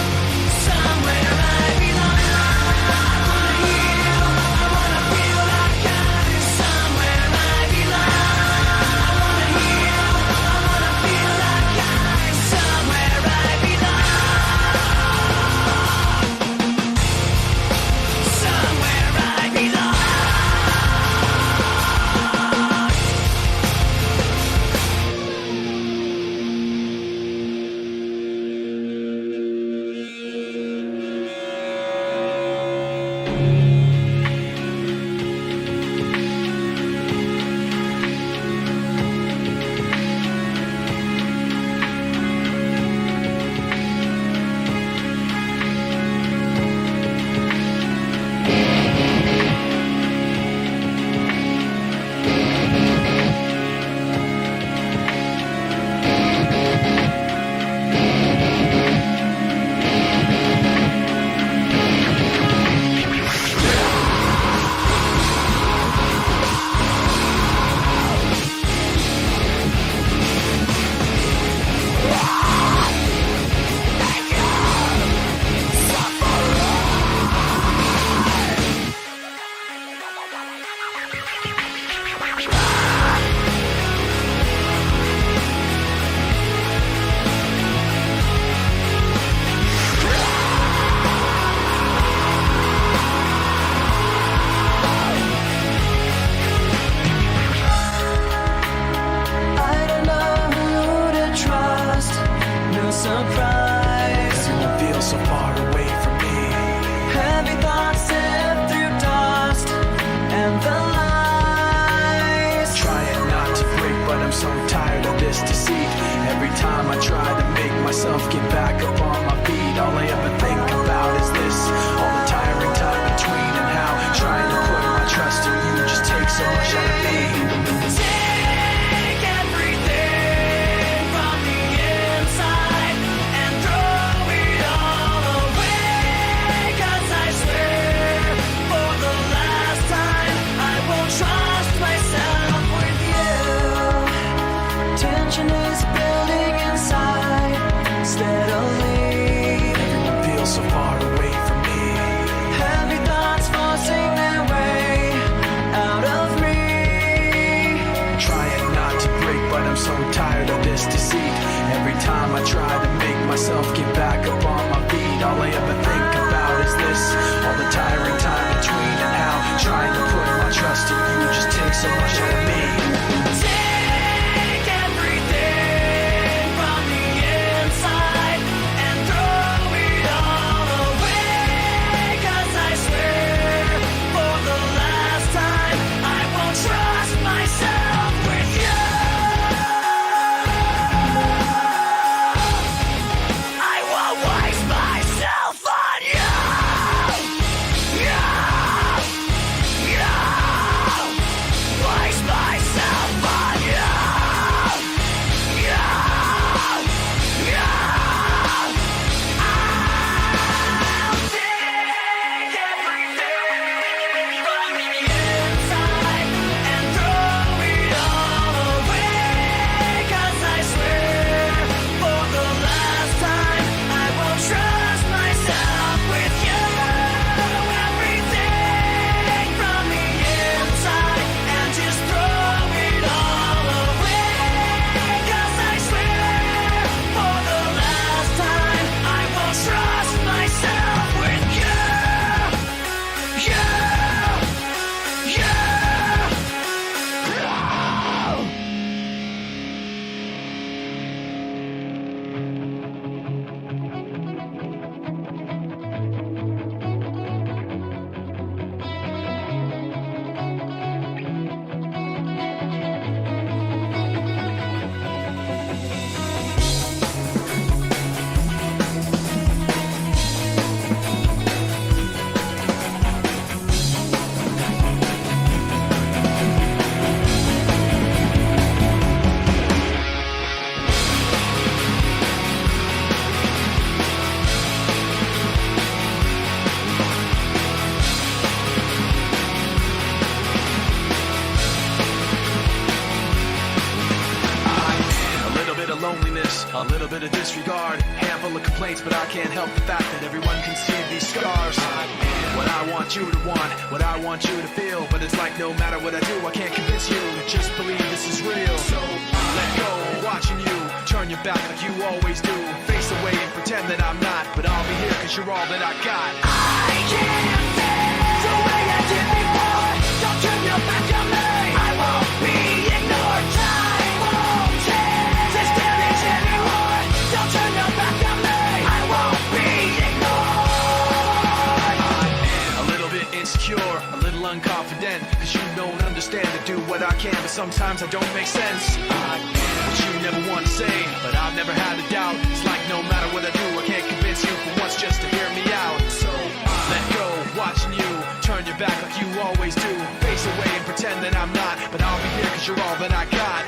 Somewhere I belong. I wanna heal. I wanna feel like I'm somewhere I belong. I wanna heal. I wanna feel like I'm somewhere I belong. Somewhere I belong. I don't know who to trust. No surprise. Everyone feels so far away from me. Heavy thoughts sift through dust and the lies. Trying not to break, but I'm so tired of this deceit. Every time I try to make myself get back up on my feet, all I ever think about is this. All the tiring time between and how trying to put my trust in you just takes so much out of me. Take everything from the inside and throw it all away. 'Cause I swear for the last time I won't trust myself with you. Tension is building inside steadily. Everyone feels so far away from me. Heavy thoughts forcing their way out of me. Trying not to break, but I'm so tired of this deceit. Every time I try to make myself get back up on my feet, all I ever think about is this. All the tiring time between and how trying to put my trust in you just takes so much out of me. Take everything from the inside and throw it all away. 'Cause I swear for the last time I won't trust myself with you. I complaints, but I can't help the fact that everyone can see these scars. What I want you to want, what I want you to feel, but it's like no matter what I do, I can't convince you to just believe this is real. So let go, watching you turn your back like you always do. Face away and pretend that I'm not, but I'll be here 'cause you're all that I got. I can't feel the way I did before. Don't turn your back on me. I won't be ignored. Time won't change this damage anymore. Don't turn your back on me. I won't be ignored. I'm a little bit insecure, a little unconfident, 'cause you don't understand to do what I can, but sometimes I don't make sense. What you never want to say, but I've never had a doubt. It's like no matter what I do, I can't convince you for once just to hear me out. So let go, watching you turn your back like you always do. Face away and pretend that I'm not, but I'll be here 'cause you're all that I got.